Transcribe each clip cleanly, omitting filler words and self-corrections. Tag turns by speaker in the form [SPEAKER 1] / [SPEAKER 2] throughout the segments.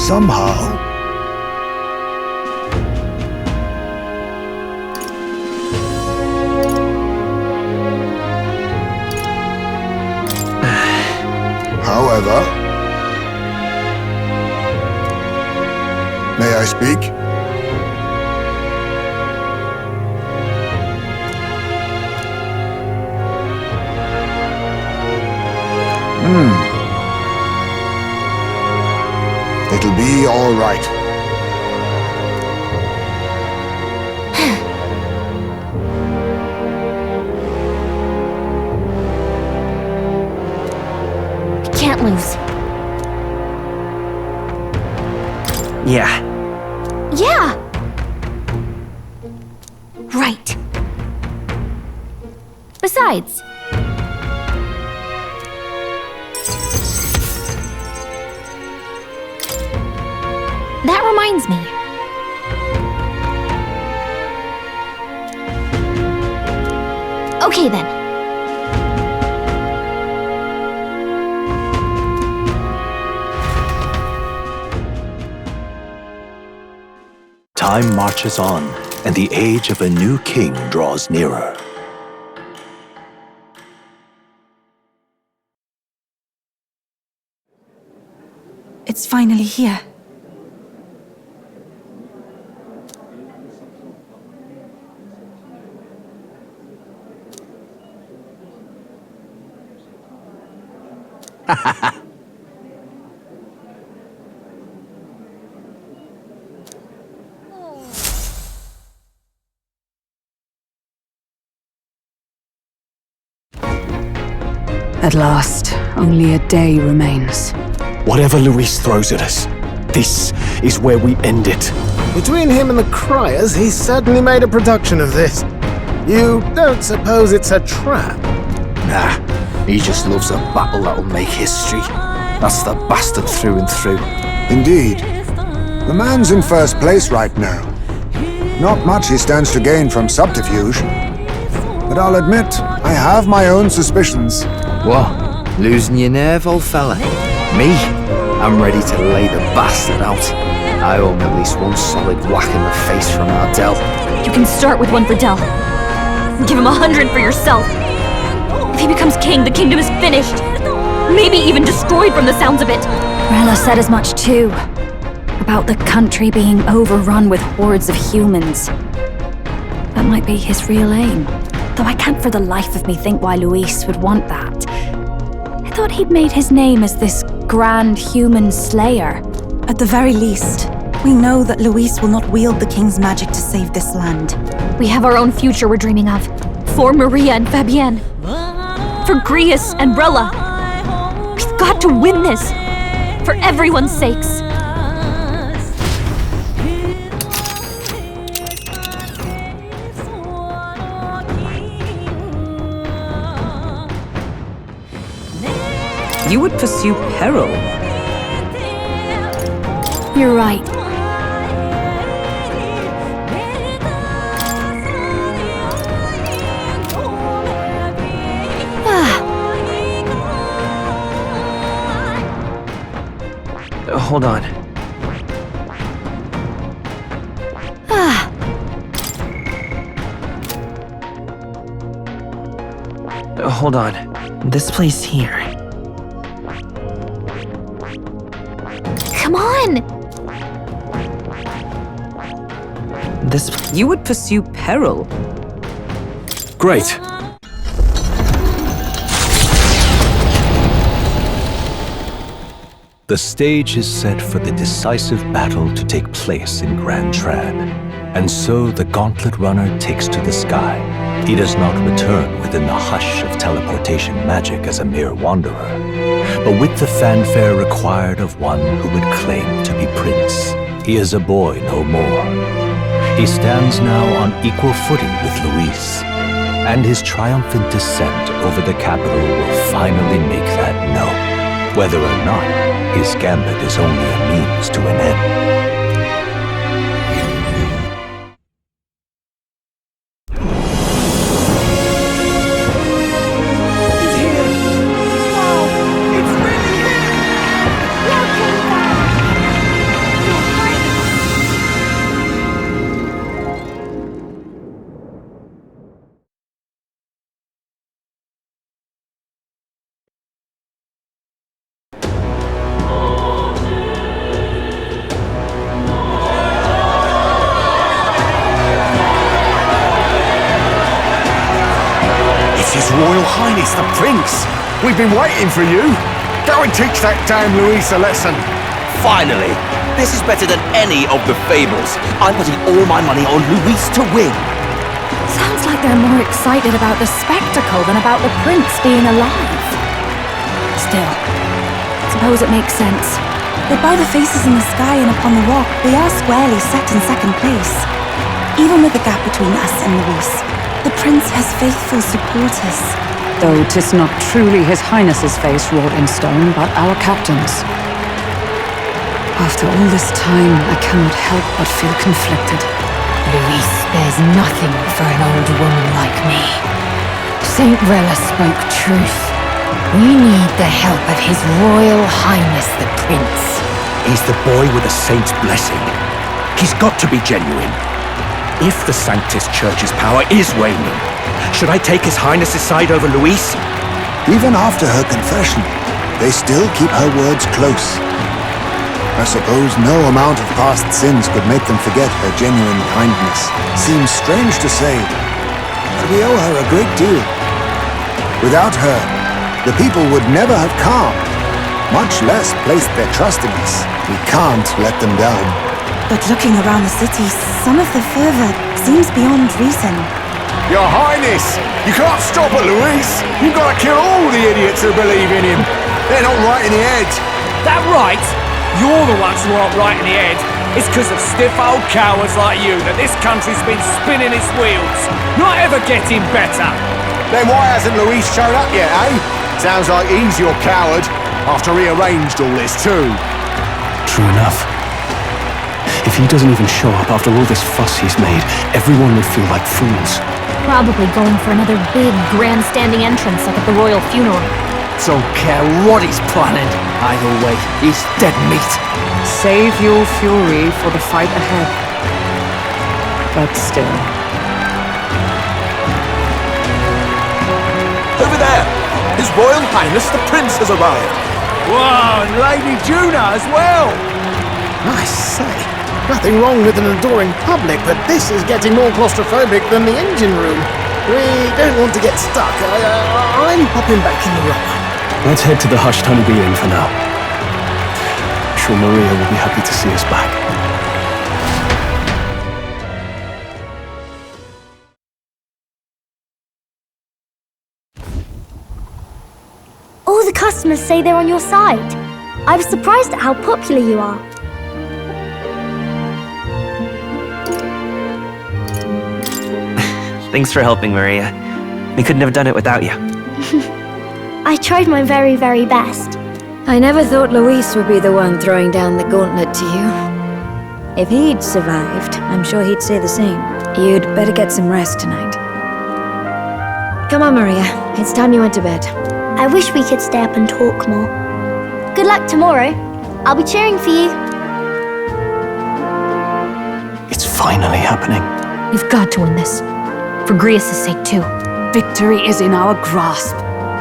[SPEAKER 1] somehow. However, may I speak? It'll be all right.
[SPEAKER 2] Can't lose.
[SPEAKER 3] Yeah.
[SPEAKER 2] Yeah! Right. Besides, that reminds me. Okay then.
[SPEAKER 4] Time marches on, and the age of a new king draws nearer.
[SPEAKER 5] It's finally here. At last, only a day remains.
[SPEAKER 4] Whatever Luis throws at us, this is where we end it.
[SPEAKER 6] Between him and the criers, he's certainly made a production of this. You don't suppose it's a trap?
[SPEAKER 3] Nah, he just loves a battle that'll make history. That's the bastard through and through.
[SPEAKER 1] Indeed. The man's in first place right now. Not much he stands to gain from subterfuge. But I'll admit, I have my own suspicions.
[SPEAKER 3] What? Losing your nerve, old fella? Me? I'm ready to lay the bastard out. I owe him at least one solid whack in the face from Ardell.
[SPEAKER 2] You can start with one for Dell. Give him 100 for yourself. If he becomes king, the kingdom is finished. Maybe even destroyed from the sounds of it.
[SPEAKER 5] Rella said as much too. About the country being overrun with hordes of humans. That might be his real aim. Though I can't for the life of me think why Luis would want that. I thought he'd made his name as this grand human slayer.
[SPEAKER 7] At the very least, we know that Luis will not wield the king's magic to save this land.
[SPEAKER 2] We have our own future we're dreaming of. For Maria and Fabienne. For Grius and Rella. We've got to win this. For everyone's sakes.
[SPEAKER 8] You would pursue peril.
[SPEAKER 5] You're right.
[SPEAKER 3] Hold on. Hold on. This place here.
[SPEAKER 2] Come on!
[SPEAKER 8] You would pursue peril.
[SPEAKER 4] Great. The stage is set for the decisive battle to take place in Grand Trad. And so the gauntlet runner takes to the sky. He does not return within the hush of teleportation magic as a mere wanderer, but with the fanfare required of one who would claim to be prince. He is a boy no more. He stands now on equal footing with Luis, and his triumphant descent over the capital will finally make that known, whether or not his gambit is only a means to an end.
[SPEAKER 9] Royal Highness the Prince! We've been waiting for you! Go and teach that damn Luis a lesson!
[SPEAKER 10] Finally! This is better than any of the fables. I'm putting all my money on Luis to win.
[SPEAKER 5] Sounds like they're more excited about the spectacle than about the prince being alive. Still, suppose it makes sense.
[SPEAKER 7] But by the faces in the sky and upon the rock, we are squarely set in second place. Even with the gap between us and Luis, the prince has faithful supporters.
[SPEAKER 8] Though 'tis not truly His Highness's face wrought in stone, but our captain's. After all this time, I cannot help but feel conflicted.
[SPEAKER 11] Luis spares nothing for an old woman like me. Saint Rella spoke truth. We need the help of His Royal Highness the Prince.
[SPEAKER 10] He's the boy with a saint's blessing. He's got to be genuine. If the Sanctus Church's power is waning, should I take His Highness's side over Luis?
[SPEAKER 1] Even after her confession, they still keep her words close. I suppose no amount of past sins could make them forget her genuine kindness. Seems strange to say, but we owe her a great deal. Without her, the people would never have calmed, much less placed their trust in us. We can't let them down.
[SPEAKER 7] But looking around the city, some of the fervor seems beyond reason.
[SPEAKER 9] Your Highness! You can't stop it, Luis! You've got to kill all the idiots who believe in him! They're not right in the head!
[SPEAKER 12] That right? You're the ones who aren't right in the head. It's because of stiff old cowards like you that this country's been spinning its wheels. Not ever getting better.
[SPEAKER 9] Then why hasn't Luis shown up yet, eh? Sounds like he's your coward, after he arranged all this too.
[SPEAKER 4] True enough. If he doesn't even show up after all this fuss he's made, everyone would feel like fools.
[SPEAKER 2] Probably going for another big, grandstanding entrance like at the royal funeral.
[SPEAKER 3] Don't care what he's planning. Either way, he's dead meat.
[SPEAKER 8] Save your fury for the fight ahead. But still.
[SPEAKER 10] Over there! His Royal Highness the Prince has arrived!
[SPEAKER 12] Whoa, and Lady Juna as well!
[SPEAKER 6] I say, nothing wrong with an adoring public, but this is getting more claustrophobic than the engine room. We don't want to get stuck. I'm popping back in the room.
[SPEAKER 4] Let's head to the hushed honeybee inn for now. I'm sure Maria will be happy to see us back.
[SPEAKER 13] All the customers say they're on your side. I was surprised at how popular you are.
[SPEAKER 14] Thanks for helping, Maria. We couldn't have done it without you.
[SPEAKER 13] I tried my very, very best.
[SPEAKER 11] I never thought Luis would be the one throwing down the gauntlet to you. If he'd survived, I'm sure he'd say the same. You'd better get some rest tonight. Come on, Maria. It's time you went to bed.
[SPEAKER 13] I wish we could stay up and talk more. Good luck tomorrow. I'll be cheering for you.
[SPEAKER 4] It's finally happening.
[SPEAKER 2] You've got to win this. For Grius' sake, too.
[SPEAKER 8] Victory is in our grasp.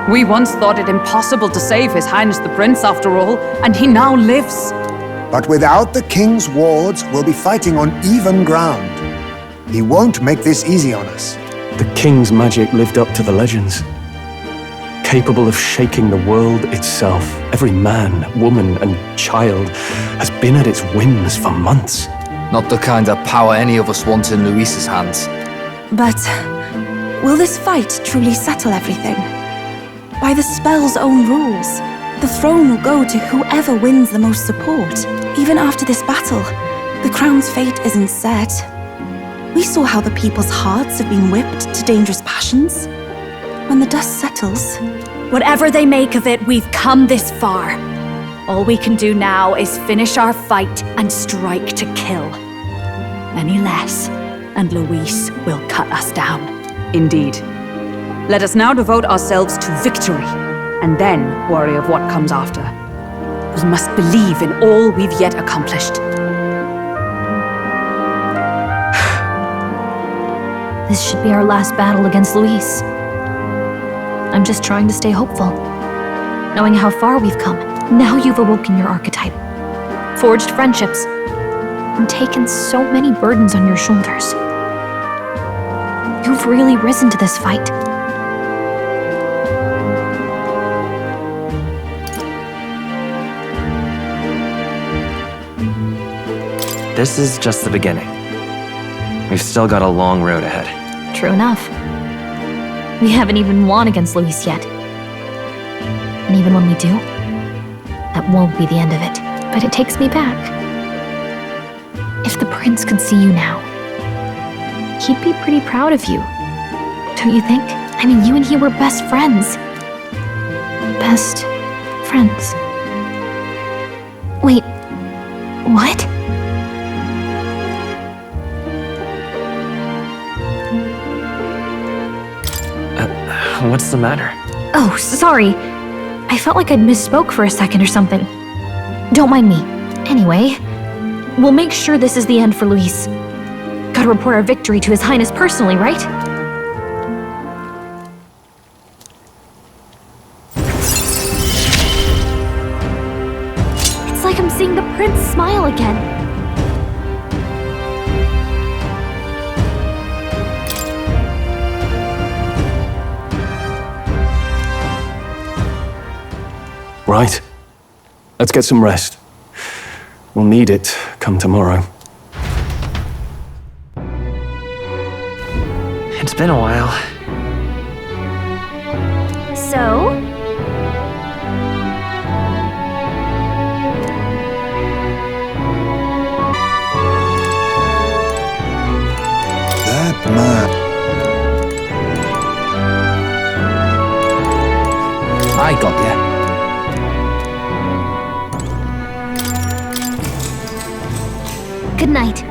[SPEAKER 8] We once thought it impossible to save His Highness the Prince after all, and he now lives.
[SPEAKER 1] But without the king's wards, we'll be fighting on even ground. He won't make this easy on us.
[SPEAKER 4] The king's magic lived up to the legends. Capable of shaking the world itself, every man, woman, and child has been at its whims for months.
[SPEAKER 3] Not the kind of power any of us want in Luis's hands.
[SPEAKER 7] But will this fight truly settle everything? By the spell's own rules, the throne will go to whoever wins the most support. Even after this battle, the crown's fate isn't set. We saw how the people's hearts have been whipped to dangerous passions. When the dust settles...
[SPEAKER 5] Whatever they make of it, we've come this far. All we can do now is finish our fight and strike to kill. Any less, and Luis will cut us down.
[SPEAKER 8] Indeed. Let us now devote ourselves to victory, and then worry of what comes after. We must believe in all we've yet accomplished.
[SPEAKER 2] This should be our last battle against Luis. I'm just trying to stay hopeful. Knowing how far we've come, now you've awoken your archetype, forged friendships, and taken so many burdens on your shoulders. You've really risen to this fight.
[SPEAKER 14] This is just the beginning. We've still got a long road ahead.
[SPEAKER 2] True enough. We haven't even won against Luis yet. And even when we do, that won't be the end of it. But it takes me back. If the prince could see you now, he'd be pretty proud of you. Don't you think? I mean, you and he were best friends. Best friends. Wait, what?
[SPEAKER 14] What's the matter?
[SPEAKER 2] Oh, sorry. I felt like I'd misspoke for a second or something. Don't mind me. Anyway, we'll make sure this is the end for Luis. Gotta report our victory to His Highness personally, right? It's like I'm seeing the prince smile again.
[SPEAKER 4] Right. Let's get some rest. We'll need it come tomorrow.
[SPEAKER 14] It's been a while.
[SPEAKER 2] So?
[SPEAKER 1] That man.
[SPEAKER 3] I got ya.
[SPEAKER 2] Good night.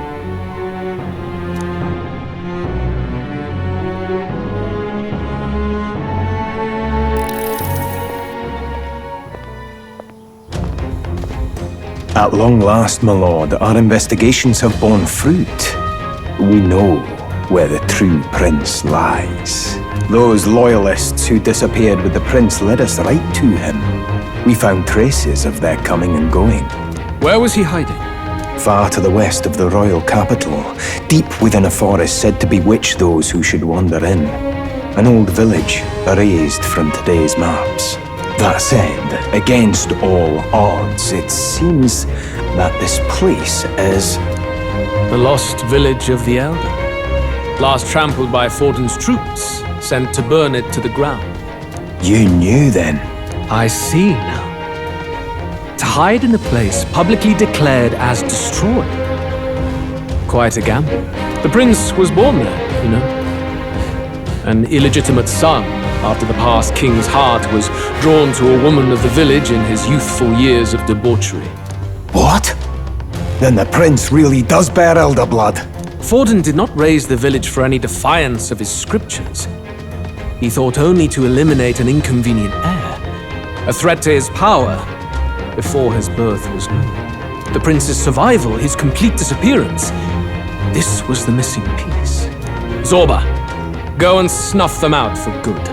[SPEAKER 4] At long last, my lord, our investigations have borne fruit. We know where the true prince lies. Those loyalists who disappeared with the prince led us right to him. We found traces of their coming and going.
[SPEAKER 12] Where was he hiding?
[SPEAKER 4] Far to the west of the royal capital, deep within a forest said to bewitch those who should wander in. An old village, erased from today's maps. That said, against all odds, it seems that this place is...
[SPEAKER 12] The lost village of the Elda. Last trampled by Fortin's troops, sent to burn it to the ground.
[SPEAKER 4] You knew then?
[SPEAKER 12] I see now. To hide in a place publicly declared as destroyed. Quite a gamble. The prince was born there, you know. An illegitimate son, after the past king's heart was drawn to a woman of the village in his youthful years of debauchery.
[SPEAKER 4] What? Then the prince really does bear Elder blood.
[SPEAKER 12] Fortin did not raise the village for any defiance of his scriptures. He thought only to eliminate an inconvenient heir, a threat to his power, before his birth was known. The prince's survival, his complete disappearance, this was the missing piece. Zorba, go and snuff them out for good.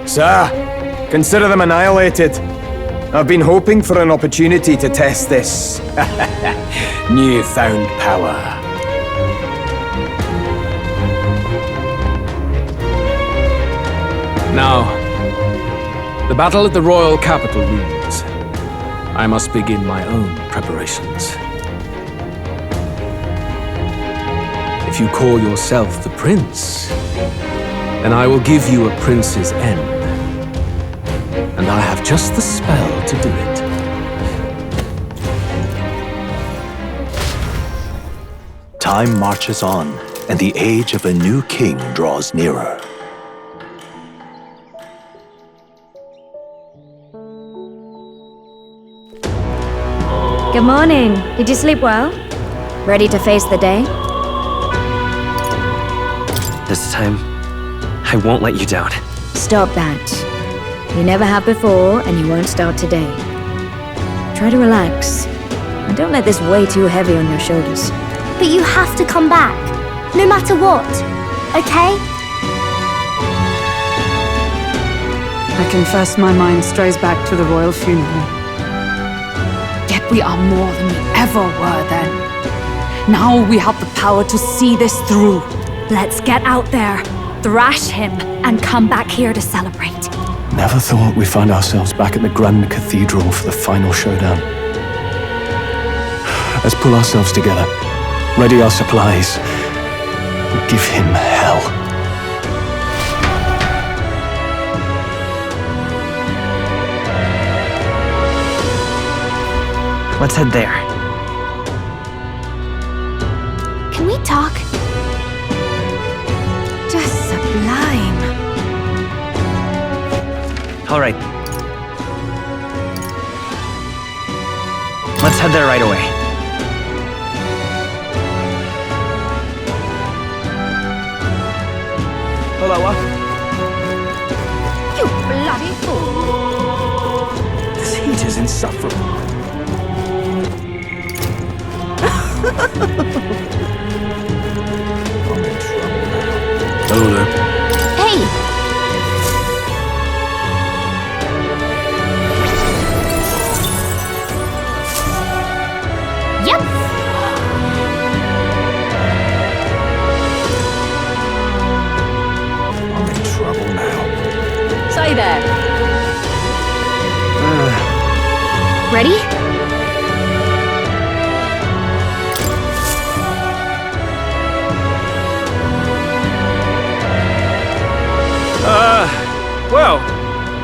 [SPEAKER 15] Sir, consider them annihilated. I've been hoping for an opportunity to test this newfound power.
[SPEAKER 12] Now, the battle at the royal capital looms. I must begin my own preparations. If you call yourself the prince, then I will give you a prince's end. And I have just the spell to do it.
[SPEAKER 4] Time marches on, and the age of a new king draws nearer.
[SPEAKER 11] Good morning. Did you sleep well? Ready to face the day?
[SPEAKER 14] This time, I won't let you down.
[SPEAKER 11] Stop that. You never have before, and you won't start today. Try to relax, and don't let this weigh too heavy on your shoulders.
[SPEAKER 13] But you have to come back, no matter what, okay?
[SPEAKER 8] I confess my mind strays back to the royal funeral. Yet we are more than we ever were then. Now we have the power to see this through.
[SPEAKER 5] Let's get out there, thrash him, and come back here to celebrate.
[SPEAKER 4] Never thought we'd find ourselves back at the Grand Cathedral for the final showdown. Let's pull ourselves together. Ready our supplies. Give him hell.
[SPEAKER 14] Let's head there.
[SPEAKER 2] Can we talk?
[SPEAKER 5] Just sublime.
[SPEAKER 14] All right. Let's head there right away.
[SPEAKER 15] Hello,
[SPEAKER 5] You bloody fool!
[SPEAKER 15] This heat is insufferable.
[SPEAKER 12] Hello there.
[SPEAKER 2] Hey! Yep!
[SPEAKER 9] I'm in trouble now.
[SPEAKER 5] Say there.
[SPEAKER 2] Ready?
[SPEAKER 15] Well,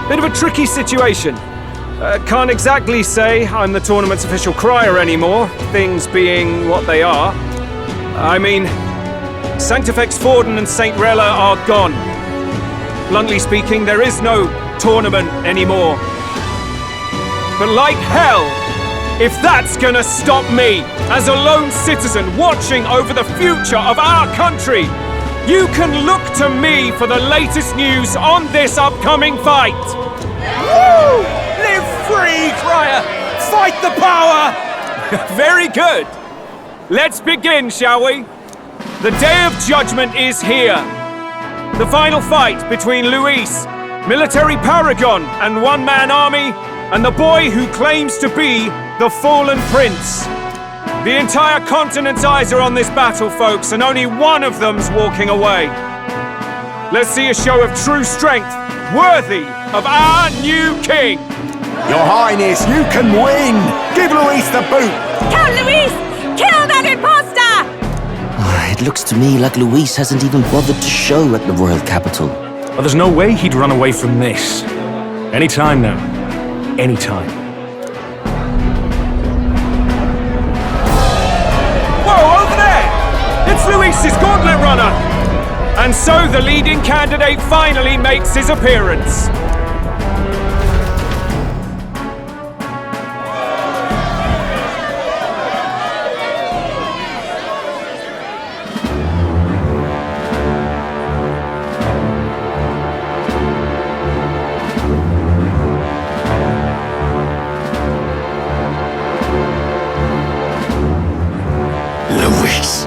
[SPEAKER 15] bit of a tricky situation. Can't exactly say I'm the tournament's official crier anymore, things being what they are. I mean, Sanctifex Forden and St. Rella are gone. Bluntly speaking, there is no tournament anymore. But like hell, if that's gonna stop me, as a lone citizen watching over the future of our country, you can look to me for the latest news on this upcoming fight. Woo! Live free, crier! Fight the power! Very good. Let's begin, shall we? The Day of Judgment is here. The final fight between Luis, military paragon and one-man army, and the boy who claims to be the fallen prince. The entire continent's eyes are on this battle, folks, and only one of them's walking away. Let's see a show of true strength, worthy of our new king.
[SPEAKER 9] Your Highness, you can win! Give Luis the boot!
[SPEAKER 5] Count Luis! Kill that imposter!
[SPEAKER 16] It looks to me like Luis hasn't even bothered to show at the royal capital.
[SPEAKER 10] Well, there's no way he'd run away from this. Anytime now. Anytime.
[SPEAKER 15] Whoa, over there! It's Luis's gauntlet runner! And so the leading candidate finally makes his appearance.
[SPEAKER 16] Luis.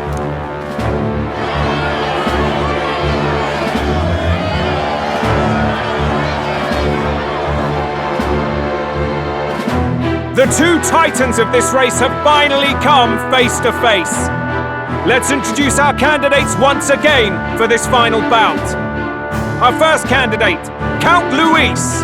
[SPEAKER 15] The two titans of this race have finally come face to face. Let's introduce our candidates once again for this final bout. Our first candidate, Count Luis.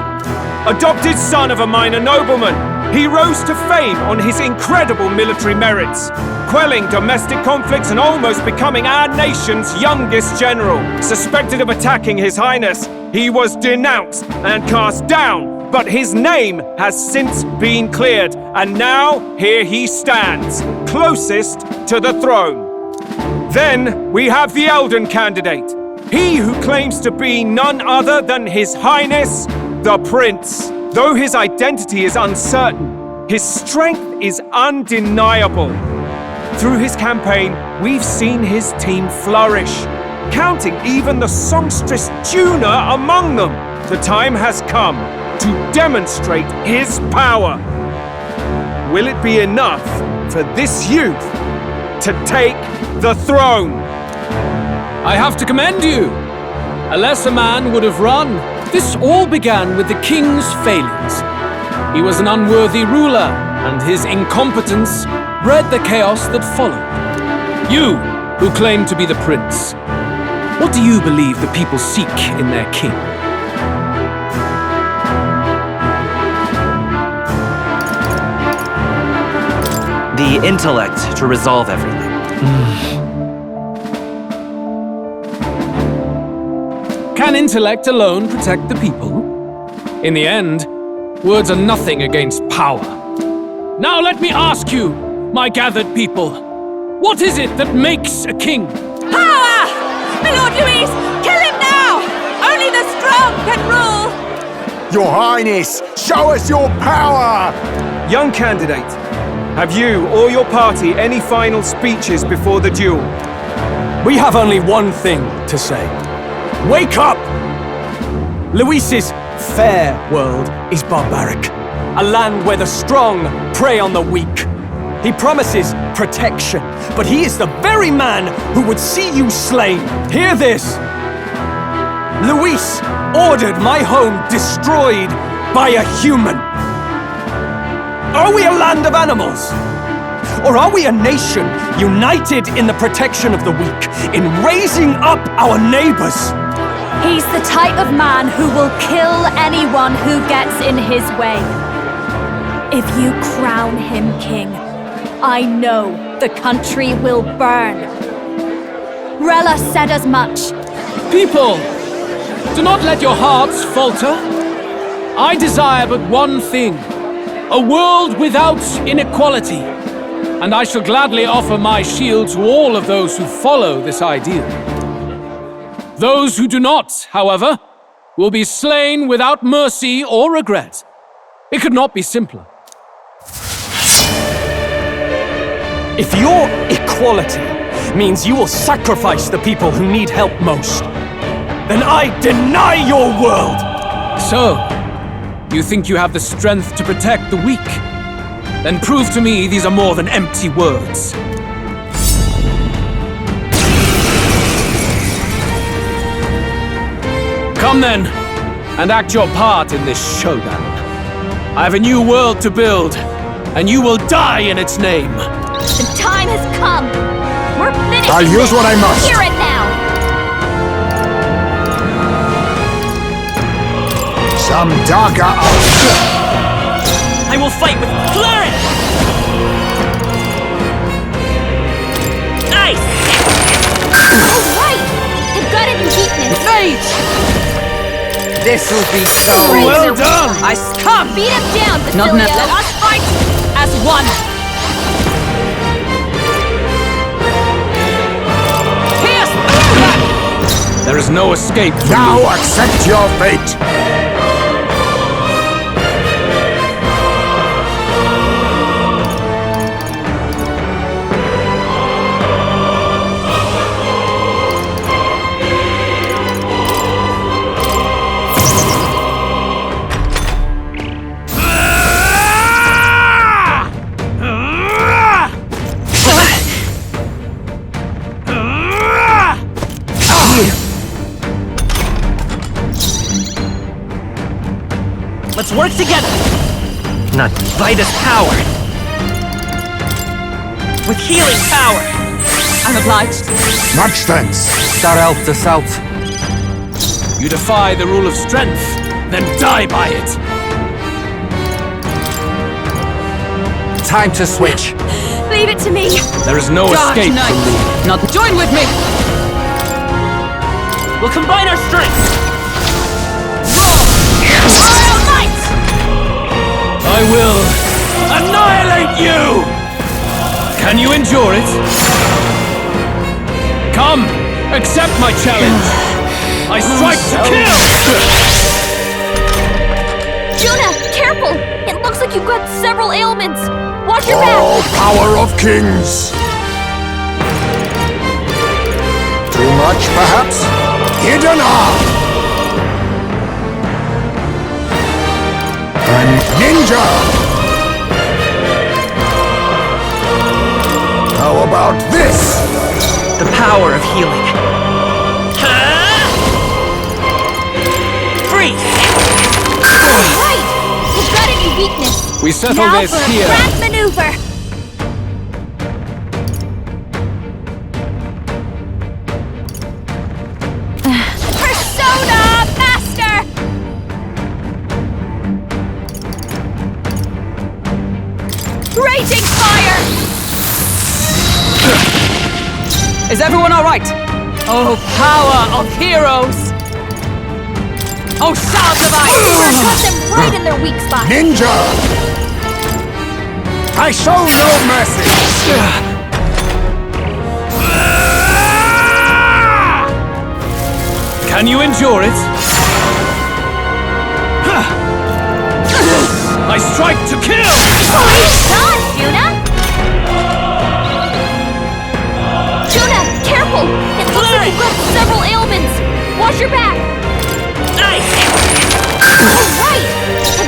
[SPEAKER 15] Adopted son of a minor nobleman, he rose to fame on his incredible military merits, quelling domestic conflicts and almost becoming our nation's youngest general. Suspected of attacking His Highness, he was denounced and cast down, but his name has since been cleared, and now here he stands, closest to the throne. Then we have the Elden candidate, he who claims to be none other than His Highness, the Prince. Though his identity is uncertain, his strength is undeniable. Through his campaign, we've seen his team flourish, counting even the songstress Juna among them. The time has come to demonstrate his power. Will it be enough for this youth to take the throne?
[SPEAKER 12] I have to commend you. A lesser man would have run. This all began with the king's failures. He was an unworthy ruler, and his incompetence bred the chaos that followed. You, who claim to be the prince, what do you believe the people seek in their king?
[SPEAKER 14] The intellect to resolve everything.
[SPEAKER 12] Can intellect alone protect the people? In the end, words are nothing against power. Now let me ask you, my gathered people, what is it that makes a king?
[SPEAKER 5] Power! My Lord Louis, kill him now! Only the strong can rule!
[SPEAKER 9] Your Highness, show us your power!
[SPEAKER 15] Young candidate, have you or your party any final speeches before the duel?
[SPEAKER 10] We have only one thing to say. Wake up! Luis's fair world is barbaric. A land where the strong prey on the weak. He promises protection, but he is the very man who would see you slain. Hear this! Luis ordered my home destroyed by a human. Are we a land of animals? Or are we a nation united in the protection of the weak, in raising up our neighbors?
[SPEAKER 2] He's the type of man who will kill anyone who gets in his way. If you crown him king, I know the country will burn. Rella said as much.
[SPEAKER 12] People, do not let your hearts falter. I desire but one thing, a world without inequality. And I shall gladly offer my shield to all of those who follow this ideal. Those who do not, however, will be slain without mercy or regret. It could not be simpler.
[SPEAKER 10] If your equality means you will sacrifice the people who need help most, then I deny your world!
[SPEAKER 12] So, you think you have the strength to protect the weak? Then prove to me these are more than empty words. Come then, and act your part in this showdown. I have a new world to build, and you will die in its name.
[SPEAKER 2] The time has come. We're finished.
[SPEAKER 9] I'll use what I must.
[SPEAKER 2] Hear it now.
[SPEAKER 9] Some darker
[SPEAKER 10] I will fight with flourish! Nice!
[SPEAKER 2] Oh, right. They've got it in weakness.
[SPEAKER 3] Mate! This'll be so
[SPEAKER 2] Well
[SPEAKER 3] done!
[SPEAKER 5] I come!
[SPEAKER 2] Beat him down,
[SPEAKER 5] Not
[SPEAKER 2] Basilio.
[SPEAKER 5] enough. Let us fight as one! Pierce through that!
[SPEAKER 12] There is no escape from
[SPEAKER 9] Now
[SPEAKER 12] me.
[SPEAKER 9] accept your fate!
[SPEAKER 10] Let's work together! Not by this power! With healing power!
[SPEAKER 5] I'm obliged.
[SPEAKER 9] Much thanks.
[SPEAKER 3] That helped us out.
[SPEAKER 12] You defy the rule of strength, then die by it.
[SPEAKER 3] Time to switch.
[SPEAKER 2] Leave it to me.
[SPEAKER 12] There is no
[SPEAKER 5] Dark
[SPEAKER 12] escape
[SPEAKER 5] Knight.
[SPEAKER 12] from me.
[SPEAKER 5] Not join with me!
[SPEAKER 10] We'll combine our strengths!
[SPEAKER 2] Royal Knight!
[SPEAKER 12] I will annihilate you! Can you endure it? Come, accept my challenge. I strike to kill!
[SPEAKER 2] Juna, careful! It looks like you've got several ailments. Watch your
[SPEAKER 9] Oh,
[SPEAKER 2] back.
[SPEAKER 9] power of kings! Too much, perhaps? Hidden arm! And ninja! How about this?
[SPEAKER 10] The power of healing. Freeze!
[SPEAKER 2] Right! You've got any weakness.
[SPEAKER 12] We settle
[SPEAKER 2] Now
[SPEAKER 12] this
[SPEAKER 2] for a
[SPEAKER 12] here.
[SPEAKER 2] grand maneuver. Persona Master! Raging fire!
[SPEAKER 8] Is everyone alright? Oh, power of heroes! Oh, shards of ice!
[SPEAKER 2] Cut them right in their weak spot!
[SPEAKER 9] Ninja! I show no mercy!
[SPEAKER 12] Can you endure it? I strike to kill!
[SPEAKER 2] Great shot, Juna! Juna, careful! It looks like you've got several ailments! Watch your back!
[SPEAKER 12] Nice!
[SPEAKER 2] Alright!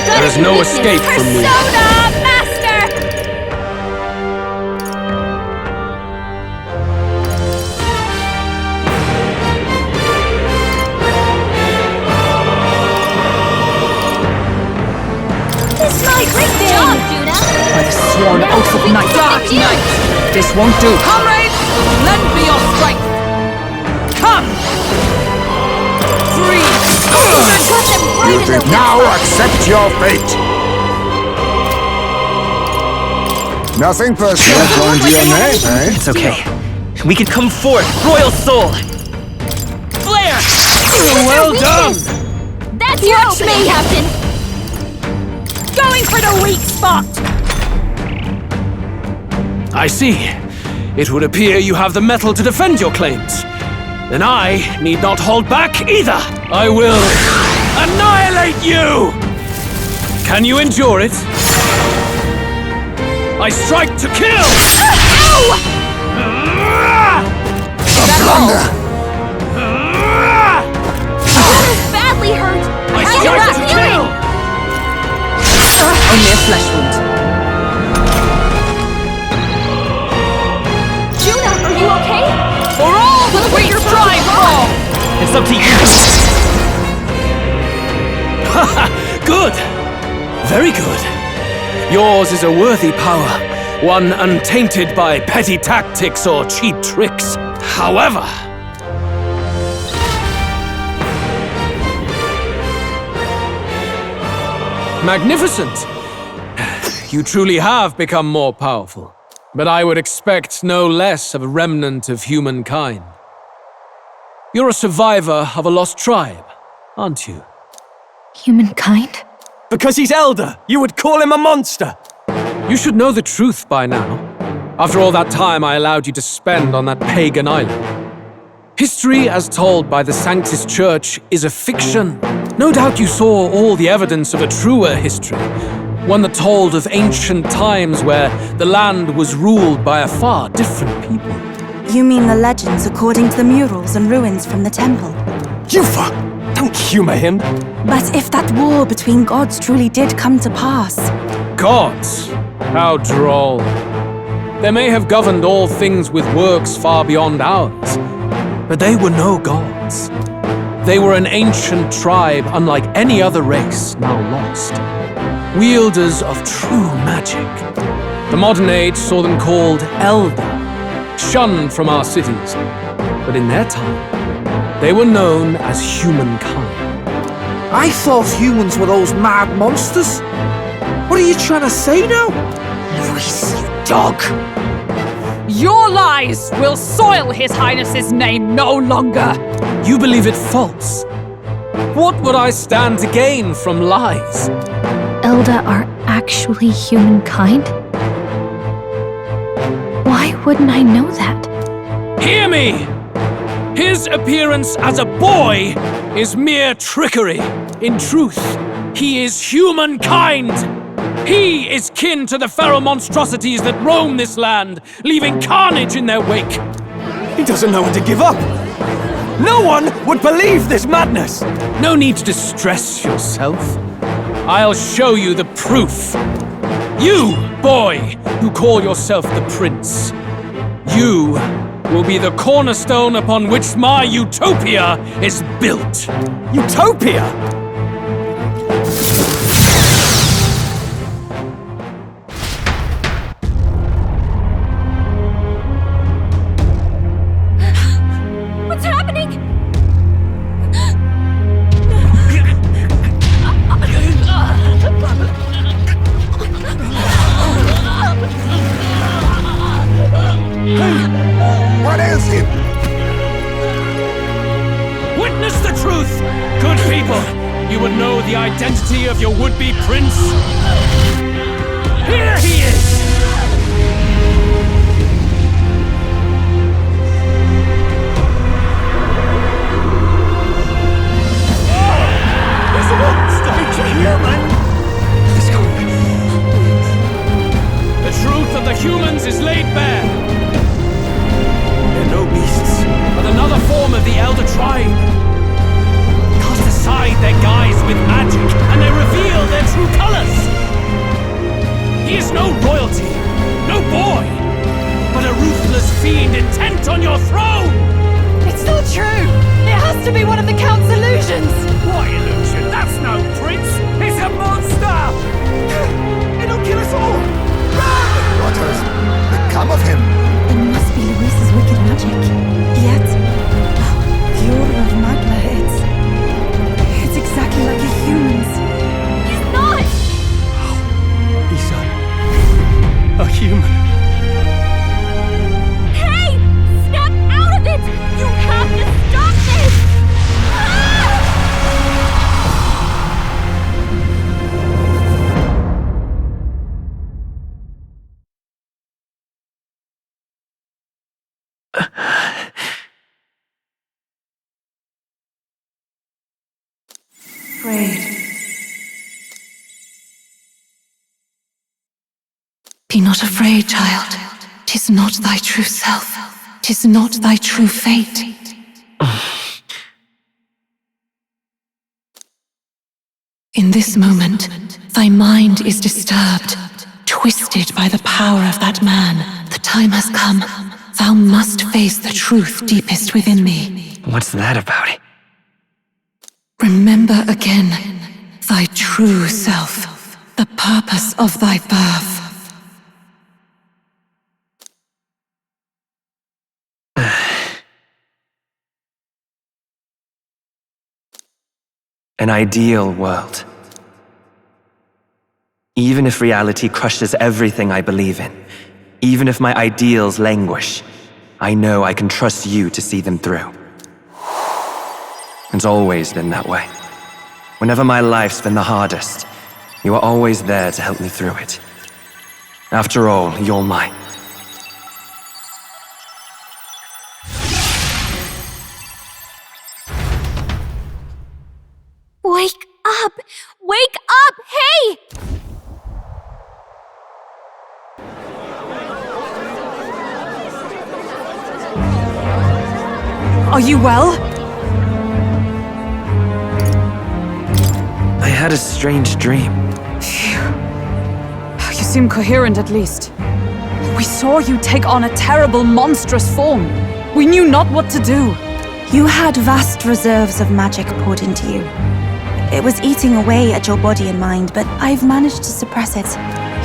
[SPEAKER 12] There is no escape from me.
[SPEAKER 2] Persona Master!
[SPEAKER 7] This might
[SPEAKER 2] Great
[SPEAKER 7] be.
[SPEAKER 2] job, Juna!
[SPEAKER 8] By the sworn oath of night, dark night! This won't do. Comrades, lend me your strength! Come! Freeze!
[SPEAKER 2] Cut them right
[SPEAKER 9] You
[SPEAKER 2] in their
[SPEAKER 9] think
[SPEAKER 2] weak
[SPEAKER 9] now
[SPEAKER 2] spot!
[SPEAKER 9] accept your fate! Nothing personal joined your name, eh?
[SPEAKER 14] It's okay. We can come forth, Royal Soul! Flare!
[SPEAKER 12] Well done!
[SPEAKER 2] That's your opening, Captain!
[SPEAKER 7] Going for the weak spot.
[SPEAKER 12] I see. It would appear you have the mettle to defend your claims. Then I need not hold back either. I will annihilate you! Can you endure it? I strike to kill!
[SPEAKER 2] Badly hurt!
[SPEAKER 12] I
[SPEAKER 2] How's
[SPEAKER 12] strike
[SPEAKER 2] your
[SPEAKER 12] to
[SPEAKER 2] healing?
[SPEAKER 12] kill!
[SPEAKER 8] Only a flesh wound.
[SPEAKER 2] Juna, are you okay?
[SPEAKER 8] For all that we strive for!
[SPEAKER 14] It's up to you!
[SPEAKER 12] Good! Very good. Yours is a worthy power, one untainted by petty tactics or cheap tricks. However, magnificent! You truly have become more powerful. But I would expect no less of a remnant of humankind. You're a survivor of a lost tribe, aren't you?
[SPEAKER 2] Humankind?
[SPEAKER 10] Because he's Elda, you would call him a monster!
[SPEAKER 12] You should know the truth by now. After all that time I allowed you to spend on that pagan island. History as told by the Sanctus Church is a fiction. No doubt you saw all the evidence of a truer history. One that told of ancient times where the land was ruled by a far different people.
[SPEAKER 7] You mean the legends according to the murals and ruins from the temple?
[SPEAKER 10] Yufa! Don't humor him!
[SPEAKER 7] But if that war between gods truly did come to pass...
[SPEAKER 12] Gods? How droll. They may have governed all things with works far beyond ours, but they were no gods. They were an ancient tribe unlike any other race now lost. Wielders of true magic. The modern age saw them called Elda, shunned from our cities. But in their time, they were known as humankind.
[SPEAKER 3] I thought humans were those mad monsters. What are you trying to say now? Luis, you dog.
[SPEAKER 8] Your lies will soil His Highness's name no longer!
[SPEAKER 12] You believe it false. What would I stand to gain from lies?
[SPEAKER 2] Elda are actually humankind? Why wouldn't I know that?
[SPEAKER 12] Hear me! His appearance as a boy is mere trickery. In truth, he is humankind! He is kin to the feral monstrosities that roam this land, leaving carnage in their wake.
[SPEAKER 10] He doesn't know when to give up! No one would believe this madness!
[SPEAKER 12] No need to distress yourself. I'll show you the proof. You, boy, who call yourself the prince. You will be the cornerstone upon which my utopia is built.
[SPEAKER 10] Utopia?
[SPEAKER 2] What's happening?
[SPEAKER 1] What ails him?
[SPEAKER 10] Witness the truth! Good people, you would know the identity of your would-be prince. Here he is!
[SPEAKER 15] Human!
[SPEAKER 10] The truth of the humans is laid bare.
[SPEAKER 15] They're no beasts,
[SPEAKER 10] But another form of the Elder tribe. Cast aside their guise with magic, and they reveal their true colors. He is no royalty, no boy, but a ruthless fiend intent on your throne!
[SPEAKER 8] It's not true! It has to be one of the Count's illusions!
[SPEAKER 15] What illusion? That's no prince! It's a monster! It'll kill us all!
[SPEAKER 1] What has become of him?
[SPEAKER 7] It must be Luis's wicked magic. Yet, the order of Magna, it's exactly like a human's.
[SPEAKER 13] He's not!
[SPEAKER 10] He's a human.
[SPEAKER 13] Hey! Snap out of it! You have to stop this!
[SPEAKER 5] Afraid. Be not afraid, child. 'Tis not thy true self. 'Tis not thy true fate. In this moment, thy mind is disturbed, twisted by the power of that man. The time has come. Thou must face the truth deepest within thee.
[SPEAKER 14] What's that about?
[SPEAKER 5] Remember again thy true self, the purpose of thy birth.
[SPEAKER 14] An ideal world. Even if reality crushes everything I believe in, even if my ideals languish, I know I can trust you to see them through. It's always been that way. Whenever my life's been the hardest, you are always there to help me through it. After all, you're mine.
[SPEAKER 13] Wake up! Wake up! Hey!
[SPEAKER 8] Are you well?
[SPEAKER 14] I had a strange dream.
[SPEAKER 8] You seem coherent at least. We saw you take on a terrible, monstrous form. We knew not what to do.
[SPEAKER 7] You had vast reserves of magic poured into you. It was eating away at your body and mind, but I've managed to suppress it.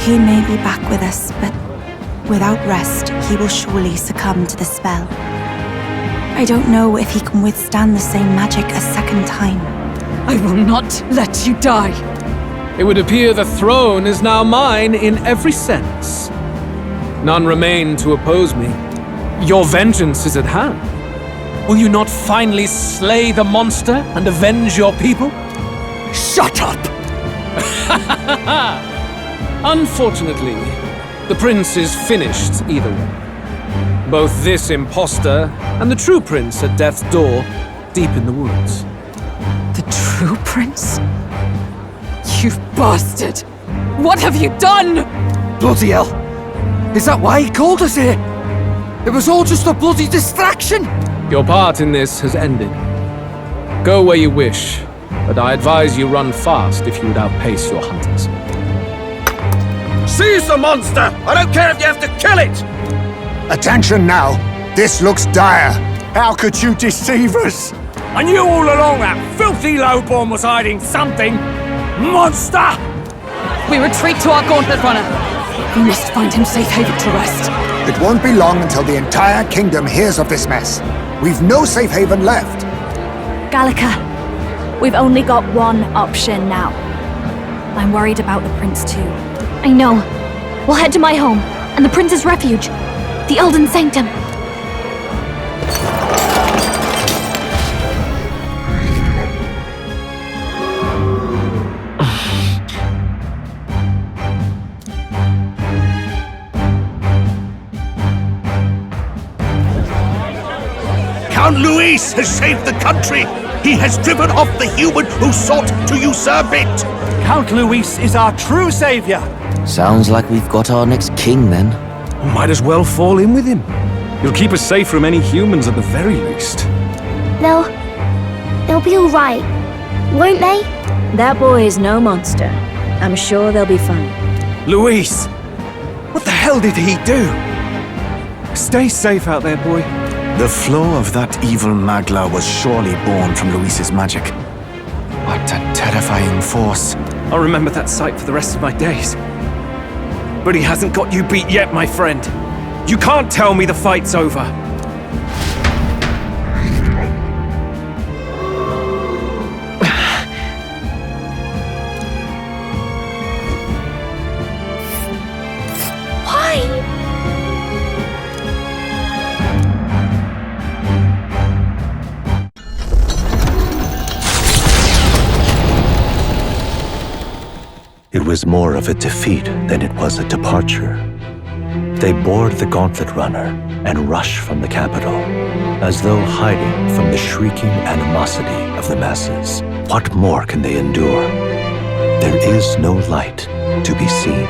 [SPEAKER 7] He may be back with us, but without rest, he will surely succumb to the spell. I don't know if he can withstand the same magic a second time.
[SPEAKER 8] I will not let you die.
[SPEAKER 12] It would appear the throne is now mine in every sense. None remain to oppose me. Your vengeance is at hand. Will you not finally slay the monster and avenge your people?
[SPEAKER 10] Shut up!
[SPEAKER 12] Unfortunately, the prince is finished either way. Both this impostor and the true prince at death's door, deep in the woods.
[SPEAKER 8] The true prince? You bastard! What have you done?
[SPEAKER 9] Bloody hell! Is that why he called us here? It was all just a bloody distraction!
[SPEAKER 12] Your part in this has ended. Go where you wish, but I advise you run fast if you would outpace your hunters.
[SPEAKER 9] Seize the monster! I don't care if you have to kill it!
[SPEAKER 1] Attention now! This looks dire!
[SPEAKER 9] How could you deceive us? I knew all along that filthy lowborn was hiding something! Monster!
[SPEAKER 8] We retreat to our gauntlet runner. We must find him safe haven to rest.
[SPEAKER 1] It won't be long until the entire kingdom hears of this mess. We've no safe haven left.
[SPEAKER 2] Gallica, we've only got one option now. I'm worried about the prince too. I know. We'll head to my home, and the prince's refuge, the Elden Sanctum.
[SPEAKER 17] Count Luis has saved the country! He has driven off the human who sought to usurp it!
[SPEAKER 18] Count Luis is our true savior!
[SPEAKER 16] Sounds like we've got our next king then.
[SPEAKER 12] Might as well fall in with him. He'll keep us safe from any humans at the very least.
[SPEAKER 13] They'll be all right, won't they?
[SPEAKER 11] That boy is no monster. I'm sure they'll be fine.
[SPEAKER 10] Luis! What the hell did he do? Stay safe out there, boy.
[SPEAKER 9] The flow of that evil Magla was surely born from Luis's magic. What a terrifying force.
[SPEAKER 10] I'll remember that sight for the rest of my days. But he hasn't got you beat yet, my friend. You can't tell me the fight's over.
[SPEAKER 4] It was more of a defeat than it was a departure. They board the gauntlet runner and rush from the capital, as though hiding from the shrieking animosity of the masses. What more can they endure? There is no light to be seen.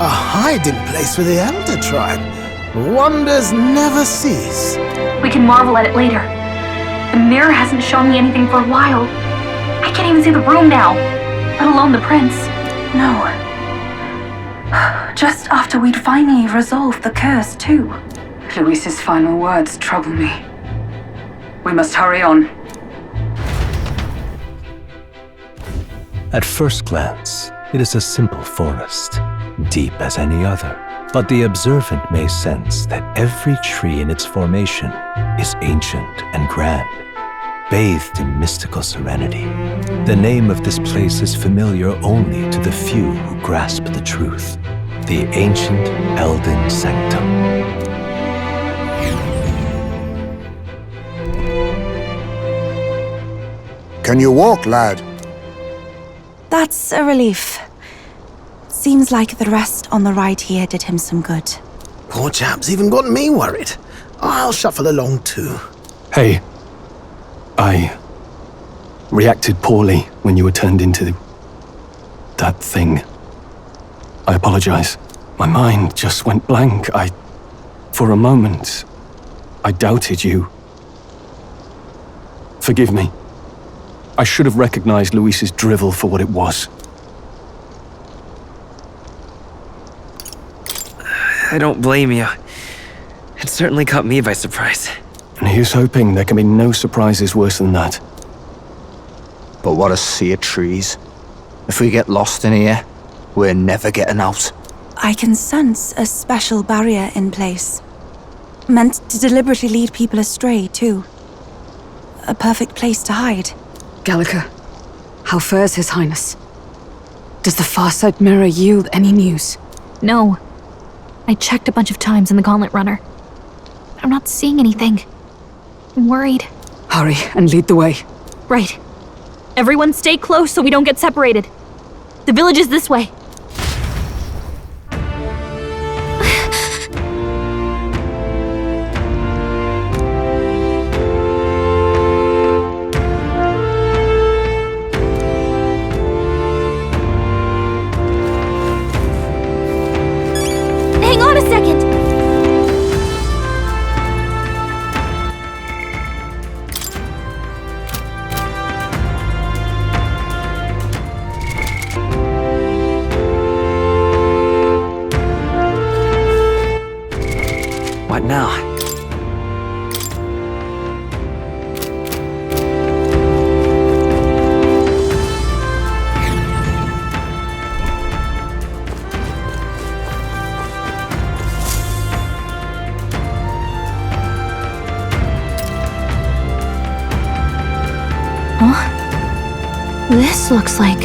[SPEAKER 6] A hiding place for the Elda tribe. Wonders never cease.
[SPEAKER 2] We can marvel at it later. The mirror hasn't shown me anything for a while. I can't even see the room now, let alone the prince.
[SPEAKER 7] No. Just after we'd finally resolved the curse, too.
[SPEAKER 8] Luis's final words trouble me. We must hurry on.
[SPEAKER 4] At first glance, it is a simple forest, deep as any other. But the observant may sense that every tree in its formation is ancient and grand, bathed in mystical serenity. The name of this place is familiar only to the few who grasp the truth. The ancient Elden Sanctum.
[SPEAKER 1] Can you walk, lad?
[SPEAKER 7] That's a relief. Seems like the rest on the ride here did him some good.
[SPEAKER 6] Poor chap's even got me worried. I'll shuffle along too.
[SPEAKER 10] Hey, I reacted poorly when you were turned into that thing. I apologize. My mind just went blank. For a moment, I doubted you. Forgive me. I should have recognized Luis's drivel for what it was.
[SPEAKER 14] I don't blame you. It certainly caught me by surprise.
[SPEAKER 10] And here's hoping there can be no surprises worse than that.
[SPEAKER 3] But what a sea of trees. If we get lost in here, we're never getting out.
[SPEAKER 7] I can sense a special barrier in place. Meant to deliberately lead people astray, too. A perfect place to hide.
[SPEAKER 8] Gallica, how fares His Highness? Does the Farsight Mirror yield any news?
[SPEAKER 2] No. I checked a bunch of times in the Gauntlet Runner. I'm not seeing anything. I'm worried.
[SPEAKER 8] Hurry and lead the way.
[SPEAKER 2] Right. Everyone stay close so we don't get separated. The village is this way.
[SPEAKER 13] Hang on a second!
[SPEAKER 14] What now?
[SPEAKER 2] This looks like...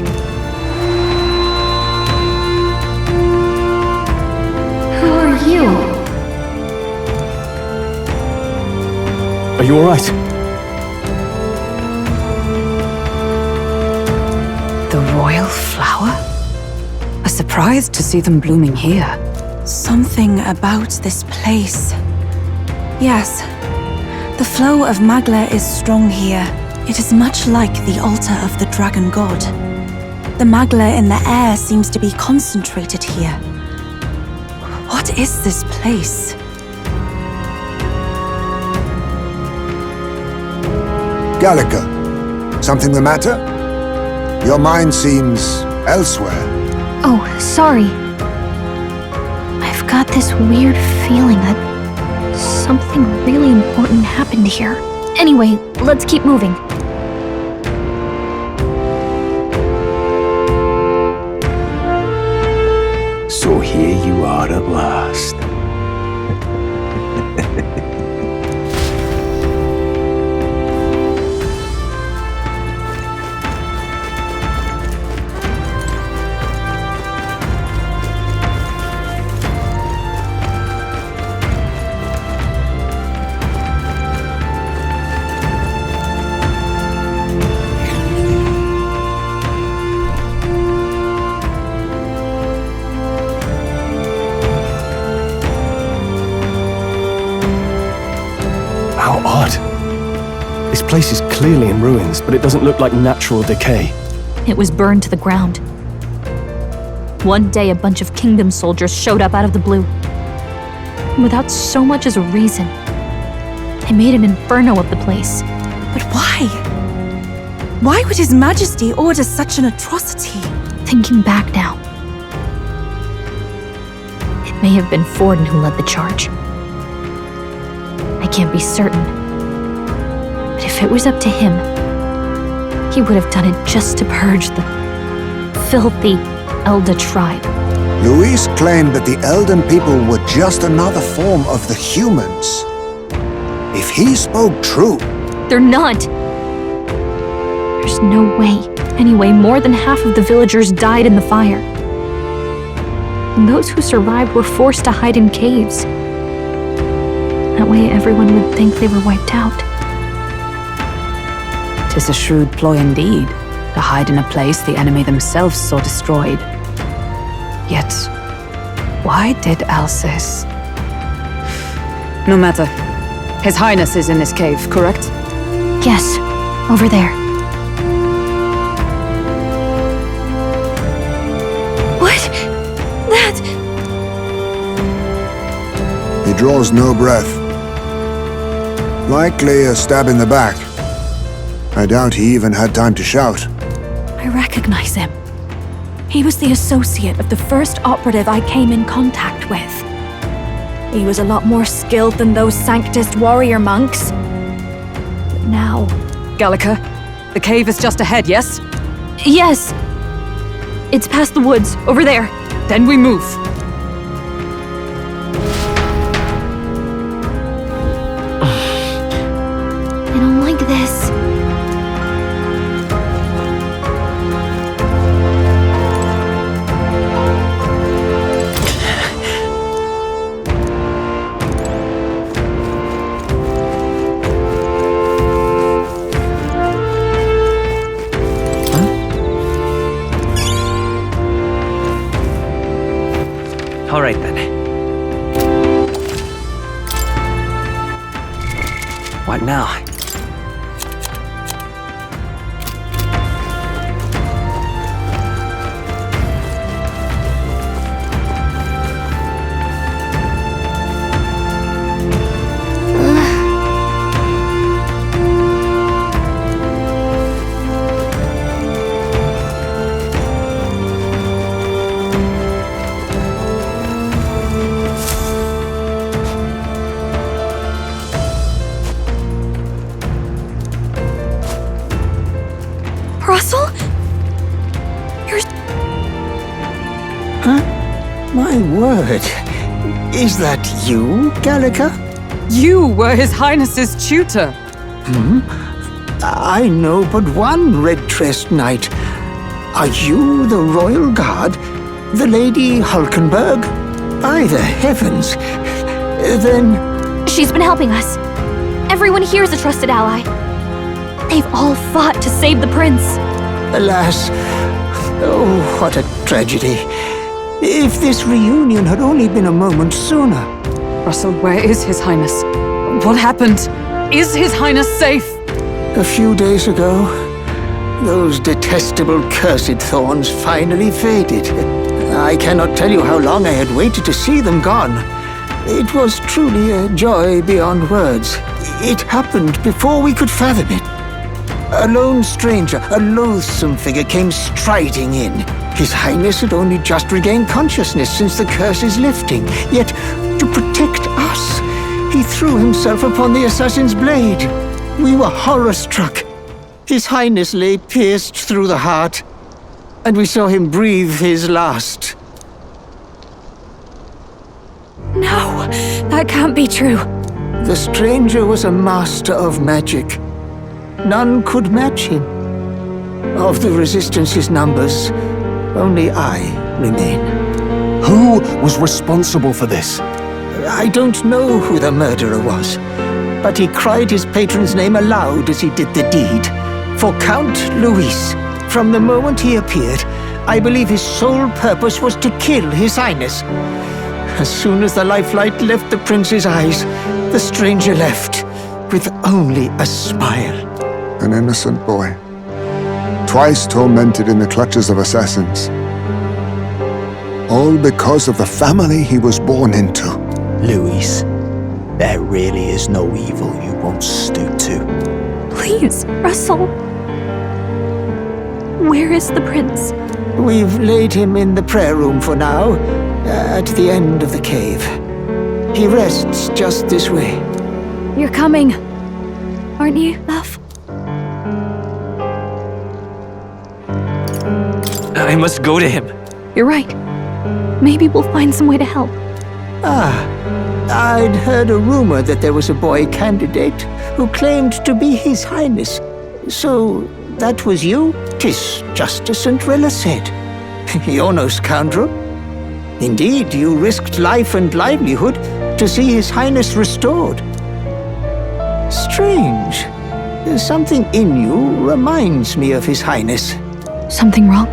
[SPEAKER 2] Who are you?
[SPEAKER 10] Are you all right?
[SPEAKER 8] The royal flower? A surprise to see them blooming here.
[SPEAKER 7] Something about this place. Yes, the flow of Magla is strong here. It is much like the altar of the dragon god. The Magla in the air seems to be concentrated here. What is this place?
[SPEAKER 1] Gallica, something the matter? Your mind seems elsewhere.
[SPEAKER 2] Oh, sorry. I've got this weird feeling that something really important happened here. Anyway, let's keep moving.
[SPEAKER 4] So here you are at last.
[SPEAKER 19] How odd. This place is clearly in ruins, but it doesn't look like natural decay.
[SPEAKER 2] It was burned to the ground. One day, a bunch of kingdom soldiers showed up out of the blue. Without so much as a reason. They made an inferno of the place.
[SPEAKER 7] But why? Why would His Majesty order such an atrocity?
[SPEAKER 2] Thinking back now, it may have been Forden who led the charge. I can't be certain. But if it was up to him, he would have done it just to purge the filthy Elda tribe.
[SPEAKER 1] Luis claimed that the Elden people were just another form of the humans. If he spoke true...
[SPEAKER 2] They're not! There's no way. Anyway, more than half of the villagers died in the fire. And those who survived were forced to hide in caves. That way everyone would think they were wiped out.
[SPEAKER 8] 'Tis a shrewd ploy indeed, to hide in a place the enemy themselves saw destroyed. Yet, why did Alcest? No matter. His Highness is in this cave, correct?
[SPEAKER 2] Yes, over there.
[SPEAKER 7] What? That...
[SPEAKER 1] He draws no breath. Likely a stab in the back. I doubt he even had time to shout.
[SPEAKER 7] I recognize him. He was the associate of the first operative I came in contact with. He was a lot more skilled than those Sanctist warrior monks. But now...
[SPEAKER 8] Gallica, the cave is just ahead, yes?
[SPEAKER 2] Yes! It's past the woods, over there.
[SPEAKER 8] Then we move.
[SPEAKER 2] I don't like this.
[SPEAKER 14] All right then. What now?
[SPEAKER 7] Russell? You're...
[SPEAKER 20] Huh? My word. Is that you, Gallica?
[SPEAKER 8] You were His Highness's tutor.
[SPEAKER 20] Hmm? I know but one red-tressed knight. Are you the royal guard? The Lady Hulkenberg? By the heavens. Then...
[SPEAKER 2] She's been helping us. Everyone here is a trusted ally. They've all fought to save the prince.
[SPEAKER 20] Alas. Oh, what a tragedy. If this reunion had only been a moment sooner.
[SPEAKER 8] Russell, where is His Highness? What happened? Is His Highness safe?
[SPEAKER 20] A few days ago, those detestable cursed thorns finally faded. I cannot tell you how long I had waited to see them gone. It was truly a joy beyond words. It happened before we could fathom it. A lone stranger, a loathsome figure, came striding in. His Highness had only just regained consciousness since the curse's lifting. Yet, to protect us, he threw himself upon the assassin's blade. We were horror-struck. His Highness lay pierced through the heart, and we saw him breathe his last.
[SPEAKER 5] No, that can't be true.
[SPEAKER 20] The stranger was a master of magic. None could match him. Of the Resistance's numbers, only I remain.
[SPEAKER 19] Who was responsible for this?
[SPEAKER 20] I don't know who the murderer was, but he cried his patron's name aloud as he did the deed. For Count Luis, from the moment he appeared, I believe his sole purpose was to kill His Highness. As soon as the lifelight left the prince's eyes, the stranger left, with only a smile.
[SPEAKER 1] An innocent boy, twice tormented in the clutches of assassins. All because of the family he was born into.
[SPEAKER 16] Luis, there really is no evil you won't stoop to.
[SPEAKER 2] Please, Russell. Where is the prince?
[SPEAKER 20] We've laid him in the prayer room for now, at the end of the cave. He rests just this way.
[SPEAKER 5] You're coming, aren't you, love?
[SPEAKER 14] I must go to him.
[SPEAKER 2] You're right. Maybe we'll find some way to help.
[SPEAKER 20] I'd heard a rumor that there was a boy candidate who claimed to be His Highness. So, that was you? 'Tis just as St. Rilla said. You're no scoundrel. Indeed, you risked life and livelihood to see His Highness restored. Strange. Something in you reminds me of His Highness.
[SPEAKER 2] Something wrong?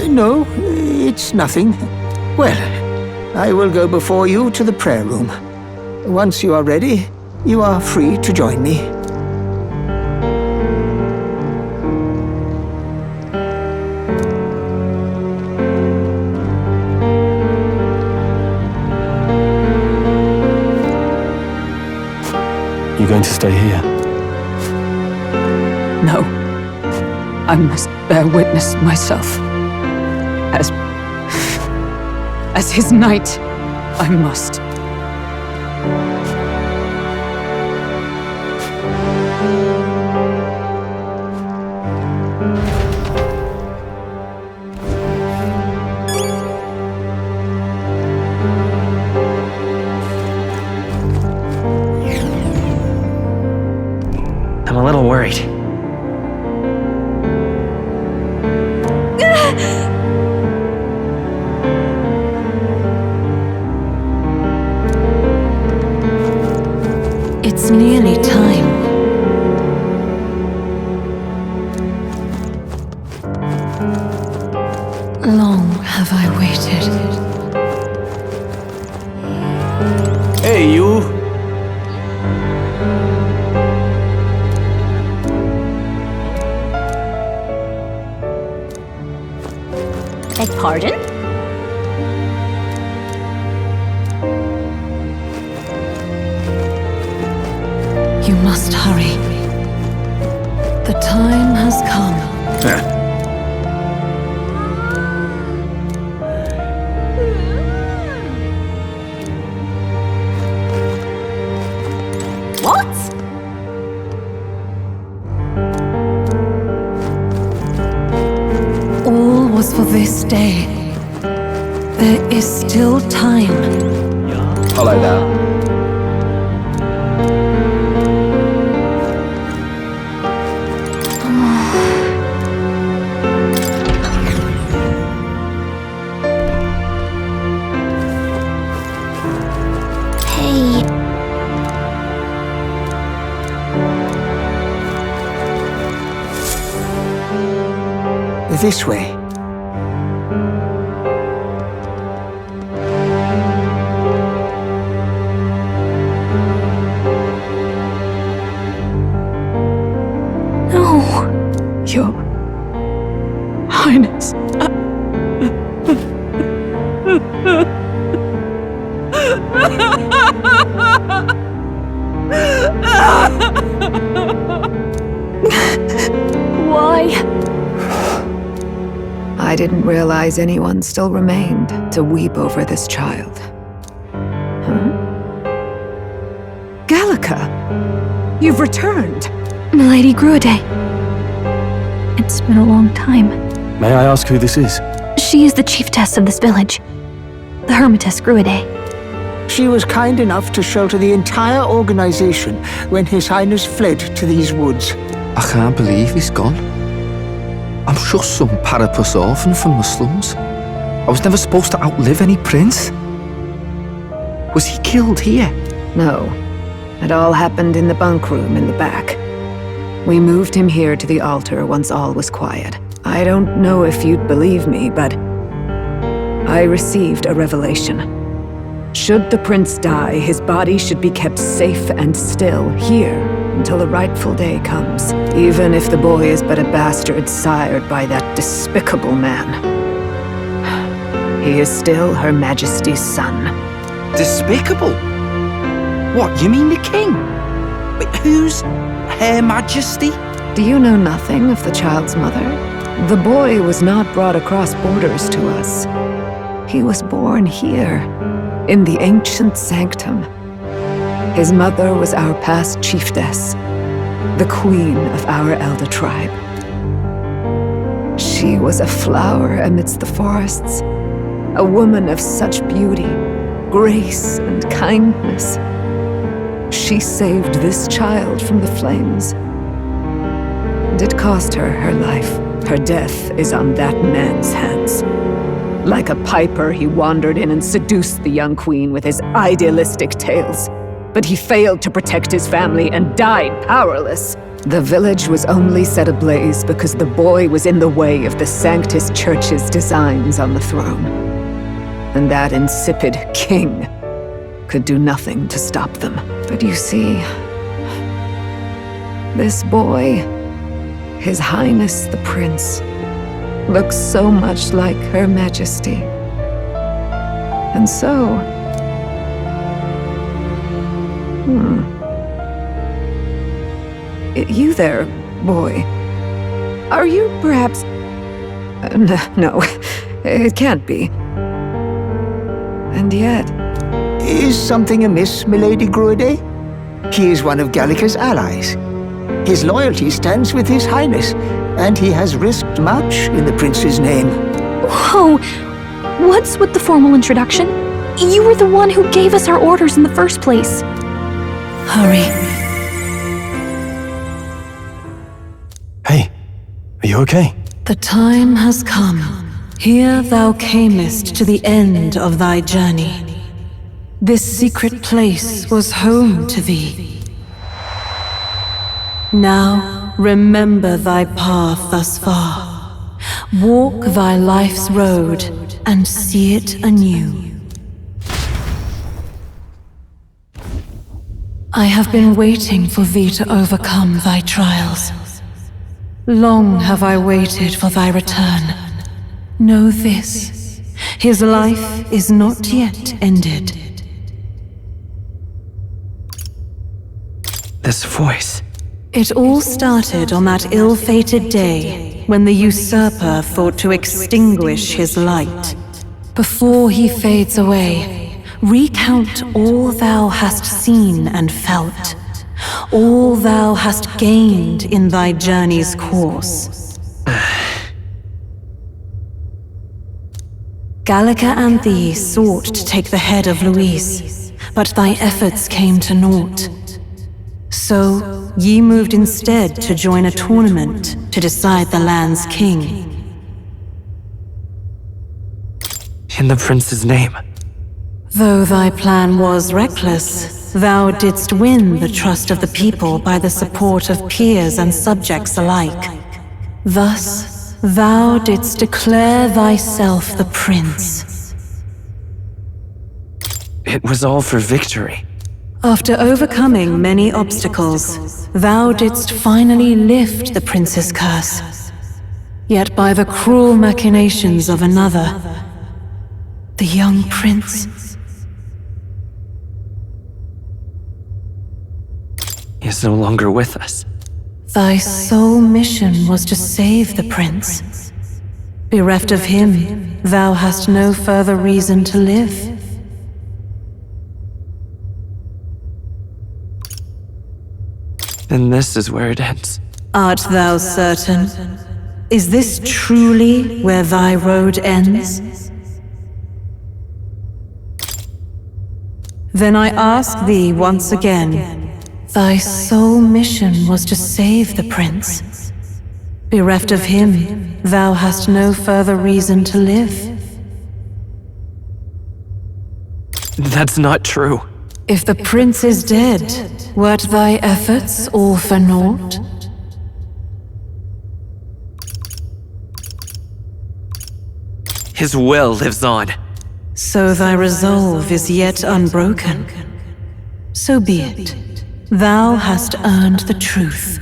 [SPEAKER 20] No, it's nothing. Well, I will go before you to the prayer room. Once you are ready, you are free to join me.
[SPEAKER 19] You going to stay here?
[SPEAKER 8] No. I must bear witness myself. As his knight, I must.
[SPEAKER 14] I'm a little worried.
[SPEAKER 11] It's nearly time. Long have I waited.
[SPEAKER 12] Hey, you!
[SPEAKER 2] Beg pardon?
[SPEAKER 11] You must hurry. The time has come.
[SPEAKER 2] What?
[SPEAKER 11] All was for this day. There is still time.
[SPEAKER 3] Hello there.
[SPEAKER 13] Hey.
[SPEAKER 20] This way.
[SPEAKER 2] Why?
[SPEAKER 21] I didn't realize anyone still remained to weep over this child. Huh? Gallica! You've returned!
[SPEAKER 2] Milady Gruide. It's been a long time.
[SPEAKER 19] May I ask who this is?
[SPEAKER 2] She is the chiefess of this village. The Hermitess Gruide.
[SPEAKER 20] She was kind enough to shelter the entire organization when His Highness fled to these woods.
[SPEAKER 3] I can't believe he's gone. I'm just some parapus orphan from the slums. I was never supposed to outlive any prince. Was he killed here?
[SPEAKER 21] No. It all happened in the bunk room in the back. We moved him here to the altar once all was quiet. I don't know if you'd believe me, but I received a revelation. Should the prince die, his body should be kept safe and still here until the rightful day comes, even if the boy is but a bastard sired by that despicable man. He is still Her Majesty's son.
[SPEAKER 3] Despicable? What, you mean the king? Wait, who's Her Majesty?
[SPEAKER 21] Do you know nothing of the child's mother? The boy was not brought across borders to us. He was born here, in the ancient Sanctum. His mother was our past chiefess, the queen of our Elda tribe. She was a flower amidst the forests, a woman of such beauty, grace, and kindness. She saved this child from the flames. And it cost her her life. Her death is on that man's hands. Like a piper, he wandered in and seduced the young queen with his idealistic tales. But he failed to protect his family and died powerless. The village was only set ablaze because the boy was in the way of the Sanctus Church's designs on the throne. And that insipid king could do nothing to stop them. But you see, this boy, His Highness the Prince, looks so much like Her Majesty. And so... You there, boy. Are you perhaps... No, it can't be. And yet...
[SPEAKER 20] Is something amiss, Milady Gruide? He is one of Gallica's allies. His loyalty stands with His Highness, and he has risked much in the prince's name.
[SPEAKER 2] Whoa! What's with the formal introduction? You were the one who gave us our orders in the first place.
[SPEAKER 21] Hurry.
[SPEAKER 19] Hey, are you okay?
[SPEAKER 22] The time has come. Here thou camest to the end of thy journey. This secret place was home to thee. Now remember thy path thus far. Walk thy life's road and see it anew. I have been waiting for thee to overcome thy trials. Long have I waited for thy return. Know this, his life is not yet ended.
[SPEAKER 14] This voice.
[SPEAKER 22] It all started on that ill-fated day when the usurper thought to extinguish his light. Before he fades away, recount all thou hast seen and felt, all thou hast gained in thy journey's course. Gallica and thee sought to take the head of Luis, but thy efforts came to naught. So, ye moved instead to join a tournament to decide the land's king.
[SPEAKER 14] In the prince's name.
[SPEAKER 22] Though thy plan was reckless, thou didst win the trust of the people by the support of peers and subjects alike. Thus, thou didst declare thyself the prince.
[SPEAKER 14] It was all for victory.
[SPEAKER 22] After overcoming many obstacles, thou didst finally lift the prince's curse. Yet by the cruel machinations of another, the young prince,
[SPEAKER 14] is no longer with us.
[SPEAKER 22] Thy sole mission was to save the prince. Bereft of him, thou hast no further reason to live.
[SPEAKER 14] And this is where it ends.
[SPEAKER 22] Art thou certain? Is this truly where thy road ends? Then I ask thee once again, thy sole mission was to save the prince. Bereft of him, thou hast no further reason to live.
[SPEAKER 14] That's not true.
[SPEAKER 22] If the prince is dead, wert thy efforts all for naught?
[SPEAKER 14] His will lives on.
[SPEAKER 22] So thy resolve is yet unbroken. So be it. Thou hast earned the truth.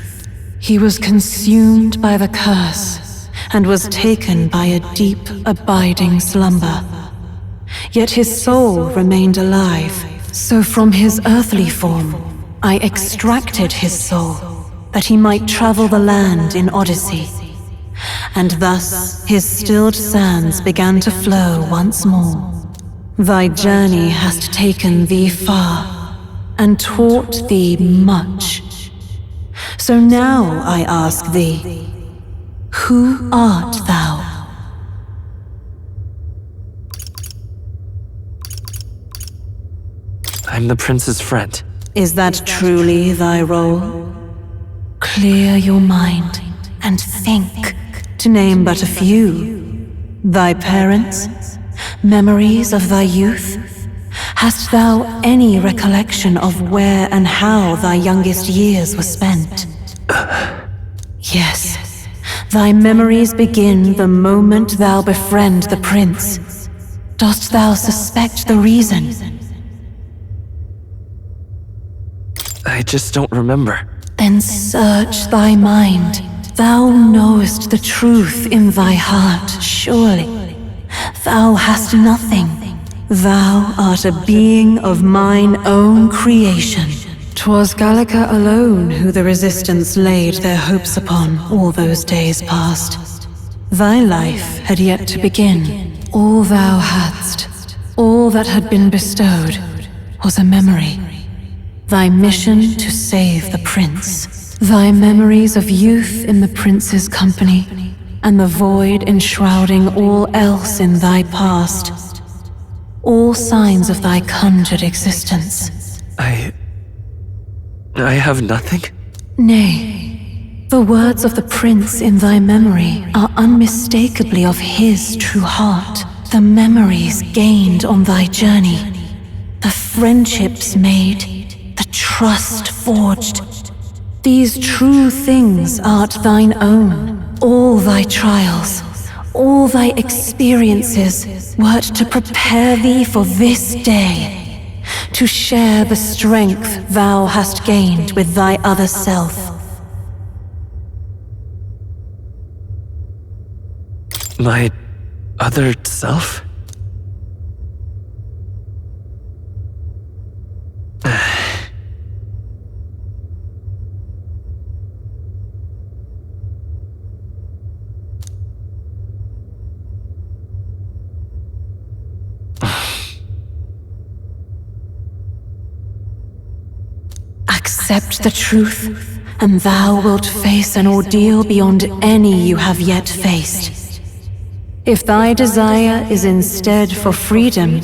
[SPEAKER 22] He was consumed by the curse, and was taken by a deep, abiding slumber. Yet his soul remained alive, so from his earthly form, I extracted his soul, that he might travel the land in Odyssey. And thus his stilled sands began to flow once more. Thy journey hast taken thee far, and taught thee much. So now I ask thee, who art thou?
[SPEAKER 14] I'm the prince's friend.
[SPEAKER 22] Is that truly thy role? Clear your mind and think, to name but a few. Thy parents? Memories of thy youth? Hast thou any recollection of where and how thy youngest years were spent? Yes, thy memories begin the moment thou befriend the prince. Dost thou suspect the reason?
[SPEAKER 14] I just don't remember.
[SPEAKER 22] Then search thy mind. Thou knowest the truth in thy heart, surely. Thou hast nothing. Thou art a being of mine own creation. 'Twas Gallica alone who the resistance laid their hopes upon all those days past. Thy life had yet to begin. All thou hadst, all that had been bestowed, was a memory. Thy mission to save the prince. Thy memories of youth in the prince's company, and the void enshrouding all else in thy past. All signs of thy conjured existence.
[SPEAKER 14] I have nothing?
[SPEAKER 22] Nay, the words of the prince in thy memory are unmistakably of his true heart. The memories gained on thy journey, the friendships made, the trust forged. These true things art thine own. All thy trials, all thy experiences wert to prepare thee for this day, to share the strength thou hast gained with thy other self.
[SPEAKER 14] My other self?
[SPEAKER 22] Accept the truth, and thou wilt face an ordeal beyond any you have yet faced. If thy desire is instead for freedom,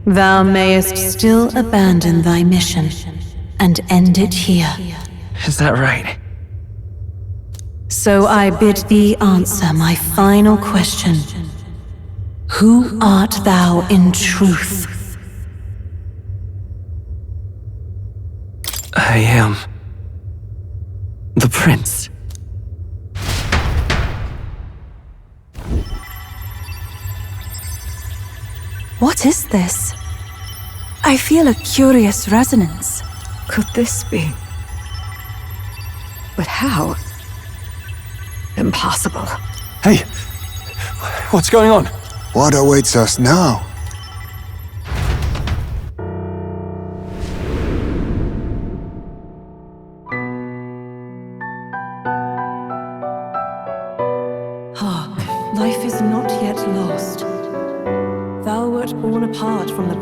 [SPEAKER 22] thou mayest still abandon thy mission and end it here.
[SPEAKER 14] Is that right?
[SPEAKER 22] So I bid thee answer my final question. Who art thou in truth?
[SPEAKER 14] I am the prince.
[SPEAKER 7] What is this? I feel a curious resonance.
[SPEAKER 21] Could this be? But how? Impossible.
[SPEAKER 9] Hey, what's going on?
[SPEAKER 1] What awaits us now?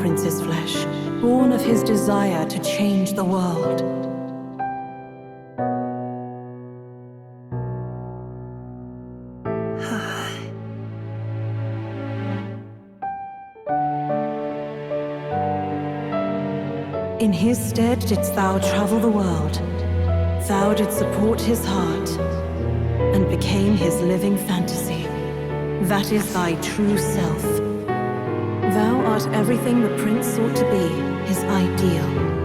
[SPEAKER 22] prince's flesh, born of his desire to change the world. In his stead didst thou travel the world. Thou didst support his heart, and became his living fantasy. That is thy true self. Thou art everything the prince sought to be, his ideal.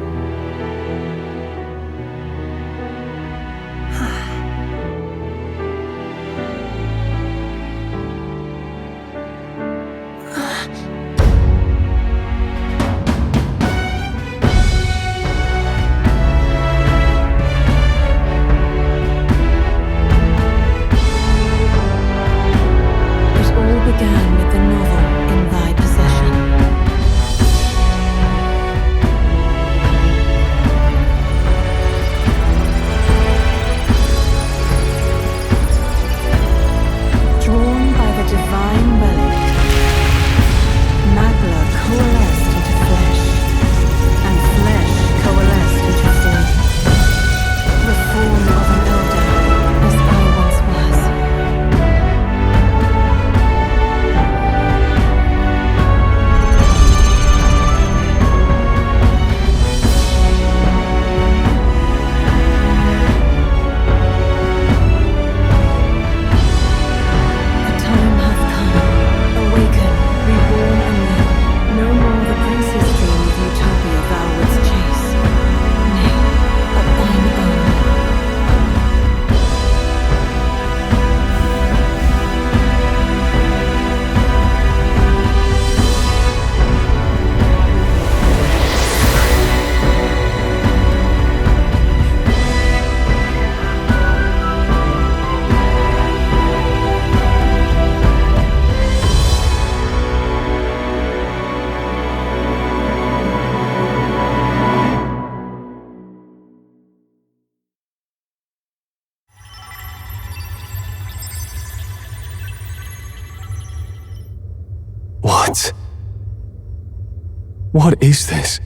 [SPEAKER 19] What is this?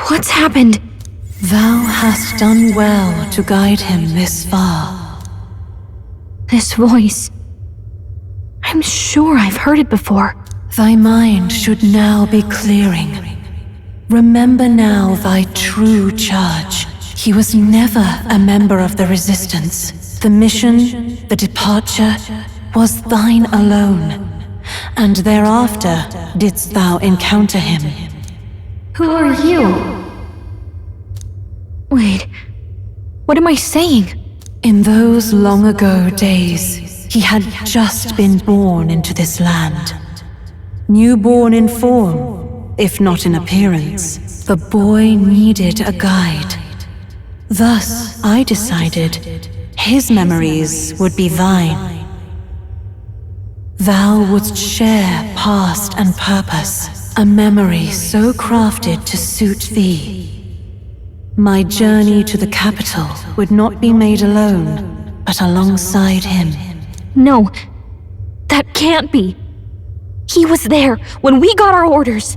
[SPEAKER 2] What's happened?
[SPEAKER 22] Thou hast done well to guide him this far.
[SPEAKER 2] This voice. I'm sure I've heard it before.
[SPEAKER 22] Thy mind should now be clearing. Remember now thy true charge. He was never a member of the Resistance. The mission, the departure, was thine alone. And thereafter didst thou encounter him.
[SPEAKER 2] Who are you? Wait, what am I saying?
[SPEAKER 22] In those long ago days, he had just been born into this land. Newborn in form, if not in appearance, the boy needed a guide. Thus, I decided his memories would be thine. Thou wouldst share past and purpose, a memory so crafted to suit thee. My journey to the capital would not be made alone, but alongside him.
[SPEAKER 2] No, that can't be. He was there when we got our orders.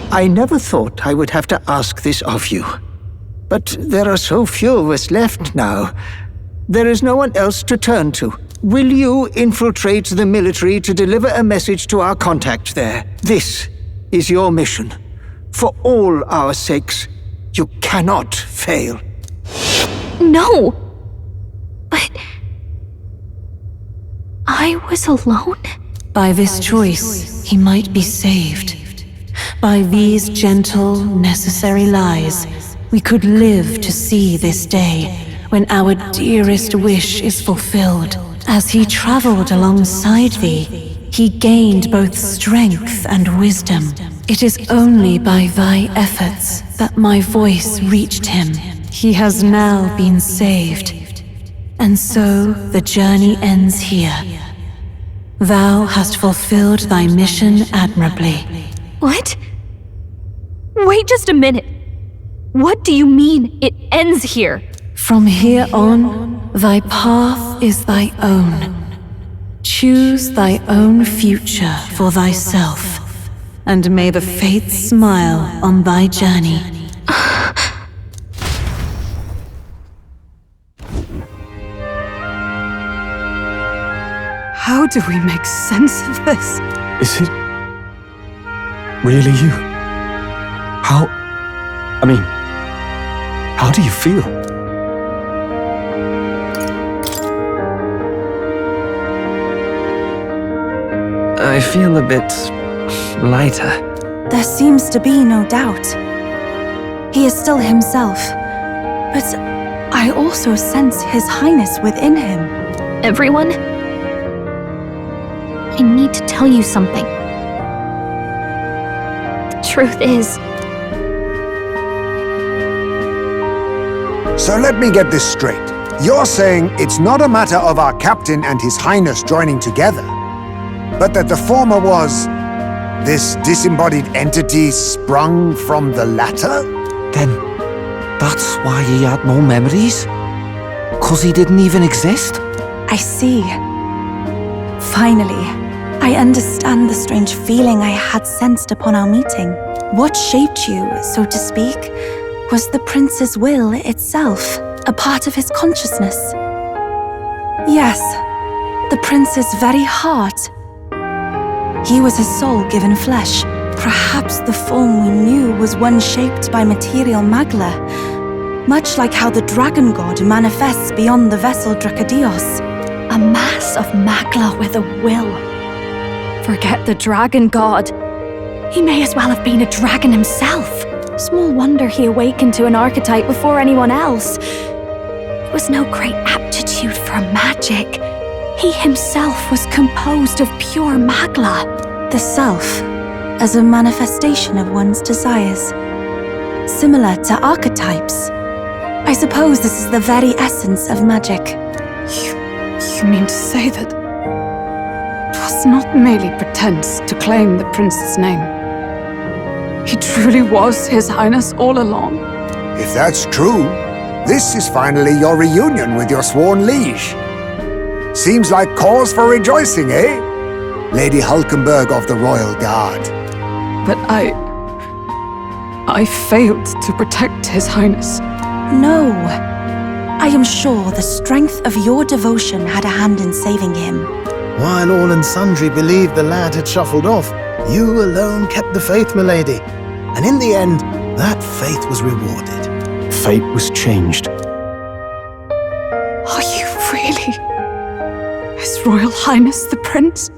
[SPEAKER 20] I never thought I would have to ask this of you. But there are so few of us left now. There is no one else to turn to. Will you infiltrate the military to deliver a message to our contact there? This is your mission. For all our sakes, you cannot fail.
[SPEAKER 2] No! But... I was alone?
[SPEAKER 22] By this choice, he might be saved. By these gentle, necessary lies, we could live to see this day when our dearest wish is fulfilled. As he traveled alongside thee, he gained both strength and wisdom. It is only by thy efforts that my voice reached him. He has now been saved. And so the journey ends here. Thou hast fulfilled thy mission admirably.
[SPEAKER 2] What? Wait just a minute. What do you mean, it ends here?
[SPEAKER 22] From here on, thy path is thy own. Choose thy own future for thyself. and may the fates smile on thy journey.
[SPEAKER 8] How do we make sense of this?
[SPEAKER 19] Is it really you? How do you feel?
[SPEAKER 14] I feel a bit lighter.
[SPEAKER 7] There seems to be no doubt. He is still himself, but I also sense His Highness within him.
[SPEAKER 2] Everyone, I need to tell you something. The truth is,
[SPEAKER 1] So let me get this straight. You're saying it's not a matter of our captain and His Highness joining together, but that the former was this disembodied entity sprung from the latter?
[SPEAKER 3] Then that's why he had no memories? 'Cause he didn't even exist?
[SPEAKER 7] I see. Finally, I understand the strange feeling I had sensed upon our meeting. What shaped you, so to speak, was the prince's will itself, a part of his consciousness. Yes, the prince's very heart. He was his soul given flesh. Perhaps the form we knew was one shaped by material magla, much like how the dragon god manifests beyond the vessel Drakadios.
[SPEAKER 2] a mass of magla with a will. Forget the dragon god. He may as well have been a dragon himself. Small wonder he awakened to an archetype before anyone else. It was no great aptitude for magic. He himself was composed of pure magla.
[SPEAKER 7] The self, as a manifestation of one's desires. Similar to archetypes. I suppose this is the very essence of magic.
[SPEAKER 8] You mean to say that it was not merely pretense to claim the prince's name? He truly was His Highness all along?
[SPEAKER 1] If that's true, this is finally your reunion with your sworn liege. Seems like cause for rejoicing, eh? Lady Hulkenberg of the Royal Guard.
[SPEAKER 8] But I failed to protect His Highness.
[SPEAKER 7] No. I am sure the strength of your devotion had a hand in saving him.
[SPEAKER 6] While all and sundry believed the lad had shuffled off, you alone kept the faith, milady. And in the end, that faith was rewarded.
[SPEAKER 19] Fate was changed.
[SPEAKER 8] Are you really His Royal Highness the Prince?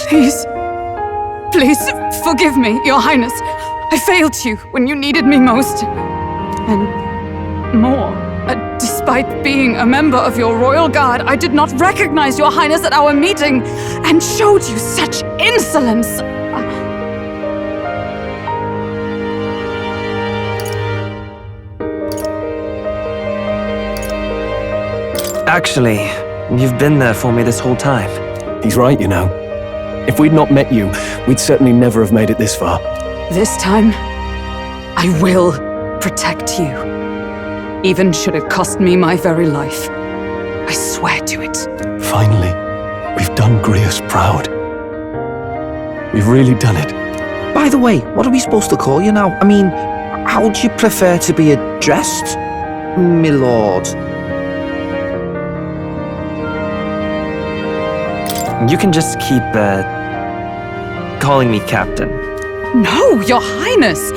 [SPEAKER 8] Please, forgive me, Your Highness. I failed you when you needed me most. And more, despite being a member of your Royal Guard, I did not recognize Your Highness at our meeting and showed you such insolence.
[SPEAKER 14] Actually, you've been there for me this whole time.
[SPEAKER 19] He's right, you know. If we'd not met you, we'd certainly never have made it this far.
[SPEAKER 8] This time, I will protect you. Even should it cost me my very life. I swear to it.
[SPEAKER 19] Finally, we've done Grius proud. We've really done it.
[SPEAKER 3] By the way, what are we supposed to call you now? I mean, how would you prefer to be addressed, my lord?
[SPEAKER 14] You can just keep, calling me Captain.
[SPEAKER 8] No, Your Highness!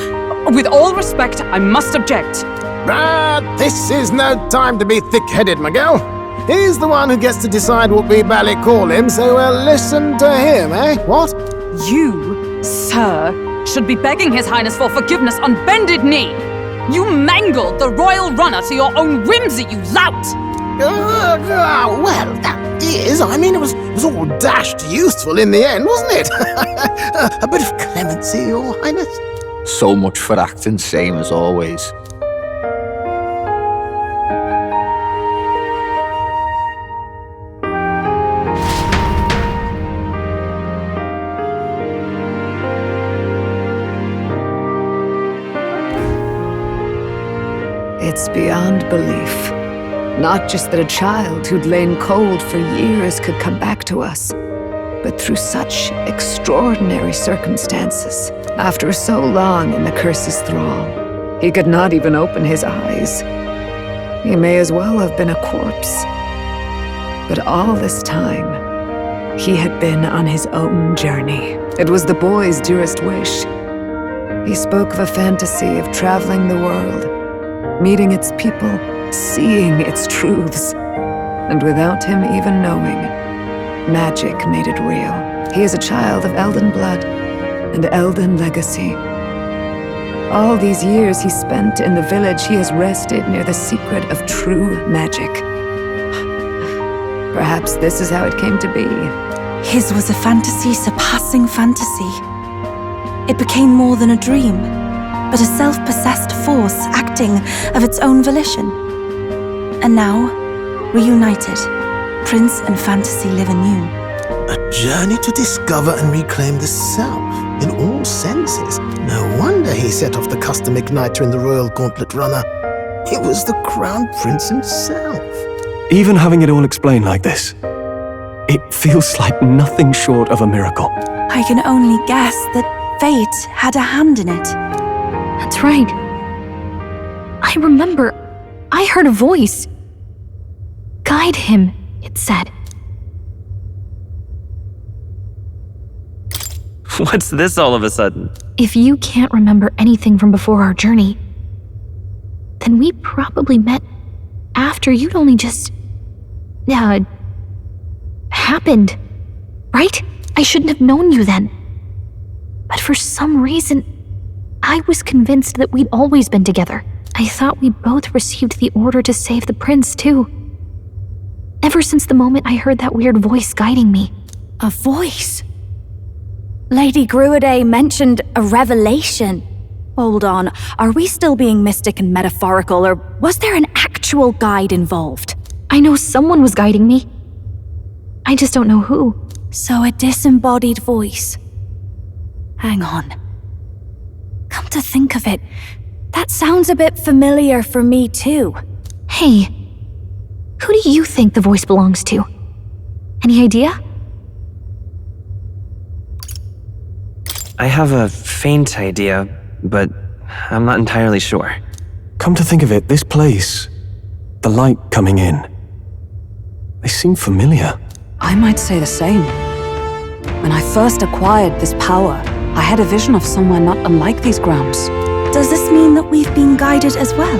[SPEAKER 8] With all respect, I must object.
[SPEAKER 6] But this is no time to be thick-headed, Miguel. He's the one who gets to decide what we bally call him, so we'll listen to him, eh? What?
[SPEAKER 8] You, sir, should be begging His Highness for forgiveness on bended knee. You mangled the royal runner to your own whimsy, you lout!
[SPEAKER 6] Well, that is, I mean, it was all dashed useful in the end, wasn't it? A bit of clemency, Your Highness.
[SPEAKER 3] So much for acting same as always.
[SPEAKER 21] It's beyond belief. Not just that a child who'd lain cold for years could come back to us, but through such extraordinary circumstances. After so long in the curse's thrall, he could not even open his eyes. He may as well have been a corpse. But all this time, he had been on his own journey. It was the boy's dearest wish. He spoke of a fantasy of traveling the world, meeting its people, seeing its truths. And without him even knowing, magic made it real. He is a child of Eldan blood and Eldan legacy. All these years he spent in the village, he has rested near the secret of true magic. Perhaps this is how it came to be.
[SPEAKER 7] His was a fantasy surpassing fantasy. It became more than a dream, but a self-possessed force acting of its own volition. And now, reunited, Prince and fantasy live anew.
[SPEAKER 6] A journey to discover and reclaim the self, in all senses. No wonder he set off the custom igniter in the Royal Gauntlet Runner. It was the Crown Prince himself.
[SPEAKER 19] Even having it all explained like this, it feels like nothing short of a miracle.
[SPEAKER 7] I can only guess that fate had a hand in it.
[SPEAKER 2] That's right. I remember, I heard a voice. Guide him, it said.
[SPEAKER 14] What's this all of a sudden?
[SPEAKER 2] If you can't remember anything from before our journey, then we probably met after you'd only just... happened, right? I shouldn't have known you then. But for some reason, I was convinced that we'd always been together. I thought we both received the order to save the prince, too. Ever since the moment I heard that weird voice guiding me.
[SPEAKER 7] A voice? Lady Gruiday mentioned a revelation. Hold on, are we still being mystic and metaphorical, or was there an actual guide involved?
[SPEAKER 2] I know someone was guiding me. I just don't know who.
[SPEAKER 7] So a disembodied voice. Hang on. Come to think of it, that sounds a bit familiar for me too.
[SPEAKER 2] Hey, who do you think the voice belongs to? Any idea?
[SPEAKER 14] I have a faint idea, but I'm not entirely sure.
[SPEAKER 19] Come to think of it, this place, the light coming in, they seem familiar.
[SPEAKER 8] I might say the same. When I first acquired this power, I had a vision of somewhere not unlike these grounds.
[SPEAKER 7] Does this mean that we've been guided as well?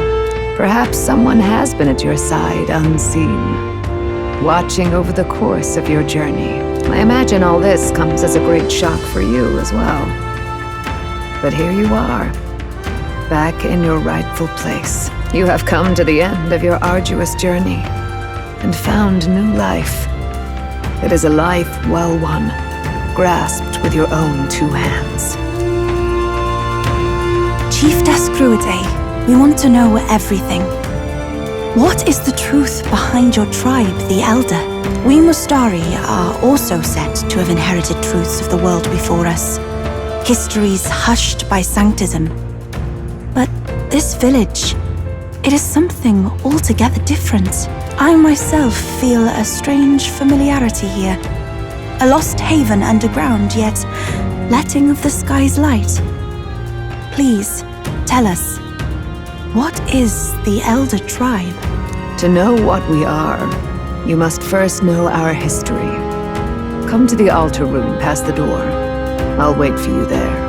[SPEAKER 21] Perhaps someone has been at your side unseen, watching over the course of your journey. I imagine all this comes as a great shock for you as well. But here you are, back in your rightful place. You have come to the end of your arduous journey and found new life. It is a life well won, grasped with your own two hands.
[SPEAKER 7] Chiefess Gruiday, we want to know everything. What is the truth behind your tribe, the Elda? We Mustari are also said to have inherited truths of the world before us. Histories hushed by Sanctism. But this village, it is something altogether different. I myself feel a strange familiarity here. A lost haven underground, yet letting of the sky's light. Please, tell us, what is the Elder tribe?
[SPEAKER 21] To know what we are, you must first know our history. Come to the altar room past the door. I'll wait for you there.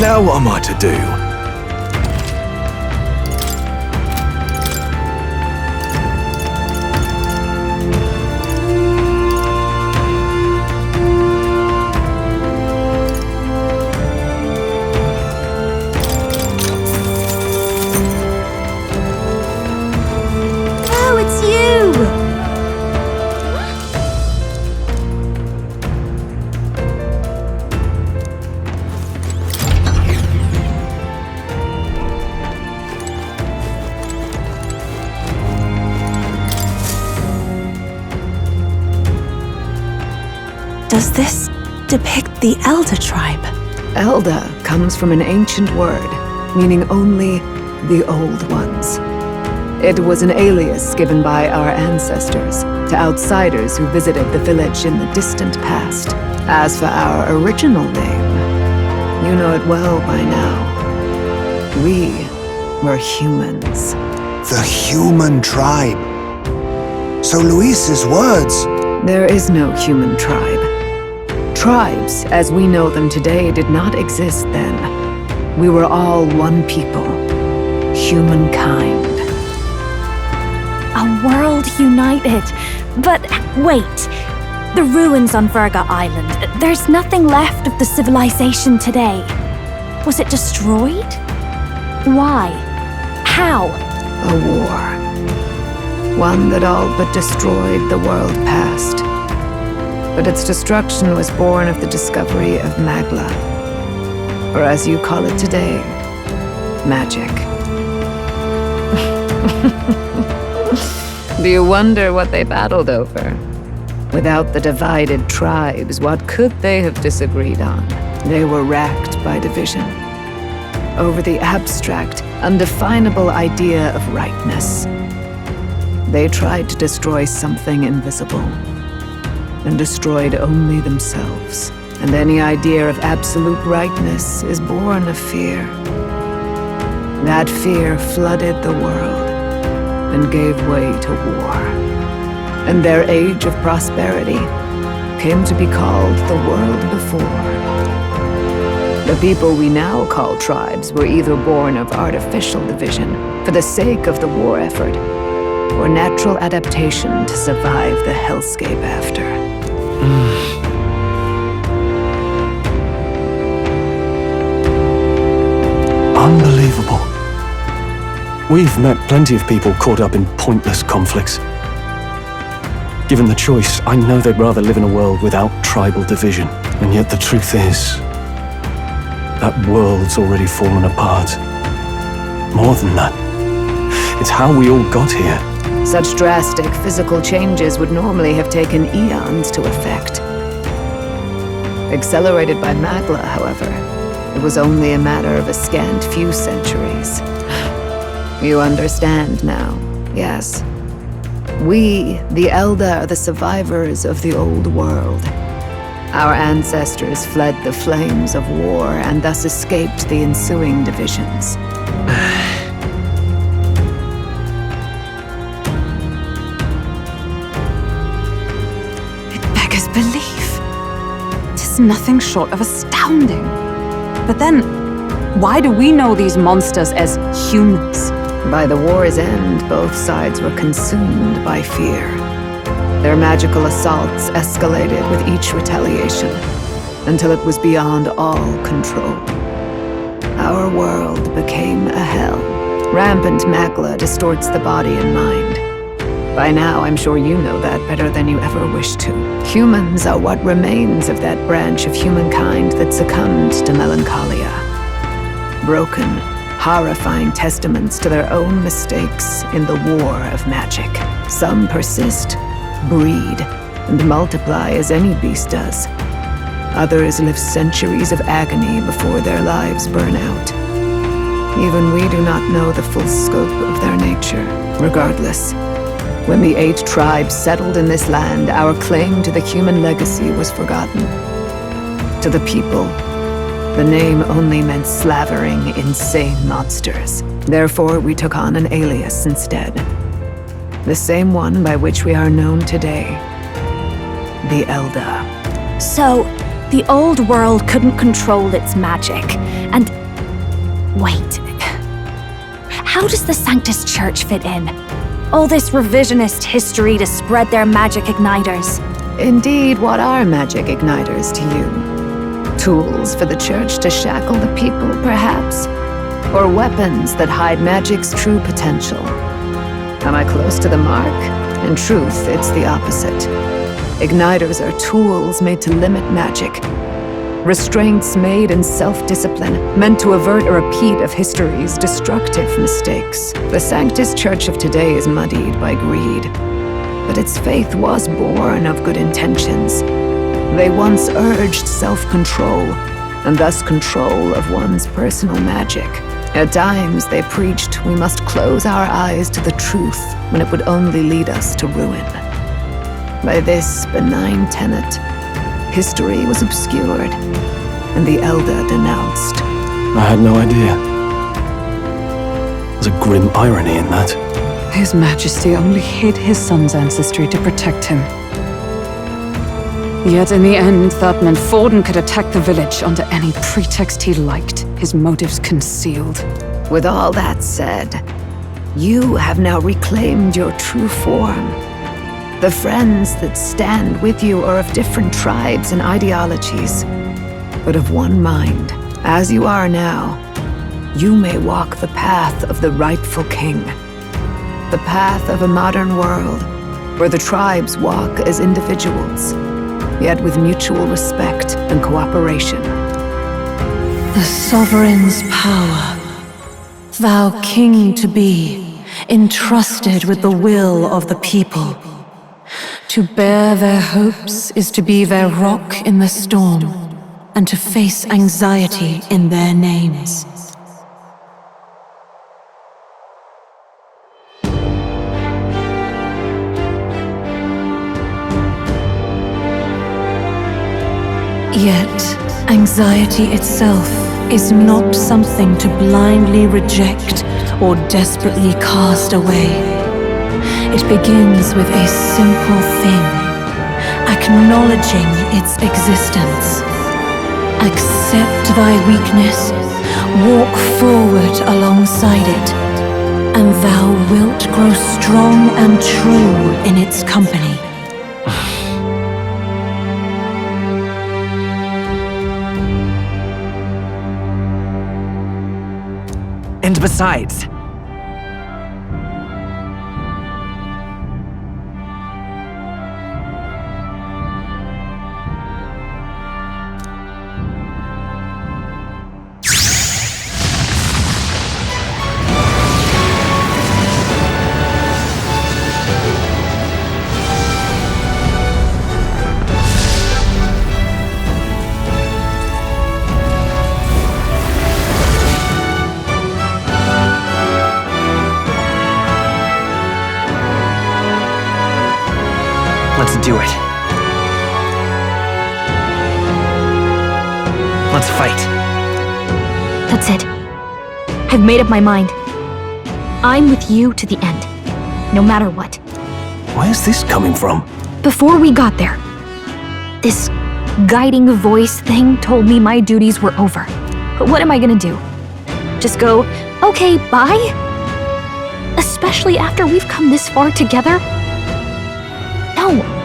[SPEAKER 9] Now what am I to do?
[SPEAKER 13] Oh, it's you!
[SPEAKER 7] Does this depict the Elda tribe?
[SPEAKER 21] Elda comes from an ancient word, meaning only the old ones. It was an alias given by our ancestors to outsiders who visited the village in the distant past. As for our original name, you know it well by now. We were humans.
[SPEAKER 1] The human tribe. So Luis's words...
[SPEAKER 21] There is no human tribe. Tribes, as we know them today, did not exist then. We were all one people. Humankind.
[SPEAKER 5] A world united. But wait. The ruins on Virga Island. There's nothing left of the civilization today. Was it destroyed? Why? How?
[SPEAKER 21] A war. One that all but destroyed the world past. But its destruction was born of the discovery of Magla. Or as you call it today, magic. Do you wonder what they battled over? Without the divided tribes, what could they have disagreed on? They were racked by division. Over the abstract, undefinable idea of rightness. They tried to destroy something invisible, and destroyed only themselves. And any idea of absolute rightness is born of fear. That fear flooded the world, and gave way to war. And their age of prosperity came to be called the world before. The people we now call tribes were either born of artificial division for the sake of the war effort, or natural adaptation to survive the hellscape after.
[SPEAKER 19] Unbelievable. We've met plenty of people caught up in pointless conflicts. Given the choice, I know they'd rather live in a world without tribal division. And yet the truth is, that world's already fallen apart. More than that, it's how we all got here.
[SPEAKER 21] Such drastic physical changes would normally have taken eons to effect. Accelerated by Magla, however, it was only a matter of a scant few centuries. You understand now, yes? We, the Elda, are the survivors of the old world. Our ancestors fled the flames of war and thus escaped the ensuing divisions.
[SPEAKER 8] Belief. Tis nothing short of astounding. But then, why do we know these monsters as humans?
[SPEAKER 21] By the war's end, both sides were consumed by fear. Their magical assaults escalated with each retaliation, until it was beyond all control. Our world became a hell. Rampant Magla distorts the body and mind. By now, I'm sure you know that better than you ever wished to. Humans are what remains of that branch of humankind that succumbed to melancholia. Broken, horrifying testaments to their own mistakes in the war of magic. Some persist, breed, and multiply as any beast does. Others live centuries of agony before their lives burn out. Even we do not know the full scope of their nature. Regardless, when the 8 tribes settled in this land, our claim to the human legacy was forgotten. To the people, the name only meant slavering, insane monsters. Therefore, we took on an alias instead. The same one by which we are known today. The Elda.
[SPEAKER 5] So, the old world couldn't control its magic, and... Wait. How does the Sanctus Church fit in? All this revisionist history to spread their magic igniters.
[SPEAKER 21] Indeed, what are magic igniters to you? Tools for the Church to shackle the people, perhaps? Or weapons that hide magic's true potential? Am I close to the mark? In truth, it's the opposite. Igniters are tools made to limit magic. Restraints made in self-discipline, meant to avert a repeat of history's destructive mistakes. The Sanctus Church of today is muddied by greed, but its faith was born of good intentions. They once urged self-control, and thus control of one's personal magic. At times, they preached we must close our eyes to the truth when it would only lead us to ruin. By this benign tenet, history was obscured, and the Elda denounced.
[SPEAKER 19] I had no idea. There's a grim irony in that.
[SPEAKER 8] His Majesty only hid his son's ancestry to protect him. Yet in the end, that meant Forden could attack the village under any pretext he liked, his motives concealed.
[SPEAKER 21] With all that said, you have now reclaimed your true form. The friends that stand with you are of different tribes and ideologies, but of one mind. As you are now, you may walk the path of the rightful king. The path of a modern world, where the tribes walk as individuals, yet with mutual respect and cooperation.
[SPEAKER 22] The sovereign's power, thou king to be, entrusted with the will of the people. To bear their hopes is to be their rock in the storm, and to face anxiety in their names. Yet, anxiety itself is not something to blindly reject or desperately cast away. It begins with a simple thing, acknowledging its existence. Accept thy weakness, walk forward alongside it, and thou wilt grow strong and true in its company.
[SPEAKER 14] And besides, let's do it. Let's fight.
[SPEAKER 2] That's it. I've made up my mind. I'm with you to the end, no matter what.
[SPEAKER 19] Where's this coming from?
[SPEAKER 2] Before we got there, this guiding voice thing told me my duties were over. But what am I gonna do? Just go, okay, bye? Especially after we've come this far together? No.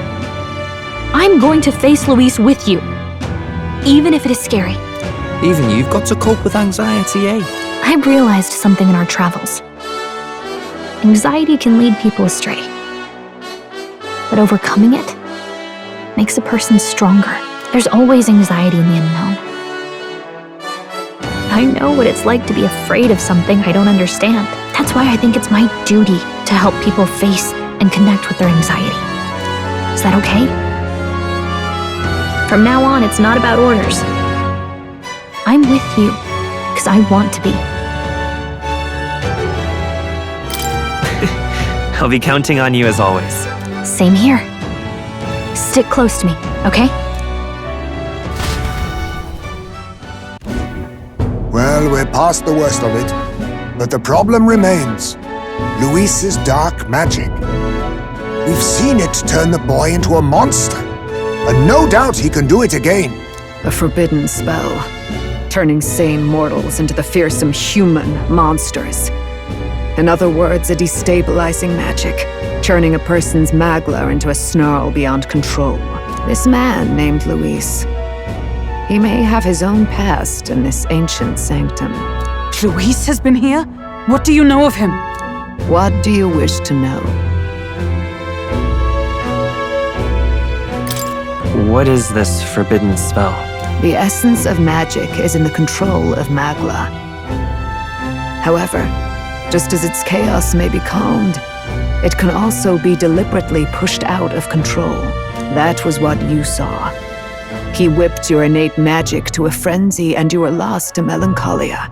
[SPEAKER 2] I'm going to face Luis with you, even if it is scary.
[SPEAKER 3] Even you've got to cope with anxiety, eh?
[SPEAKER 2] I've realized something in our travels. Anxiety can lead people astray, but overcoming it makes a person stronger. There's always anxiety in the unknown. I know what it's like to be afraid of something I don't understand. That's why I think it's my duty to help people face and connect with their anxiety. Is that okay? From now on, it's not about orders. I'm with you, because I want to be.
[SPEAKER 14] I'll be counting on you as always.
[SPEAKER 2] Same here. Stick close to me, okay?
[SPEAKER 1] Well, we're past the worst of it, but the problem remains. Luis's dark magic. We've seen it turn the boy into a monster, and no doubt he can do it again.
[SPEAKER 21] A forbidden spell, turning sane mortals into the fearsome human monsters. In other words, a destabilizing magic, turning a person's magla into a snarl beyond control. This man named Luis, he may have his own past in this ancient sanctum.
[SPEAKER 8] Luis has been here? What do you know of him?
[SPEAKER 21] What do you wish to know?
[SPEAKER 14] What is this forbidden spell?
[SPEAKER 21] The essence of magic is in the control of magla. However, just as its chaos may be calmed, it can also be deliberately pushed out of control. That was what you saw. He whipped your innate magic to a frenzy and you were lost to melancholia.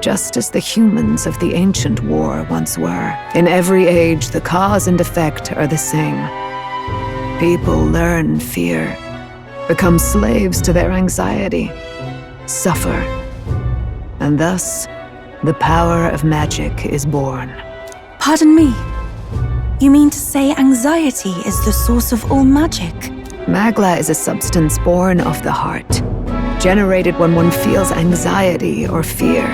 [SPEAKER 21] Just as the humans of the ancient war once were. In every age, the cause and effect are the same. People learn fear, become slaves to their anxiety, suffer, and thus, the power of magic is born.
[SPEAKER 7] Pardon me. You mean to say anxiety is the source of all magic?
[SPEAKER 21] Magla is a substance born of the heart, generated when one feels anxiety or fear.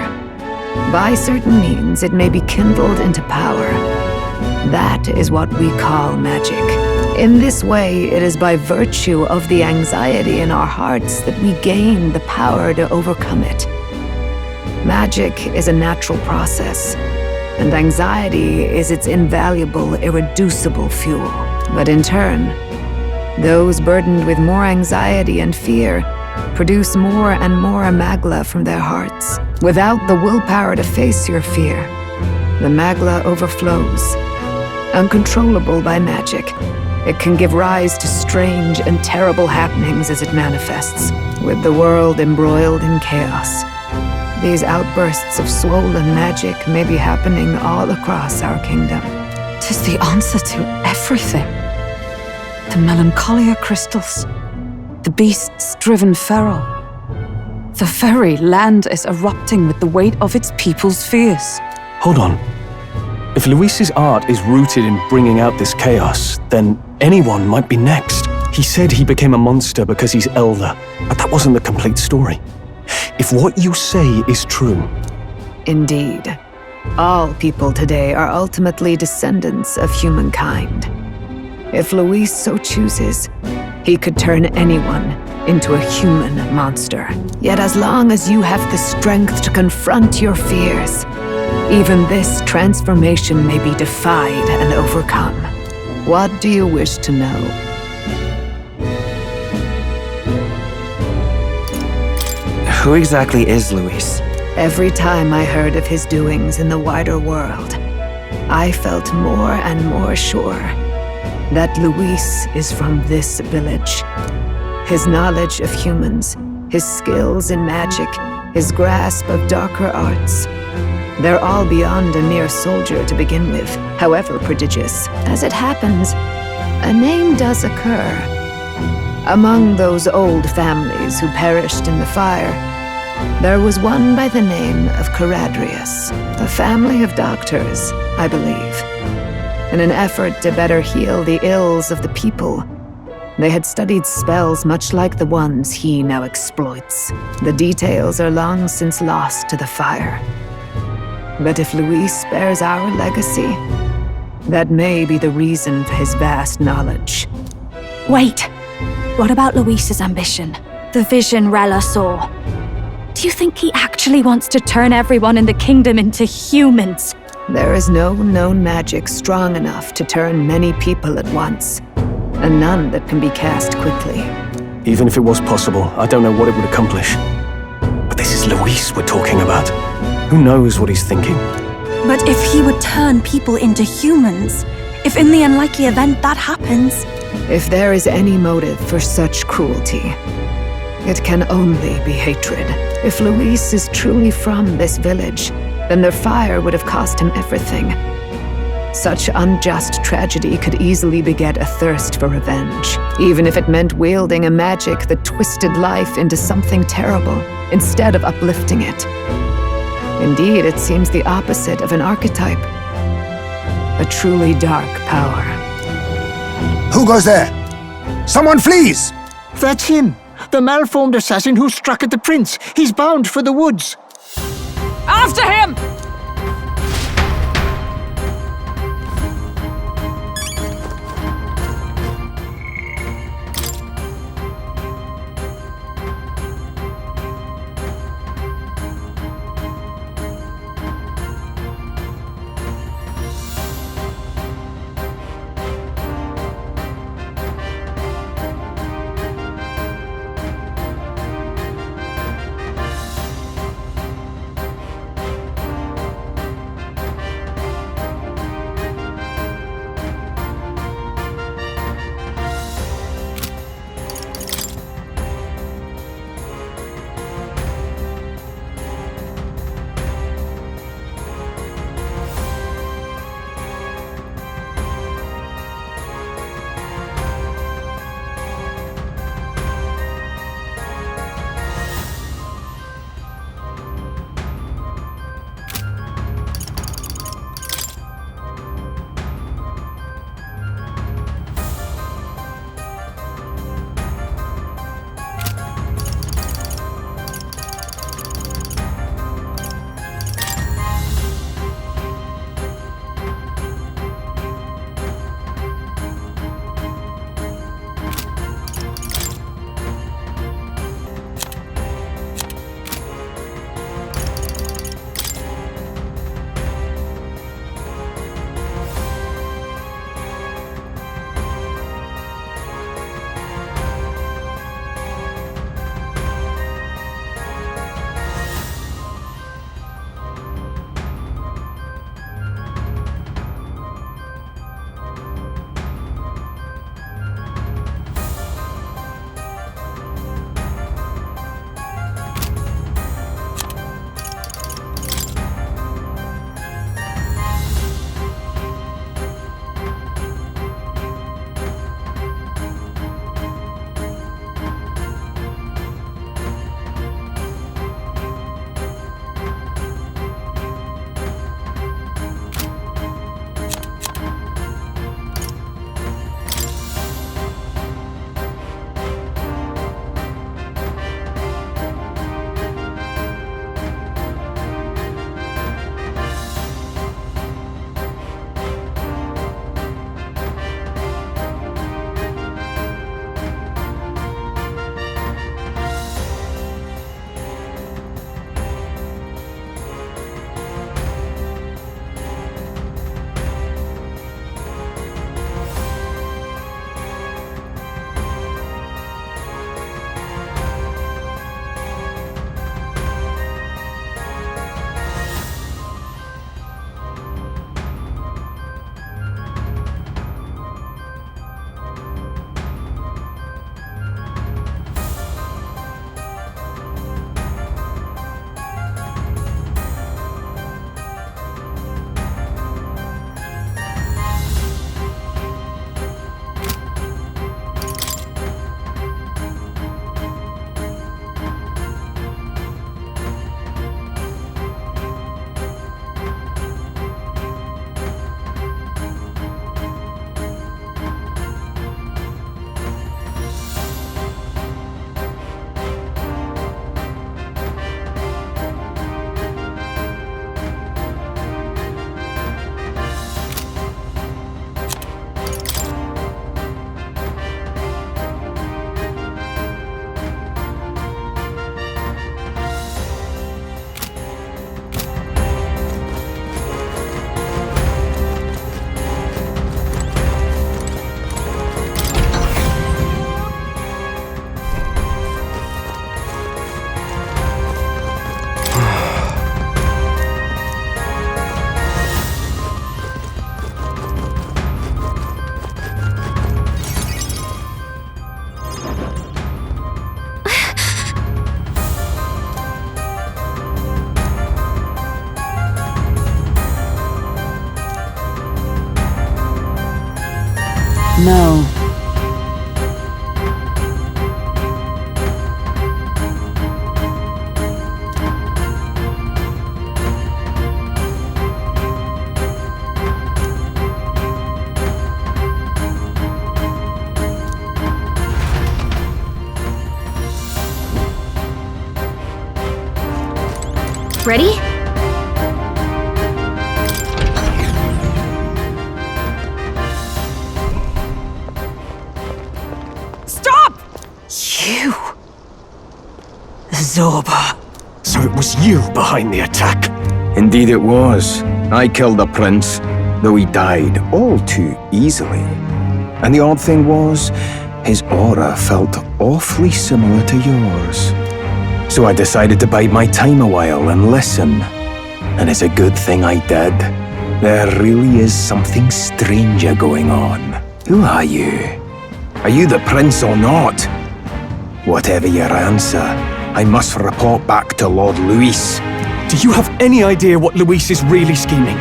[SPEAKER 21] By certain means, it may be kindled into power. That is what we call magic. In this way, it is by virtue of the anxiety in our hearts that we gain the power to overcome it. Magic is a natural process, and anxiety is its invaluable, irreducible fuel. But in turn, those burdened with more anxiety and fear produce more and more magla from their hearts. Without the willpower to face your fear, the magla overflows. Uncontrollable by magic, it can give rise to strange and terrible happenings as it manifests, with the world embroiled in chaos. These outbursts of swollen magic may be happening all across our kingdom.
[SPEAKER 8] 'Tis the answer to everything. The melancholia crystals, the beasts driven feral. The very land is erupting with the weight of its people's fears.
[SPEAKER 19] Hold on. If Luis's art is rooted in bringing out this chaos, then anyone might be next. He said he became a monster because he's Elda, but that wasn't the complete story. If what you say is true...
[SPEAKER 21] Indeed. All people today are ultimately descendants of humankind. If Luis so chooses, he could turn anyone into a human monster. Yet as long as you have the strength to confront your fears, even this transformation may be defied and overcome. What do you wish to know?
[SPEAKER 14] Who exactly is Luis?
[SPEAKER 21] Every time I heard of his doings in the wider world, I felt more and more sure that Luis is from this village. His knowledge of humans, his skills in magic, his grasp of darker arts, they're all beyond a mere soldier to begin with, however prodigious. As it happens, a name does occur. Among those old families who perished in the fire, there was one by the name of Caradrius, a family of doctors, I believe. In an effort to better heal the ills of the people, they had studied spells much like the ones he now exploits. The details are long since lost to the fire. But if Luis bears our legacy, that may be the reason for his vast knowledge.
[SPEAKER 5] Wait! What about Luis's ambition? The vision Rella saw? Do you think he actually wants to turn everyone in the kingdom into humans?
[SPEAKER 21] There is no known magic strong enough to turn many people at once, and none that can be cast quickly.
[SPEAKER 19] Even if it was possible, I don't know what it would accomplish. But this is Luis we're talking about. Who knows what he's thinking?
[SPEAKER 7] But if he would turn people into humans, if in the unlikely event that happens...
[SPEAKER 21] If there is any motive for such cruelty, it can only be hatred. If Luis is truly from this village, then their fire would have cost him everything. Such unjust tragedy could easily beget a thirst for revenge, even if it meant wielding a magic that twisted life into something terrible, instead of uplifting it. Indeed, it seems the opposite of an archetype. A truly dark power.
[SPEAKER 1] Who goes there? Someone flees!
[SPEAKER 20] That's him! The malformed assassin who struck at the prince! He's bound for the woods!
[SPEAKER 8] After him!
[SPEAKER 2] Ready?
[SPEAKER 8] Stop! You! Zorba.
[SPEAKER 19] So it was you behind the attack?
[SPEAKER 15] Indeed it was. I killed the prince, though he died all too easily. And the odd thing was, his aura felt awfully similar to yours. So I decided to bide my time a while and listen. And it's a good thing I did. There really is something stranger going on. Who are you? Are you the prince or not? Whatever your answer, I must report back to Lord Luis.
[SPEAKER 19] Do you have any idea what Luis is really scheming?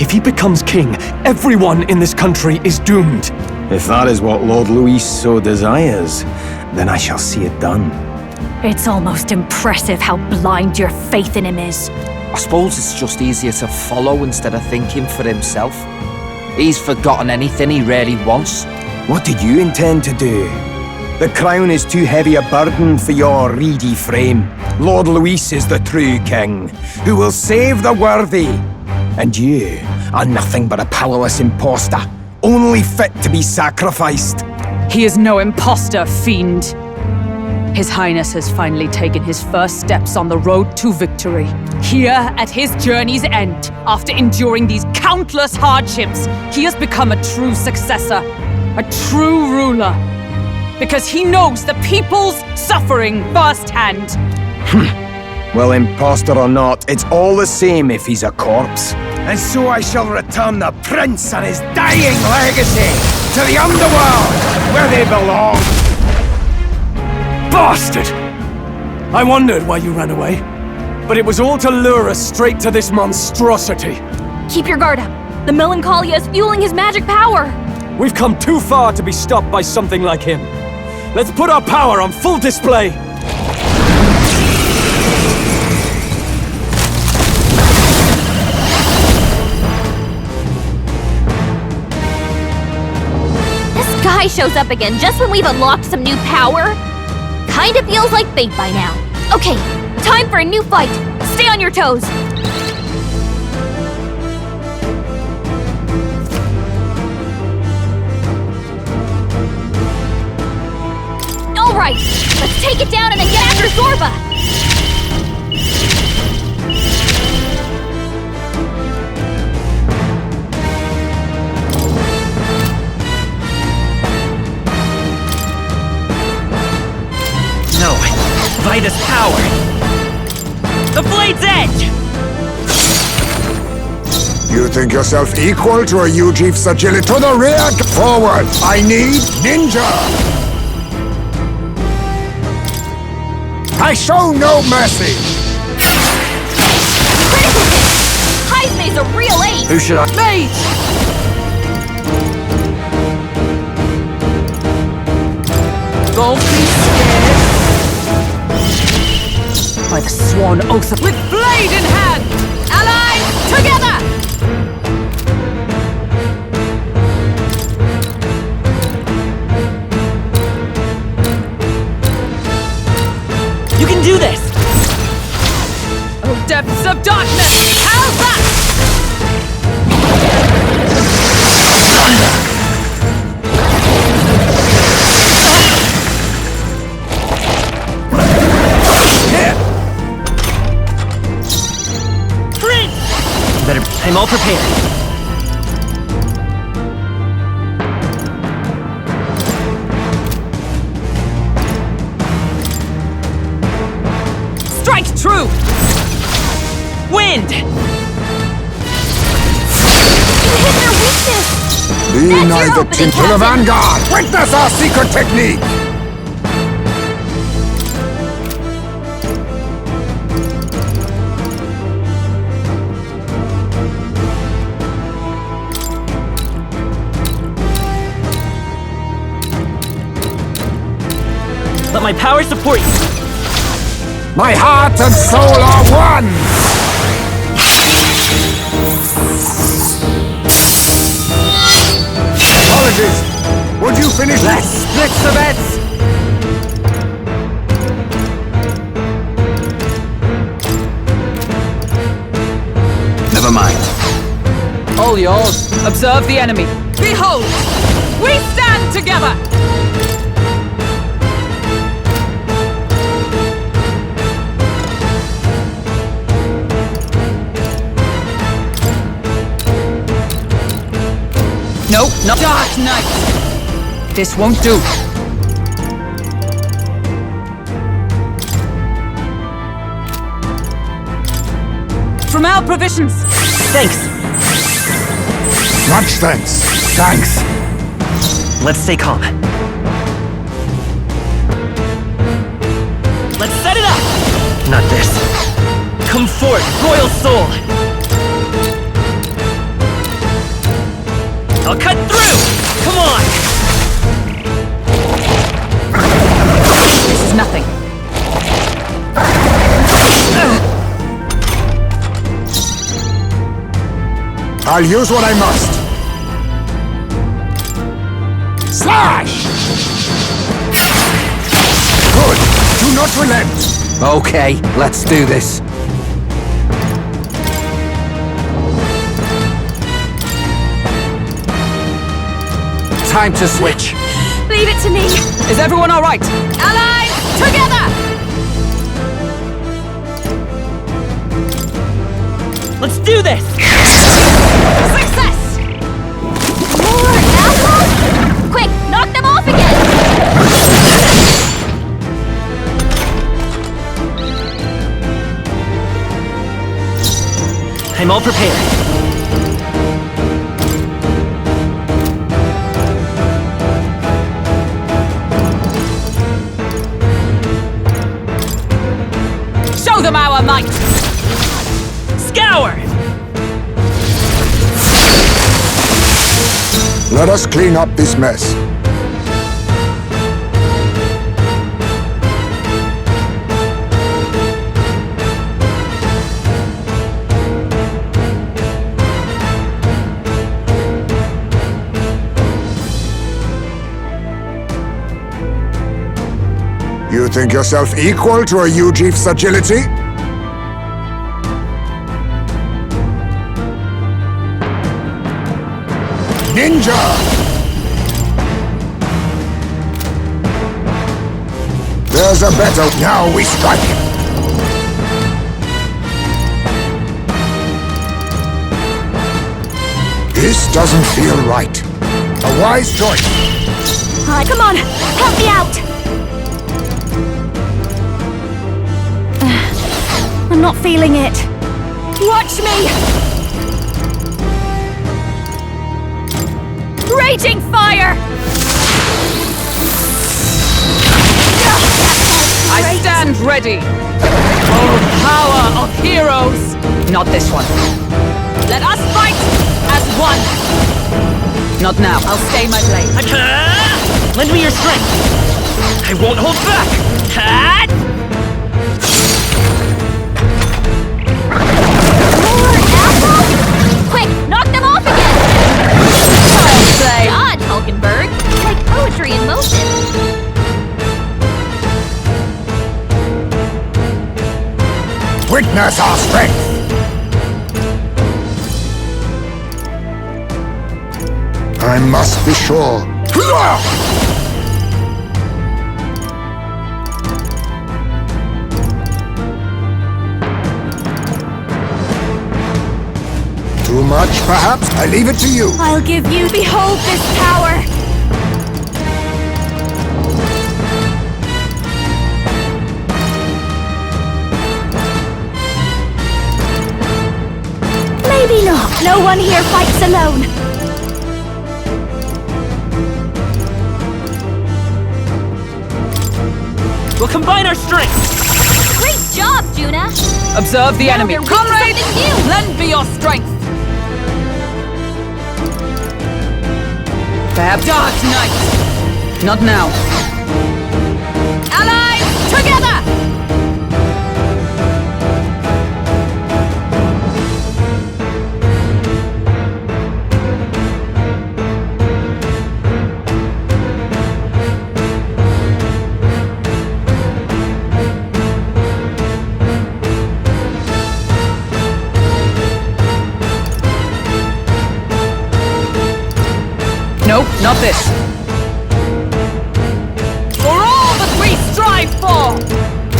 [SPEAKER 19] If he becomes king, everyone in this country is doomed.
[SPEAKER 15] If that is what Lord Luis so desires, then I shall see it done.
[SPEAKER 5] It's almost impressive how blind your faith in him is.
[SPEAKER 3] I suppose it's just easier to follow instead of thinking for himself. He's forgotten anything he really wants.
[SPEAKER 15] What did you intend to do? The crown is too heavy a burden for your reedy frame. Lord Luis is the true king, who will save the worthy. And you are nothing but a powerless imposter, only fit to be sacrificed.
[SPEAKER 8] He is no imposter, fiend. His Highness has finally taken his first steps on the road to victory. Here, at his journey's end, after enduring these countless hardships, he has become a true successor, a true ruler. Because he knows the people's suffering firsthand.
[SPEAKER 15] Well, imposter or not, it's all the same if he's a corpse. And so I shall return the prince and his dying legacy to the underworld, where they belong.
[SPEAKER 10] Bastard! I wondered why you ran away, but it was all to lure us straight to this monstrosity.
[SPEAKER 2] Keep your guard up. The Melancholia is fueling his magic power.
[SPEAKER 10] We've come too far to be stopped by something like him. Let's put our power on full display.
[SPEAKER 2] This guy shows up again just when we've unlocked some new power. Kinda feels like fate by now. Okay, time for a new fight. Stay on your toes. Alright, let's take it down and then get after Zorba!
[SPEAKER 14] No, Vida's power. The blade's edge!
[SPEAKER 9] You think yourself equal to a Ujief's agility? To the rear! Forward! I need ninja! I show no mercy!
[SPEAKER 2] Critical hit! Heisen's a real ace!
[SPEAKER 3] Who should I...
[SPEAKER 8] Mage! Don't be scared. By the sworn oath of... With blade in hand! Allies, together!
[SPEAKER 14] You can do this!
[SPEAKER 8] Oh, depths of darkness! How's that?
[SPEAKER 14] Better, I'm all prepared.
[SPEAKER 8] Strike true!
[SPEAKER 14] Wind!
[SPEAKER 2] You hit their weakness!
[SPEAKER 9] Be
[SPEAKER 2] That's
[SPEAKER 9] nigh
[SPEAKER 2] your
[SPEAKER 9] the
[SPEAKER 2] opening,
[SPEAKER 9] temple of
[SPEAKER 2] Captain.
[SPEAKER 9] Vanguard! Witness our secret technique!
[SPEAKER 14] Let my power support you.
[SPEAKER 9] My heart and soul are one! Apologies! Would you finish?
[SPEAKER 14] Let's split the bets!
[SPEAKER 8] all yours. Observe the enemy. Behold! We stand together! No, not Dark Knight! This won't do. From our provisions.
[SPEAKER 14] Thanks.
[SPEAKER 9] Much thanks. Thanks.
[SPEAKER 14] Let's stay calm. Let's set it up! Not this. Come forth, royal soul! I'll cut through! Come on!
[SPEAKER 8] This is nothing.
[SPEAKER 9] I'll use what I must. Slash! Good. Do not relent.
[SPEAKER 3] Okay, let's do this. Time to switch.
[SPEAKER 2] Leave it to me.
[SPEAKER 8] Is everyone all right?
[SPEAKER 2] Allies, together!
[SPEAKER 14] Let's do this!
[SPEAKER 2] Success! More apples? Quick, knock them off again!
[SPEAKER 14] I'm all prepared.
[SPEAKER 8] Show them our might!
[SPEAKER 14] Scour!
[SPEAKER 9] Let us clean up this mess. You think yourself equal to a Ujief's agility? Ninja! There's a better... Now we strike! This doesn't feel right. A wise choice.
[SPEAKER 2] Come on, help me out! I'm not feeling it. Watch me! Raging fire!
[SPEAKER 8] I stand ready! Oh, power of heroes! Not this one. Let us fight as one! Not now. I'll stay my blade.
[SPEAKER 14] Lend me your strength! I won't hold back!
[SPEAKER 2] More apples? Quick, knock them off again! God, Hulkenberg, like poetry in motion.
[SPEAKER 9] Witness our strength! I must be sure. Too much, perhaps? I leave it to you.
[SPEAKER 2] I'll give you... Behold this power! Maybe not. No one here fights alone.
[SPEAKER 14] We'll combine our strengths!
[SPEAKER 2] Great job, Juna!
[SPEAKER 8] Observe the enemy.
[SPEAKER 2] You're weak to
[SPEAKER 8] Comrades,
[SPEAKER 2] something new.
[SPEAKER 8] lend me your strength! Perhaps Dark Knight! Not now. Allies, together!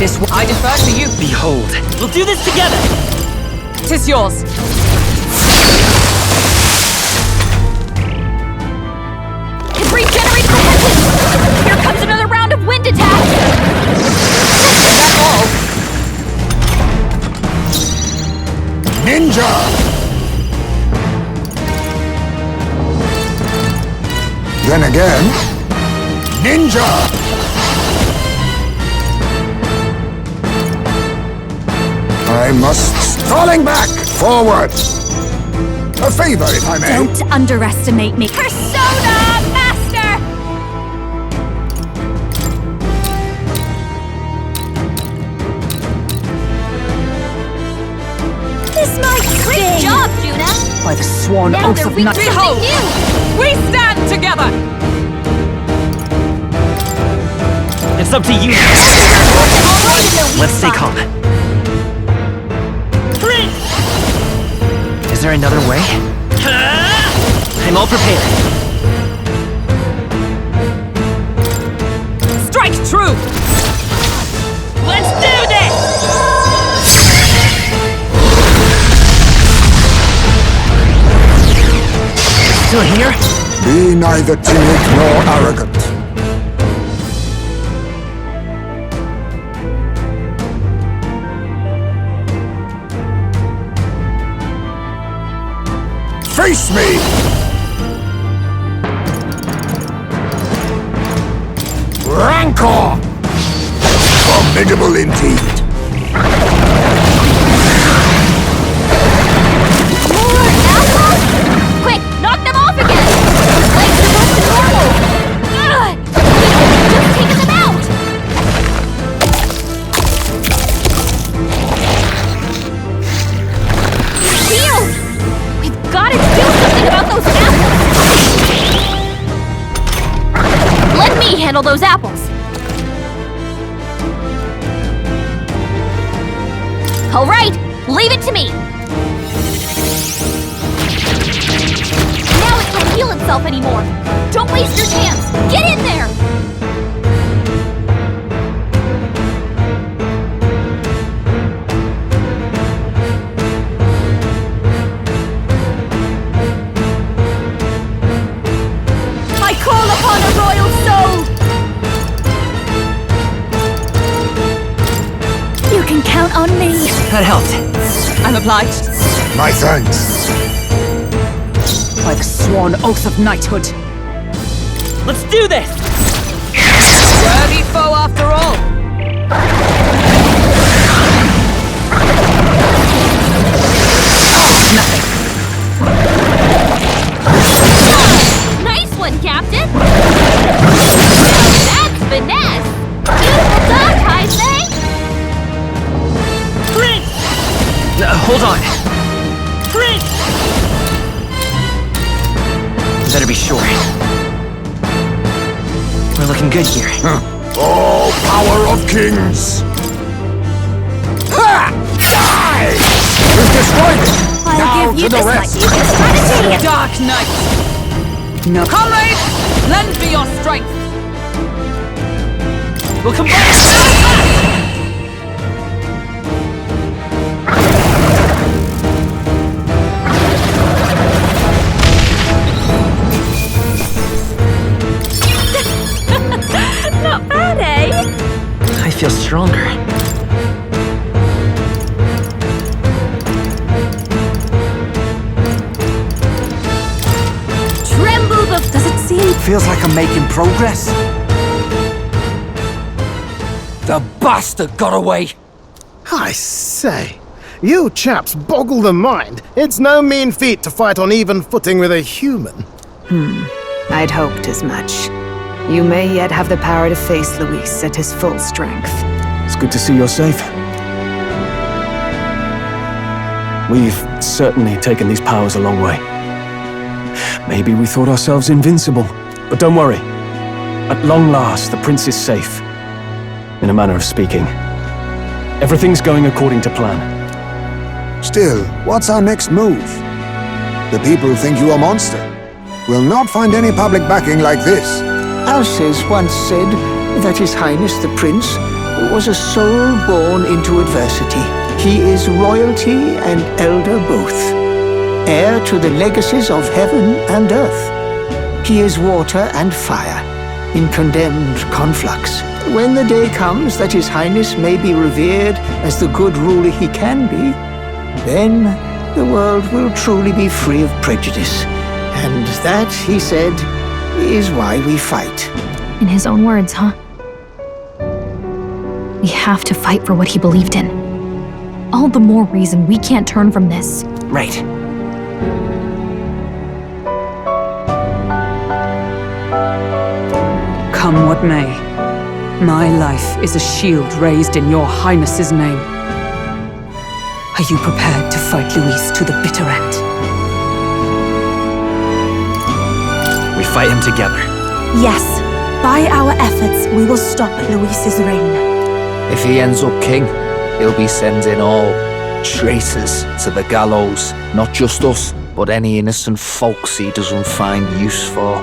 [SPEAKER 8] This I defer to you.
[SPEAKER 14] Behold.
[SPEAKER 10] We'll do this together!
[SPEAKER 8] 'Tis yours.
[SPEAKER 2] It regenerated the hedges! Here comes another round of wind attacks!
[SPEAKER 8] Is that all?
[SPEAKER 9] Ninja! Then again, ninja! I must... Falling back! Forward! A favor, if I may.
[SPEAKER 5] Don't underestimate me.
[SPEAKER 2] Persona Master!
[SPEAKER 5] This might
[SPEAKER 2] Great
[SPEAKER 5] sting.
[SPEAKER 2] job, Juna!
[SPEAKER 8] By the sworn
[SPEAKER 2] Now
[SPEAKER 8] oath
[SPEAKER 2] they're
[SPEAKER 8] of
[SPEAKER 2] weak
[SPEAKER 8] night.
[SPEAKER 2] to something new!
[SPEAKER 8] We stand together!
[SPEAKER 14] It's up to you. Let's stay calm. Is there another way? I'm all prepared.
[SPEAKER 8] Strike true!
[SPEAKER 10] Let's do this!
[SPEAKER 14] Still here?
[SPEAKER 9] Be neither timid nor arrogant. Face me! Rancor! Formidable indeed.
[SPEAKER 2] More apples? Quick, knock them off again! Legs are back to normal! Ugh! We've just taken them out! Shield! We've got to do something about those apples! Let me handle those apples! All right, leave it to me! Now it can't heal itself anymore! Don't waste your chance! Get in there!
[SPEAKER 5] I call upon a royal soul! You can count on me.
[SPEAKER 14] That helped.
[SPEAKER 8] I'm obliged.
[SPEAKER 9] My thanks.
[SPEAKER 8] By the sworn oath of knighthood.
[SPEAKER 10] Let's do this!
[SPEAKER 8] Worthy foe after all.
[SPEAKER 2] Nice one, Captain! That's finesse! Beautiful dog, I say!
[SPEAKER 14] Hold on. Better be sure. We're looking good here.
[SPEAKER 9] Oh, power of kings! Ha! Die! We've destroyed it!
[SPEAKER 5] I'll
[SPEAKER 9] Now
[SPEAKER 5] give you
[SPEAKER 9] to the
[SPEAKER 5] this
[SPEAKER 9] rest!
[SPEAKER 5] like you can strategy.
[SPEAKER 8] Dark Knight! No. Comrades, lend me your strength!
[SPEAKER 10] We'll combine!
[SPEAKER 2] Not bad, eh?
[SPEAKER 14] I feel stronger.
[SPEAKER 2] Tremble the...
[SPEAKER 5] Does it seem...
[SPEAKER 3] Feels like I'm making progress. The bastard got away!
[SPEAKER 6] I say, you chaps boggle the mind. It's no mean feat to fight on even footing with a human.
[SPEAKER 21] I'd hoped as much. You may yet have the power to face Luis at his full strength.
[SPEAKER 19] It's good to see you're safe. We've certainly taken these powers a long way. Maybe we thought ourselves invincible, but don't worry. At long last, the prince is safe. In a manner of speaking. Everything's going according to plan.
[SPEAKER 1] Still, what's our next move? The people think you a monster. We'll not find any public backing like this.
[SPEAKER 20] Alces once said that His Highness the Prince was a soul born into adversity. He is royalty and elder both, heir to the legacies of heaven and earth. He is water and fire, in condemned conflux. When the day comes that His Highness may be revered as the good ruler he can be, then the world will truly be free of prejudice. And that, he said, is why we fight.
[SPEAKER 2] In his own words, huh? We have to fight for what he believed in. All the more reason we can't turn from this.
[SPEAKER 14] Right.
[SPEAKER 8] Come what may, my life is a shield raised in your Highness's name. Are you prepared to fight Luis to the bitter end?
[SPEAKER 14] We fight him together.
[SPEAKER 7] Yes, by our efforts, we will stop Luis's reign.
[SPEAKER 3] If he ends up king, he'll be sending all traitors to the gallows. Not just us, but any innocent folks he doesn't find use for.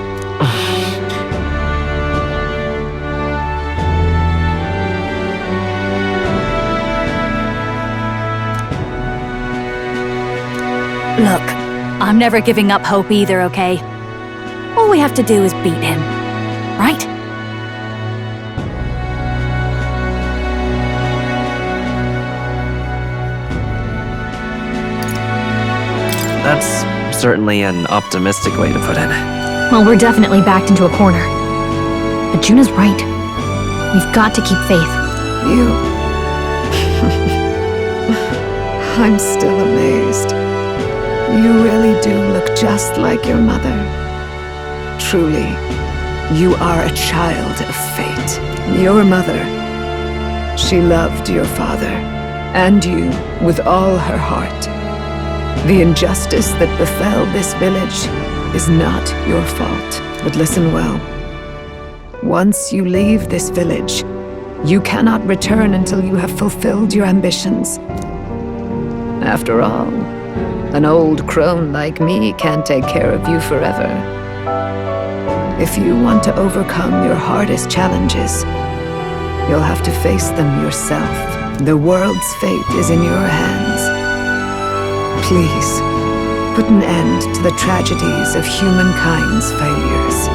[SPEAKER 5] Look, I'm never giving up hope either, okay? All we have to do is beat him, right?
[SPEAKER 14] That's certainly an optimistic way to put it.
[SPEAKER 2] Well, we're definitely backed into a corner. But Juna's right. We've got to keep faith.
[SPEAKER 21] You... I'm still amazed. You really do look just like your mother. Truly, you are a child of fate. Your mother, she loved your father, and you with all her heart. The injustice that befell this village is not your fault. But listen well. Once you leave this village, you cannot return until you have fulfilled your ambitions. After all, an old crone like me can't take care of you forever. If you want to overcome your hardest challenges, you'll have to face them yourself. The world's fate is in your hands. Please, put an end to the tragedies of humankind's failures.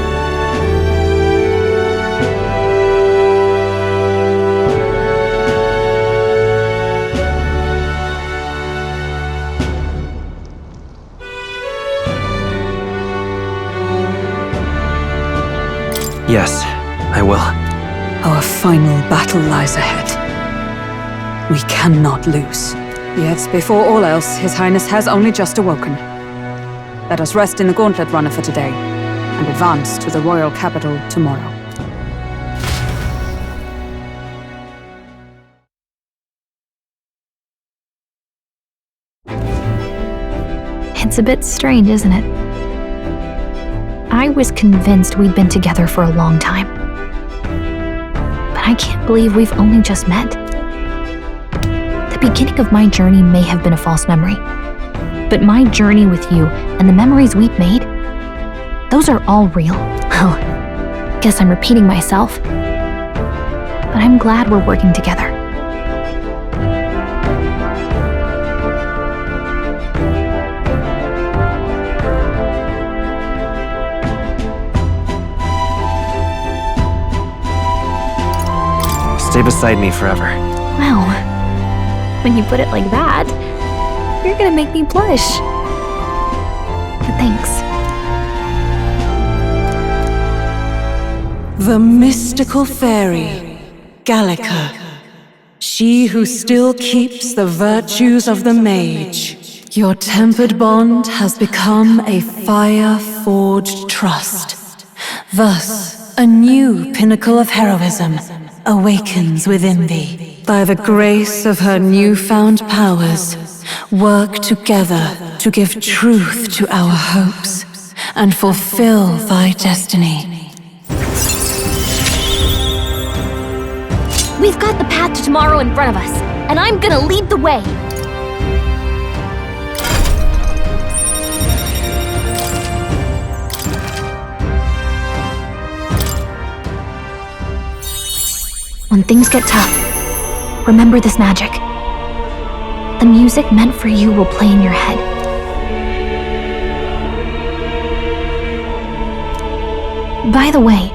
[SPEAKER 14] Yes, I will.
[SPEAKER 8] Our final battle lies ahead. We cannot lose. Yet, before all else, His Highness has only just awoken. Let us rest in the Gauntlet Runner for today, and advance to the royal capital tomorrow.
[SPEAKER 2] It's a bit strange, isn't it? I was convinced we'd been together for a long time. But I can't believe we've only just met. The beginning of my journey may have been a false memory. But my journey with you and the memories we've made, those are all real. Well, guess I'm repeating myself. But I'm glad we're working together.
[SPEAKER 14] Stay beside me forever.
[SPEAKER 2] Well, when you put it like that, you're gonna make me blush. But thanks.
[SPEAKER 22] The mystical fairy, Gallica. She who still keeps the virtues of the mage. Your tempered bond has become a fire-forged trust. Thus, a new pinnacle of heroism awakens within thee. By the grace of her newfound powers, work together to give truth to our hopes and fulfill thy destiny.
[SPEAKER 13] We've got the path to tomorrow in front of us, and I'm gonna lead the way.
[SPEAKER 2] When things get tough, remember this magic. The music meant for you will play in your head. By the way,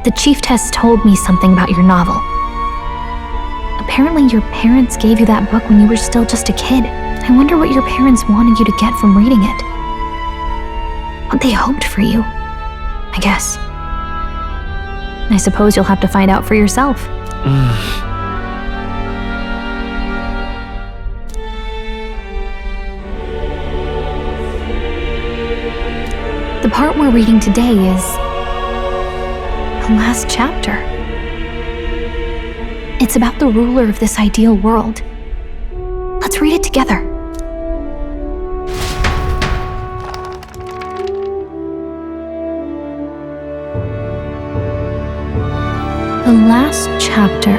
[SPEAKER 2] the chiefess told me something about your novel. Apparently your parents gave you that book when you were still just a kid. I wonder what your parents wanted you to get from reading it. What they hoped for you, I guess. I suppose you'll have to find out for yourself. The part we're reading today is the last chapter. It's about the ruler of this ideal world. Let's read it together. The last chapter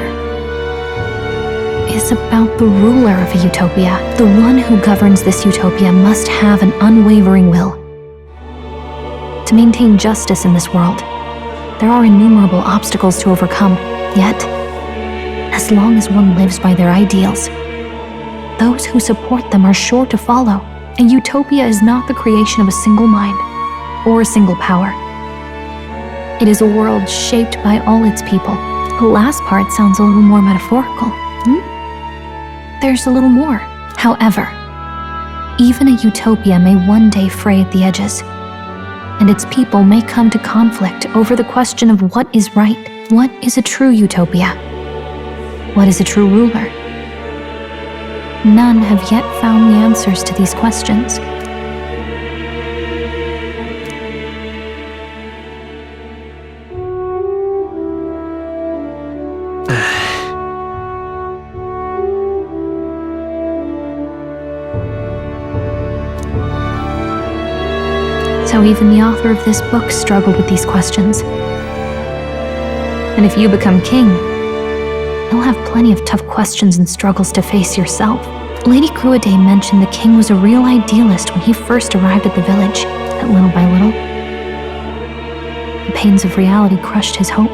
[SPEAKER 2] is about the ruler of a utopia. The one who governs this utopia must have an unwavering will. To maintain justice in this world, there are innumerable obstacles to overcome. Yet, as long as one lives by their ideals, those who support them are sure to follow. A utopia is not the creation of a single mind or a single power. It is a world shaped by all its people. The last part sounds a little more metaphorical. There's a little more. However, even a utopia may one day fray at the edges, and its people may come to conflict over the question of what is right. What is a true utopia? What is a true ruler? None have yet found the answers to these questions. So even the author of this book struggled with these questions. And if you become king, you'll have plenty of tough questions and struggles to face yourself. Lady Cruaday mentioned the king was a real idealist when he first arrived at the village, that little by little, the pains of reality crushed his hope.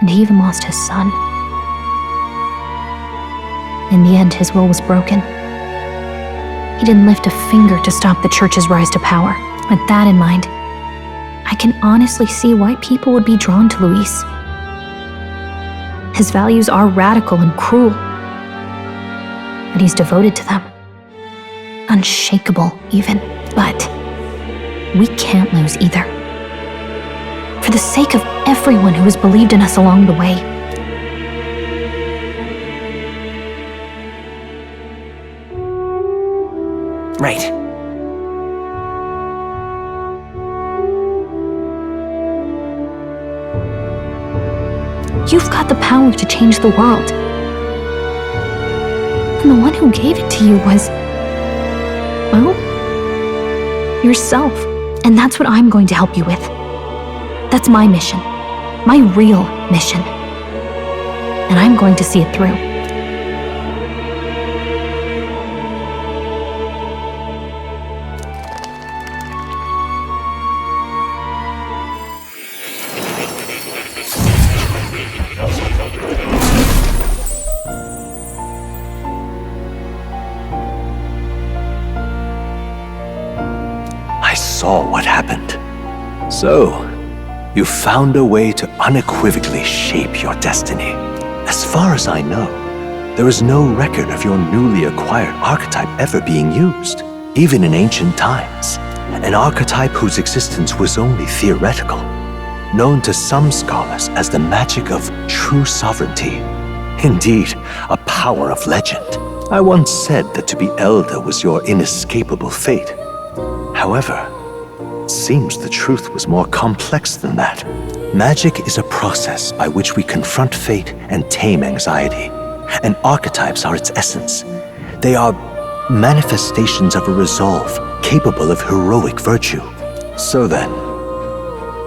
[SPEAKER 2] And he even lost his son. In the end, his will was broken. He didn't lift a finger to stop the church's rise to power. With that in mind, I can honestly see why people would be drawn to Luis. His values are radical and cruel, but he's devoted to them. Unshakable, even. But we can't lose either. For the sake of everyone who has believed in us along the way.
[SPEAKER 14] Right.
[SPEAKER 2] You've got the power to change the world. And the one who gave it to you was, well, yourself. And that's what I'm going to help you with. That's my mission. My real mission. And I'm going to see it through.
[SPEAKER 4] I saw what happened. So, you found a way to unequivocally shape your destiny. As far as I know, there is no record of your newly acquired archetype ever being used, even in ancient times. An archetype whose existence was only theoretical, known to some scholars as the magic of true sovereignty. Indeed, a power of legend. I once said that to be Elda was your inescapable fate. However, it seems the truth was more complex than that. Magic is a process by which we confront fate and tame anxiety, and archetypes are its essence. They are manifestations of a resolve capable of heroic virtue. So then,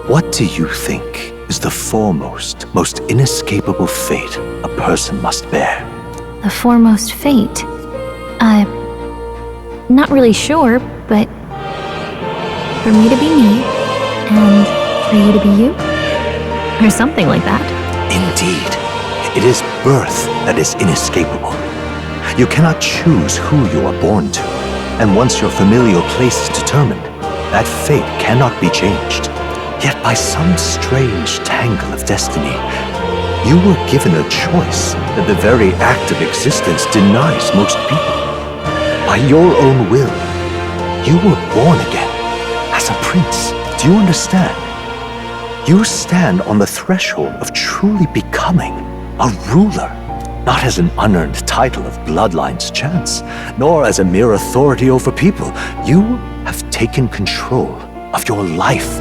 [SPEAKER 4] what do you think is the foremost, most inescapable fate a person must bear?
[SPEAKER 2] The foremost fate? Not really sure, but for me to be me, and for you to be you? Or something like that.
[SPEAKER 4] Indeed. It is birth that is inescapable. You cannot choose who you are born to, and once your familial place is determined, that fate cannot be changed. Yet by some strange tangle of destiny, you were given a choice that the very act of existence denies most people. By your own will, you were born again as a prince. Do you understand? You stand on the threshold of truly becoming a ruler, not as an unearned title of bloodline's chance, nor as a mere authority over people. You have taken control of your life.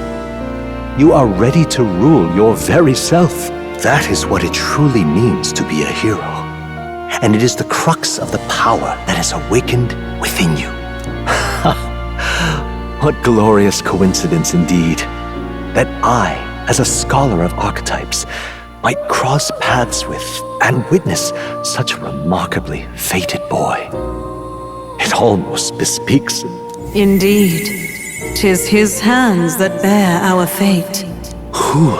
[SPEAKER 4] You are ready to rule your very self. That is what it truly means to be a hero. And it is the crux of the power that is awakened within you. What glorious coincidence indeed, that I, as a scholar of archetypes, might cross paths with and witness such a remarkably fated boy. It almost bespeaks him.
[SPEAKER 22] Indeed, 'tis his hands that bear our fate.
[SPEAKER 4] Who?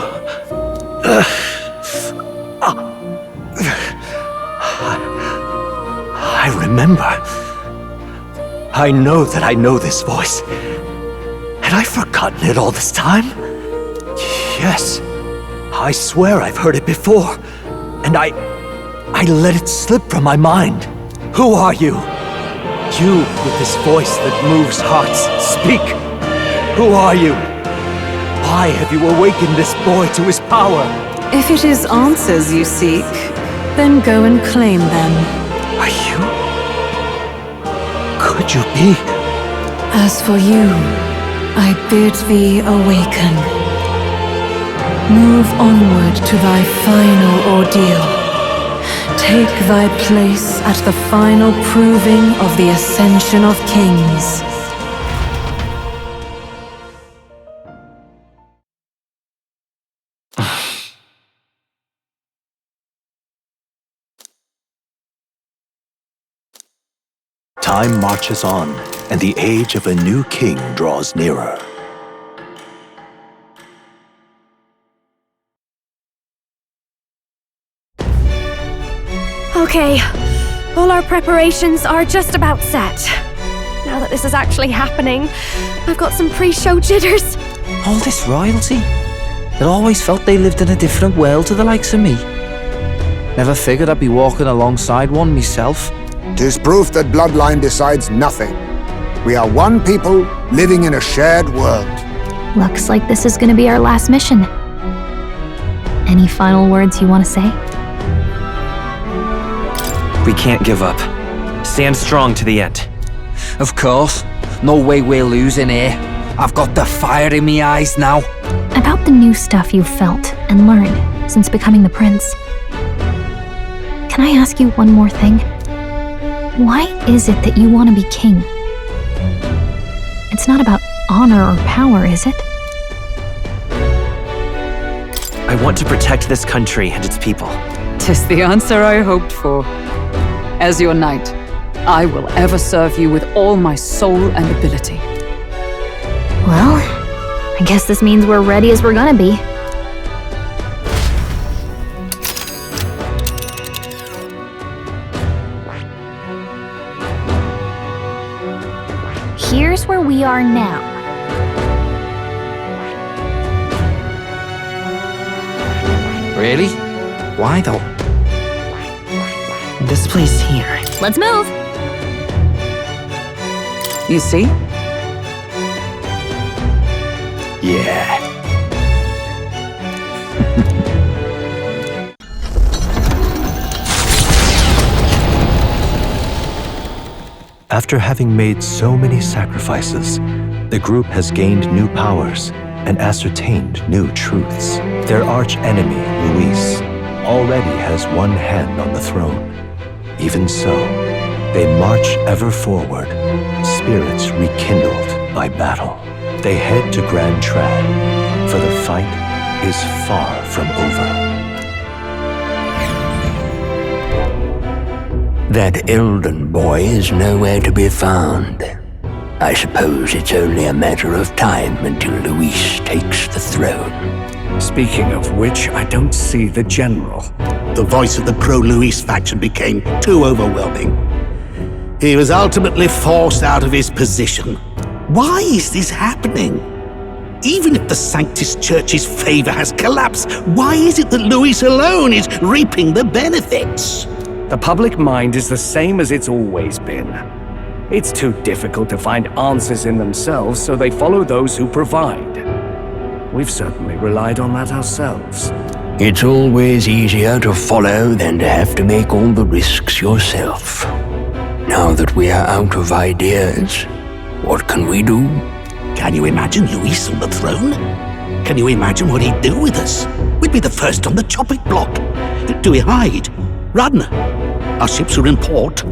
[SPEAKER 4] I remember. I know that I know this voice. Had I forgotten it all this time? Yes. I swear I've heard it before. And I let it slip from my mind. Who are you? You with this voice that moves hearts. Speak. Who are you? Why have you awakened this boy to his power?
[SPEAKER 22] If it is answers you seek, then go and claim them.
[SPEAKER 4] Are you? Could you be?
[SPEAKER 22] As for you, I bid thee awaken. Move onward to thy final ordeal. Take thy place at the final proving of the ascension of kings.
[SPEAKER 4] Time marches on, and the age of a new king draws nearer.
[SPEAKER 17] Okay, all our preparations are just about set. Now that this is actually happening, I've got some pre-show jitters.
[SPEAKER 3] All this royalty? It always felt they lived in a different world to the likes of me. Never figured I'd be walking alongside one myself.
[SPEAKER 1] 'Tis proof that bloodline decides nothing. We are one people living in a shared world.
[SPEAKER 2] Looks like this is gonna be our last mission. Any final words you want to say?
[SPEAKER 14] We can't give up. Stand strong to the end.
[SPEAKER 3] Of course. No way we're losing here. I've got the fire in my eyes now.
[SPEAKER 2] About the new stuff you've felt and learned since becoming the prince. Can I ask you one more thing? Why is it that you want to be king? It's not about honor or power, is it?
[SPEAKER 14] I want to protect this country and its people.
[SPEAKER 8] 'Tis the answer I hoped for. As your knight, I will ever serve you with all my soul and ability.
[SPEAKER 2] Well, I guess this means we're ready as we're gonna be. Here's where we are now.
[SPEAKER 3] Really? Why though?
[SPEAKER 14] This place here.
[SPEAKER 2] Let's move!
[SPEAKER 8] You see?
[SPEAKER 4] Yeah. After having made so many sacrifices, the group has gained new powers and ascertained new truths. Their arch-enemy, Luis, already has one hand on the throne. Even so, they march ever forward, spirits rekindled by battle. They head to Grand Trad, for the fight is far from over.
[SPEAKER 16] That Elden boy is nowhere to be found. I suppose it's only a matter of time until Luis takes the throne.
[SPEAKER 18] Speaking of which, I don't see the general.
[SPEAKER 6] the voice of the pro-Luis faction became too overwhelming. He was ultimately forced out of his position. Why is this happening? Even if the Sanctus Church's favor has collapsed, why is it that Luis alone is reaping the benefits?
[SPEAKER 10] The public mind is the same as it's always been. It's too difficult to find answers in themselves, so they follow those who provide. We've certainly relied on that ourselves.
[SPEAKER 16] It's always easier to follow than to have to make all the risks yourself. Now that we are out of ideas, what can we do?
[SPEAKER 6] Can you imagine Luis on the throne? Can you imagine what he'd do with us? We'd be the first on the chopping block. Do we hide? Run? Our ships are in port.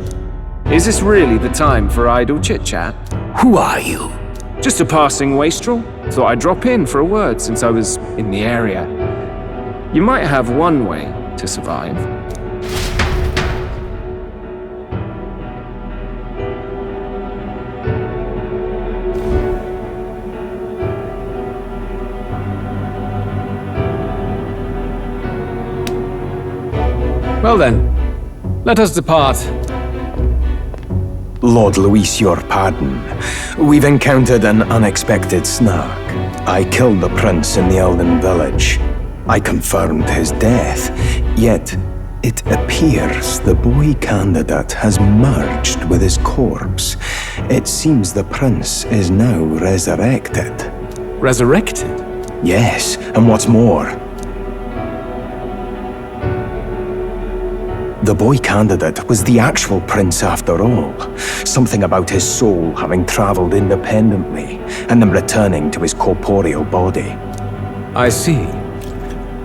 [SPEAKER 10] Is this really the time for idle chit-chat?
[SPEAKER 16] Who are you?
[SPEAKER 10] Just a passing wastrel. Thought I'd drop in for a word since I was in the area. You might have one way to survive. Well then, let us depart.
[SPEAKER 15] Lord Luis, your pardon. We've encountered an unexpected snag. I killed the prince in the Elden village. I confirmed his death, yet it appears the boy candidate has merged with his corpse. It seems the prince is now resurrected.
[SPEAKER 10] Resurrected?
[SPEAKER 15] Yes, and what's more, the boy candidate was the actual prince after all. Something about his soul having traveled independently and then returning to his corporeal body.
[SPEAKER 10] I see.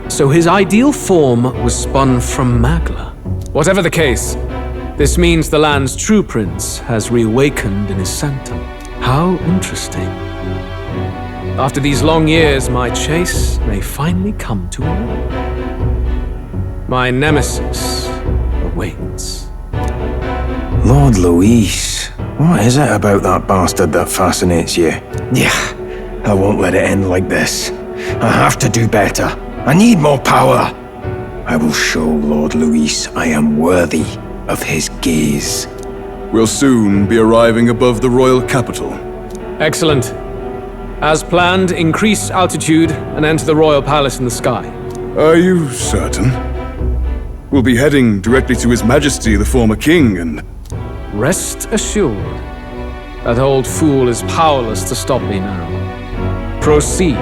[SPEAKER 10] So his ideal form was spun from Magla. Whatever the case, this means the land's true prince has reawakened in his sanctum. How interesting. After these long years, my chase may finally come to an end. My nemesis awaits.
[SPEAKER 15] Lord Luis, what is it about that bastard that fascinates you? Yeah, I won't let it end like this. I have to do better. I need more power. I will show Lord Luis I am worthy of his gaze.
[SPEAKER 12] We'll soon be arriving above the royal capital.
[SPEAKER 10] Excellent. As planned, increase altitude and enter the royal palace in the sky.
[SPEAKER 12] Are you certain? We'll be heading directly to His Majesty, the former king, and...
[SPEAKER 10] Rest assured, that old fool is powerless to stop me now. Proceed.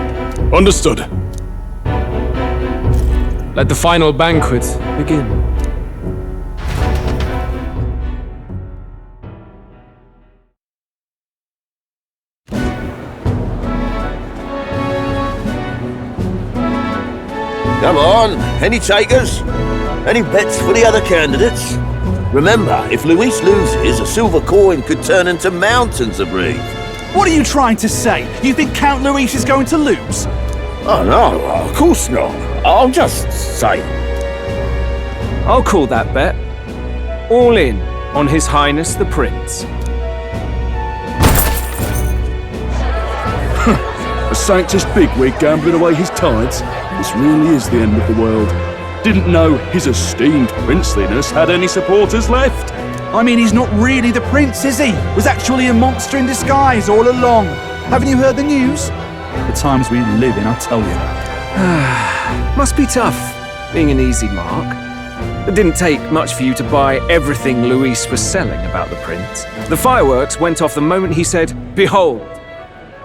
[SPEAKER 12] Understood.
[SPEAKER 10] Let the final banquet begin.
[SPEAKER 18] Come on, any takers? Any bets for the other candidates? Remember, if Luis loses, a silver coin could turn into mountains of Reeve.
[SPEAKER 23] What are you trying to say? You think Count Luis is going to lose?
[SPEAKER 18] Oh no, of course not. I'll just say.
[SPEAKER 10] I'll call that bet. All in on His Highness the Prince.
[SPEAKER 12] A Sanctus bigwig gambling away his tides? This really is the end of the world. Didn't know his esteemed princeliness had any supporters left.
[SPEAKER 23] I mean, he's not really the prince, is he? Was actually a monster in disguise all along. Haven't you heard the news? The times we live in, I tell you.
[SPEAKER 10] Must be tough, being an easy mark. It didn't take much for you to buy everything Luis was selling about the prince. The fireworks went off the moment he said, "Behold."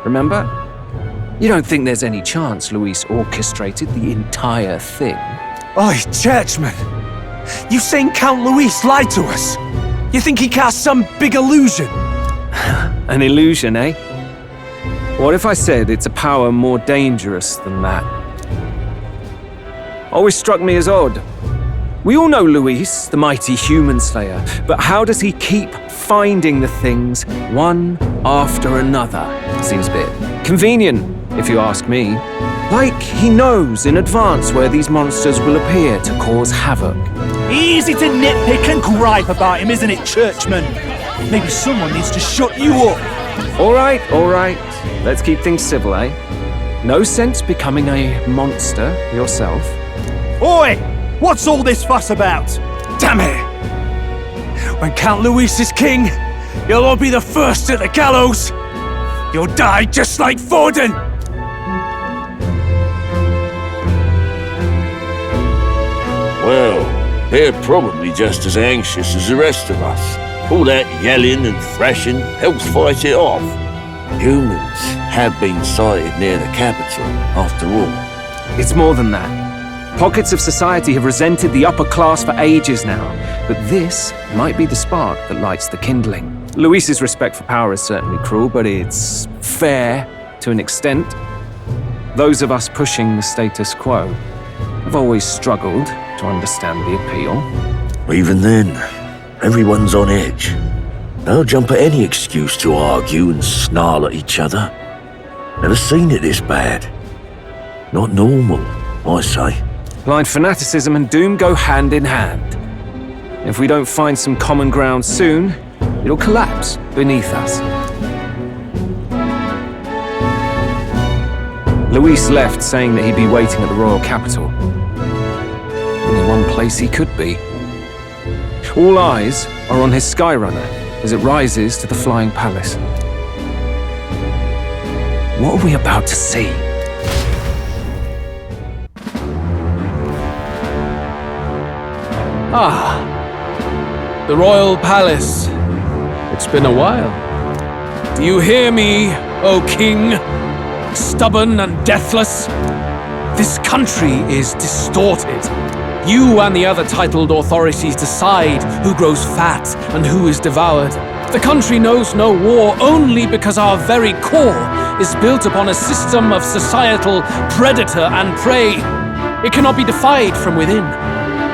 [SPEAKER 10] Remember? You don't think there's any chance Luis orchestrated the entire thing?
[SPEAKER 23] Oi, churchman! You've seen Count Luis lie to us? You think he cast some big illusion?
[SPEAKER 10] An illusion, eh? What if I said it's a power more dangerous than that? Always struck me as odd. We all know Luis, the mighty human slayer, but how does he keep finding the things one after another? Seems a bit convenient, if you ask me. Like he knows in advance where these monsters will appear to cause havoc.
[SPEAKER 23] Easy to nitpick and gripe about him, isn't it, churchman? Maybe someone needs to shut you up.
[SPEAKER 10] All right. Let's keep things civil, eh? No sense becoming a monster yourself.
[SPEAKER 23] Oi! What's all this fuss about?
[SPEAKER 10] Damn it! When Count Luis is king, you'll all be the first at the gallows. You'll die just like Forden.
[SPEAKER 18] Well, they're probably just as anxious as the rest of us. All that yelling and thrashing helps fight it off. Humans have been sighted near the capital, after all.
[SPEAKER 3] It's more than that. Pockets of society have resented the upper class for ages now, but this might be the spark that lights the kindling. Luis's respect for power is certainly cruel, but it's fair to an extent. Those of us pushing the status quo have always struggled to understand the appeal.
[SPEAKER 18] Even then, everyone's on edge. They'll jump at any excuse to argue and snarl at each other. Never seen it this bad. Not normal, I say.
[SPEAKER 3] Blind fanaticism and doom go hand in hand. If we don't find some common ground soon, it'll collapse beneath us. Luis left saying that he'd be waiting at the royal capital. Only one place he could be. All eyes are on his Skyrunner as it rises to the flying palace. What are we about to see?
[SPEAKER 10] Ah, the royal palace. It's been a while. Do you hear me, O king? Stubborn and deathless? This country is distorted. You and the other titled authorities decide who grows fat and who is devoured. The country knows no war only because our very core is built upon a system of societal predator and prey. It cannot be defied from within.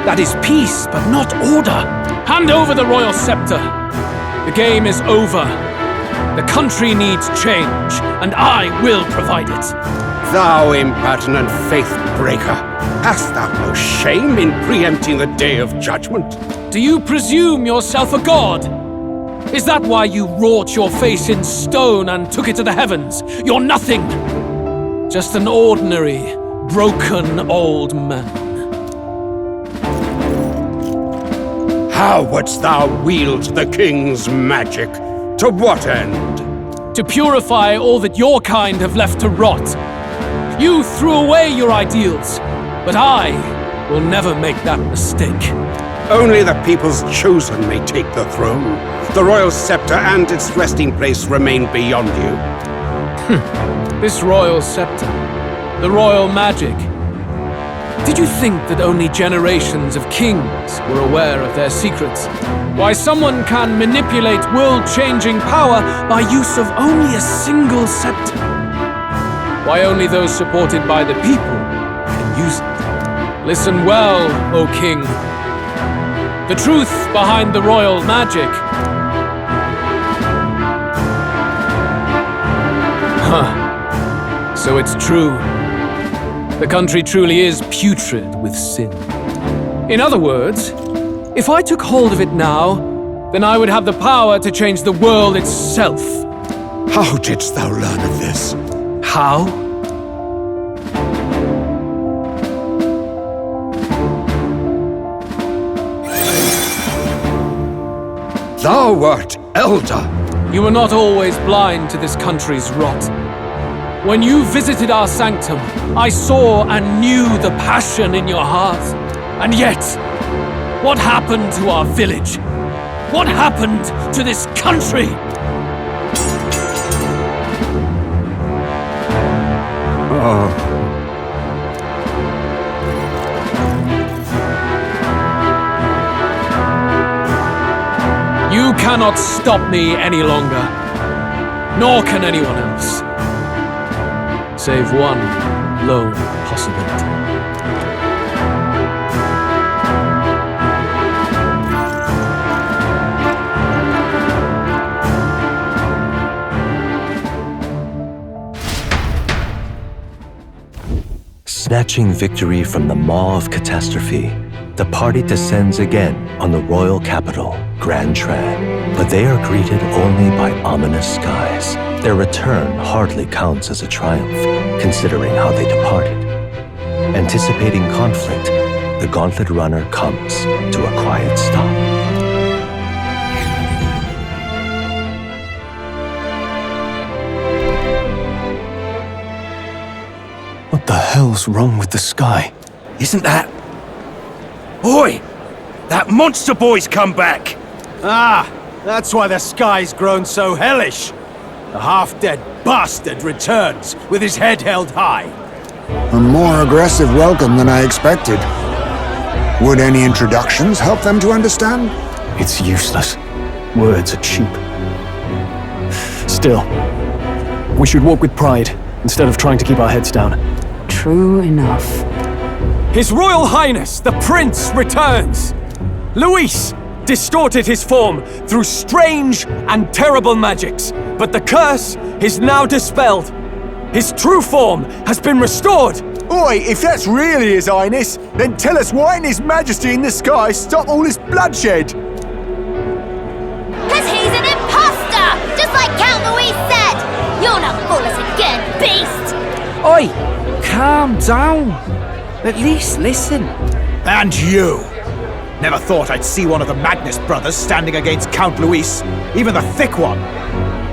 [SPEAKER 10] That is peace, but not order. Hand over the royal scepter. The game is over. The country needs change, and I will provide it.
[SPEAKER 9] Thou impertinent faith-breaker, hast thou no shame in preempting the day of judgment?
[SPEAKER 10] Do you presume yourself a god? Is that why you wrought your face in stone and took it to the heavens? You're nothing. Just an ordinary, broken old man.
[SPEAKER 9] How wouldst thou wield the king's magic? To what end?
[SPEAKER 10] To purify all that your kind have left to rot. You threw away your ideals, but I will never make that mistake.
[SPEAKER 9] Only the people's chosen may take the throne. The royal scepter and its resting place remain beyond you.
[SPEAKER 10] This royal scepter, the royal magic. Did you think that only generations of kings were aware of their secrets? Why someone can manipulate world-changing power by use of only a single scepter? Why only those supported by the people can use it? Listen well, O king. The truth behind the royal magic. So it's true. The country truly is putrid with sin. In other words, if I took hold of it now, then I would have the power to change the world itself.
[SPEAKER 9] How didst thou learn of this?
[SPEAKER 10] How?
[SPEAKER 9] Thou wert Elda.
[SPEAKER 10] You were not always blind to this country's rot. When you visited our sanctum, I saw and knew the passion in your heart. And yet, what happened to our village? What happened to this country? You cannot stop me any longer, nor can anyone else. Save one lone possibility.
[SPEAKER 4] Snatching victory from the maw of catastrophe, the party descends again on the royal capital, Grand Trad, but they are greeted only by ominous skies. Their return hardly counts as a triumph, considering how they departed. Anticipating conflict, the Gauntlet Runner comes to a quiet stop.
[SPEAKER 10] What the hell's wrong with the sky?
[SPEAKER 11] Isn't that... Oi! That monster boy's come back!
[SPEAKER 19] Ah, that's why the sky's grown so hellish. The half-dead bastard returns with his head held high.
[SPEAKER 1] A more aggressive welcome than I expected. Would any introductions help them to understand?
[SPEAKER 10] It's useless. Words are cheap. Still, we should walk with pride instead of trying to keep our heads down.
[SPEAKER 8] True enough.
[SPEAKER 10] His Royal Highness, the Prince, returns! Luis distorted his form through strange and terrible magics, but the curse is now dispelled. His true form has been restored!
[SPEAKER 20] Oi, if that's really His Highness, then tell us why in His Majesty in the sky stop all this bloodshed?
[SPEAKER 24] Because he's an imposter! Just like Count Louis said! You'll not fool us again, beast!
[SPEAKER 11] Oi! Calm down! At least listen.
[SPEAKER 19] And you! Never thought I'd see one of the Magnus brothers standing against Count Luis, even the thick one.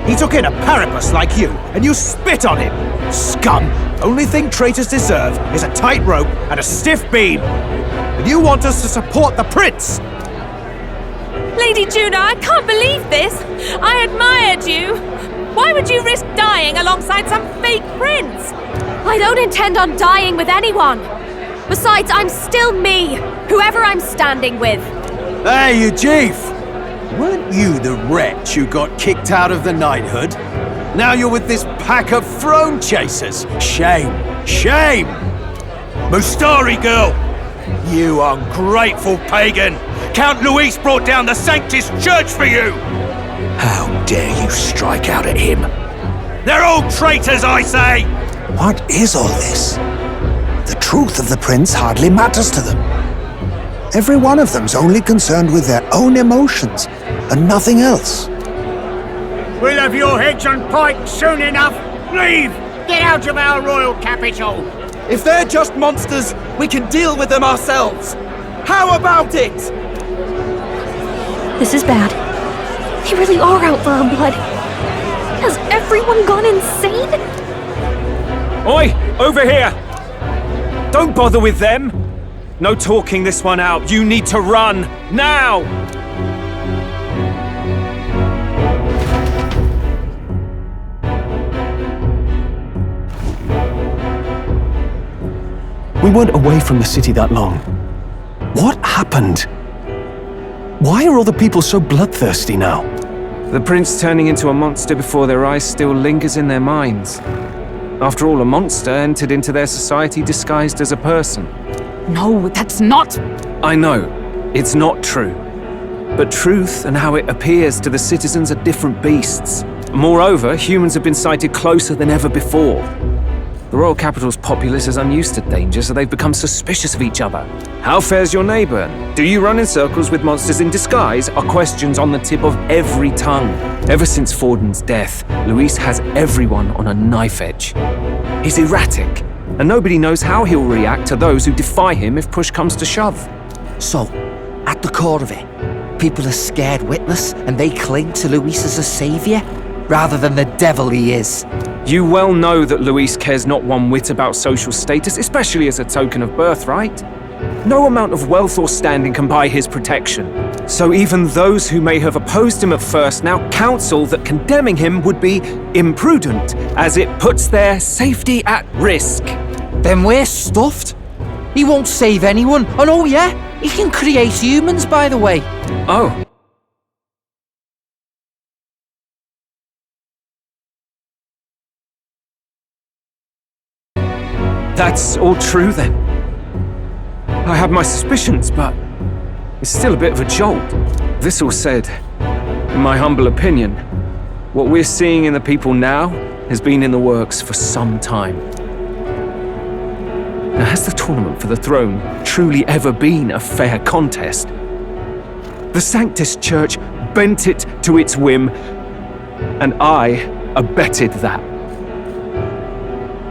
[SPEAKER 19] He took in a Paripus like you, and you spit on him! Scum! Only thing traitors deserve is a tight rope and a stiff beam. And you want us to support the prince!
[SPEAKER 17] Lady Juna, I can't believe this! I admired you! Why would you risk dying alongside some fake prince? I don't intend on dying with anyone! Besides, I'm still me, whoever I'm standing with.
[SPEAKER 19] Hey, you chief! Weren't you the wretch who got kicked out of the knighthood? Now you're with this pack of throne chasers. Shame! Shame!
[SPEAKER 11] Mustari girl! You ungrateful pagan! Count Luis brought down the Sanctus Church for you!
[SPEAKER 16] How dare you strike out at him?
[SPEAKER 11] They're all traitors, I say!
[SPEAKER 1] What is all this? The truth of the prince hardly matters to them. Every one of them's only concerned with their own emotions, and nothing else.
[SPEAKER 25] We'll have your heads on pike soon enough. Leave! Get out of our royal capital!
[SPEAKER 11] If they're just monsters, we can deal with them ourselves! How about it?
[SPEAKER 2] This is bad. They really are out for our blood. Has everyone gone insane?
[SPEAKER 3] Oi! Over here! Don't bother with them! No talking this one out. You need to run! Now!
[SPEAKER 10] We weren't away from the city that long. What happened? Why are all the people so bloodthirsty now?
[SPEAKER 3] The prince turning into a monster before their eyes still lingers in their minds. After all, a monster entered into their society disguised as a person.
[SPEAKER 8] No, that's not...
[SPEAKER 3] I know, it's not true. But truth and how it appears to the citizens are different beasts. Moreover, humans have been sighted closer than ever before. The royal capital's populace is unused to danger, so they've become suspicious of each other. How fares your neighbor? Do you run in circles with monsters in disguise? Are questions on the tip of every tongue. Ever since Forden's death, Luis has everyone on a knife edge. He's erratic, and nobody knows how he'll react to those who defy him if push comes to shove.
[SPEAKER 11] So, at the core of it, people are scared witless and they cling to Luis as a savior, rather than the devil he is.
[SPEAKER 3] You well know that Luis cares not one whit about social status, especially as a token of birthright. No amount of wealth or standing can buy his protection. So even those who may have opposed him at first now counsel that condemning him would be imprudent, as it puts their safety at risk.
[SPEAKER 11] Then we're stuffed. He won't save anyone, and oh yeah, he can create humans, by the way.
[SPEAKER 3] Oh. That's all true then. I had my suspicions, but it's still a bit of a jolt. This all said, in my humble opinion, what we're seeing in the people now has been in the works for some time. Now, has the tournament for the throne truly ever been a fair contest? The Sanctus Church bent it to its whim, and I abetted that.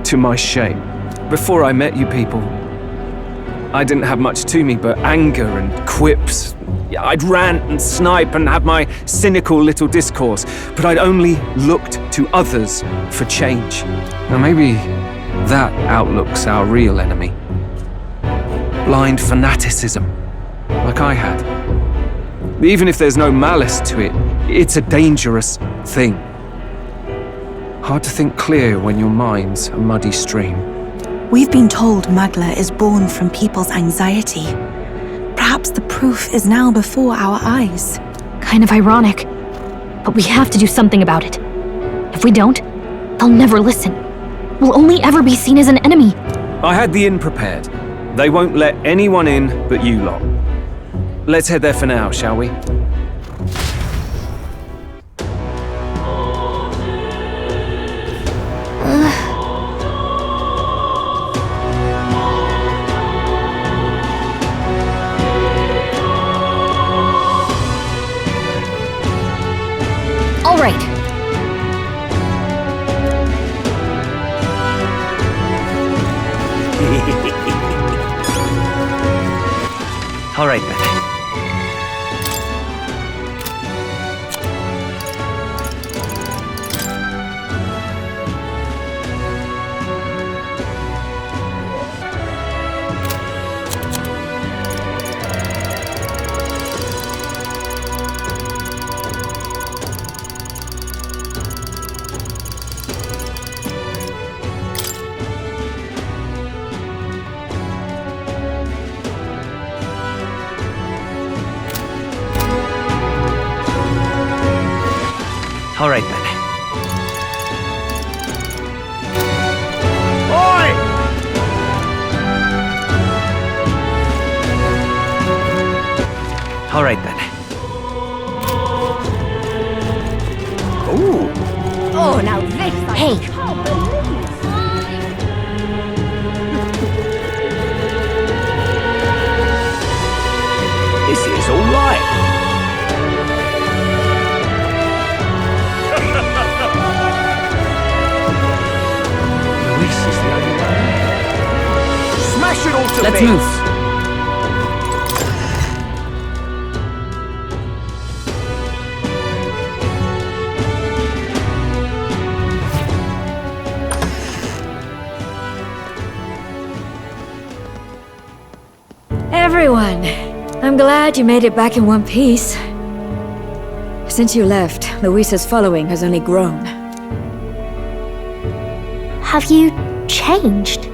[SPEAKER 3] To my shame. Before I met you people, I didn't have much to me but anger and quips. I'd rant and snipe and have my cynical little discourse, but I'd only looked to others for change. Now maybe that outlook's our real enemy. Blind fanaticism, like I had. Even if there's no malice to it, it's a dangerous thing. Hard to think clear when your mind's a muddy stream.
[SPEAKER 5] We've been told Magla is born from people's anxiety. Perhaps the proof is now before our eyes.
[SPEAKER 2] Kind of ironic. But we have to do something about it. If we don't, they'll never listen. We'll only ever be seen as an enemy.
[SPEAKER 3] I had the inn prepared. They won't let anyone in but you lot. Let's head there for now, shall we?
[SPEAKER 2] All right.
[SPEAKER 14] All right, then. All right, then.
[SPEAKER 25] Oi!
[SPEAKER 14] All right, then.
[SPEAKER 25] Ooh.
[SPEAKER 24] Oh, now this
[SPEAKER 2] Hey.
[SPEAKER 23] This is all right. Smash it all to
[SPEAKER 8] Let's
[SPEAKER 23] bits.
[SPEAKER 8] move.
[SPEAKER 7] Everyone, I'm glad you made it back in one piece. Since you left, Luisa's following has only grown.
[SPEAKER 24] Have you changed?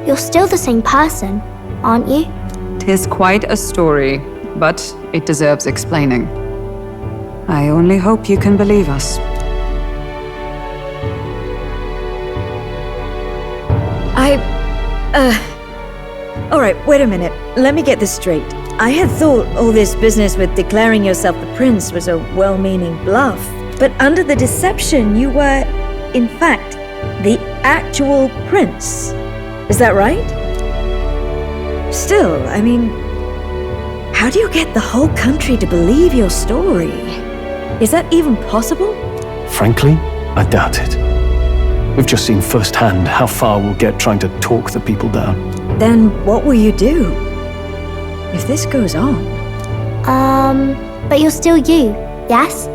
[SPEAKER 24] You're still the same person, aren't you?
[SPEAKER 8] 'Tis quite a story, but it deserves explaining. I only hope you can believe us.
[SPEAKER 7] Alright, wait a minute. Let me get this straight. I had thought all this business with declaring yourself the prince was a well-meaning bluff. But under the deception, you were, in fact, the actual prince. Is that right? Still, I mean, how do you get the whole country to believe your story? Is that even possible?
[SPEAKER 15] Frankly, I doubt it. We've just seen firsthand how far we'll get trying to talk the people down.
[SPEAKER 7] Then what will you do? If this goes on?
[SPEAKER 24] But you're still you, yes?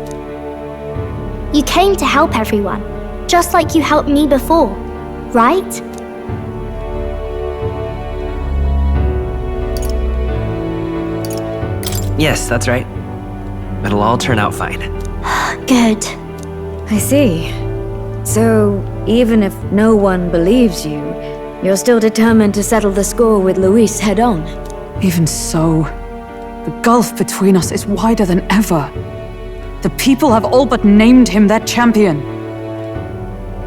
[SPEAKER 24] You came to help everyone, just like you helped me before, right?
[SPEAKER 14] Yes, that's right. It'll all turn out fine.
[SPEAKER 24] Good.
[SPEAKER 7] I see. So, even if no one believes you, you're still determined to settle the score with Luis head on?
[SPEAKER 8] Even so, the gulf between us is wider than ever. The people have all but named him their champion.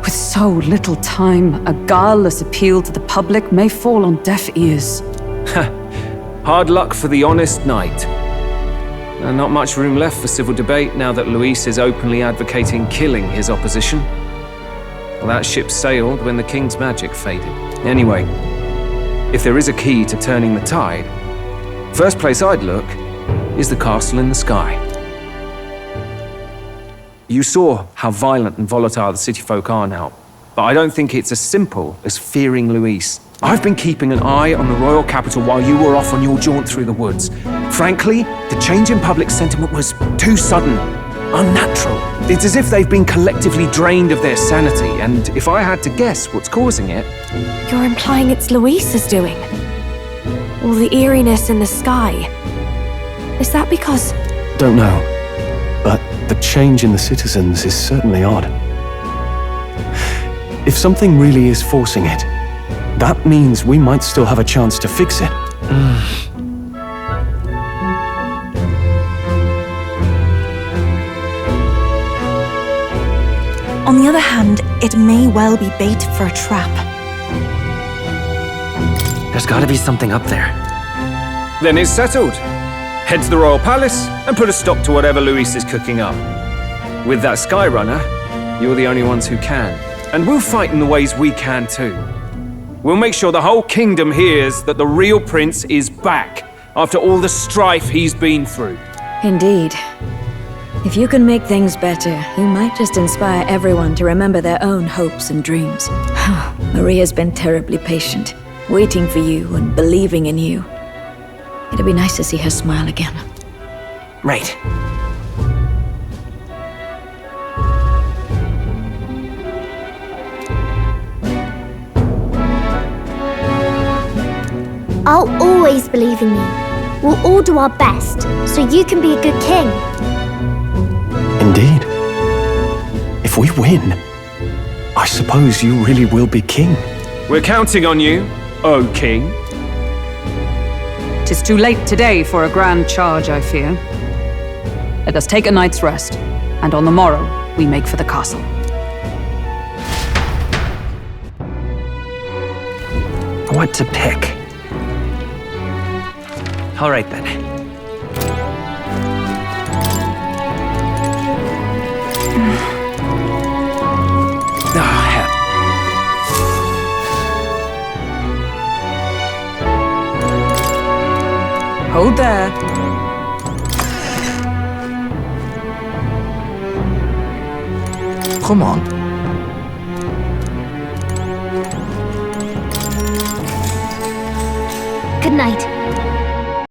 [SPEAKER 8] With so little time, a guileless appeal to the public may fall on deaf ears.
[SPEAKER 3] Hard luck for the honest knight. And not much room left for civil debate now that Luis is openly advocating killing his opposition. Well, that ship sailed when the king's magic faded. Anyway, if there is a key to turning the tide, first place I'd look is the castle in the sky. You saw how violent and volatile the city folk are now, but I don't think it's as simple as fearing Luis. I've been keeping an eye on the royal capital while you were off on your jaunt through the woods. Frankly, the change in public sentiment was too sudden, unnatural. It's as if they've been collectively drained of their sanity, and if I had to guess what's causing it...
[SPEAKER 17] You're implying it's Luis's doing? All the eeriness in the sky. Is that because...
[SPEAKER 10] Don't know, but the change in the citizens is certainly odd. If something really is forcing it, that means we might still have a chance to fix it.
[SPEAKER 5] On the other hand, it may well be bait for a trap.
[SPEAKER 14] There's gotta be something up there.
[SPEAKER 3] Then it's settled. Head to the royal palace and put a stop to whatever Luis is cooking up. With that Skyrunner, you're the only ones who can. And we'll fight in the ways we can too. We'll make sure the whole kingdom hears that the real prince is back after all the strife he's been through.
[SPEAKER 7] Indeed. If you can make things better, you might just inspire everyone to remember their own hopes and dreams. Maria's been terribly patient, waiting for you and believing in you. It'd be nice to see her smile again.
[SPEAKER 14] Right.
[SPEAKER 24] I'll always believe in you. We'll all do our best, so you can be a good king.
[SPEAKER 10] Indeed. If we win, I suppose you really will be king.
[SPEAKER 3] We're counting on you, O king.
[SPEAKER 8] 'Tis too late today for a grand charge, I fear. Let us take a night's rest, and on the morrow we make for the castle.
[SPEAKER 14] What to pick? All right then. Oh, hell.
[SPEAKER 8] Hold there.
[SPEAKER 11] Come on.
[SPEAKER 24] Good night.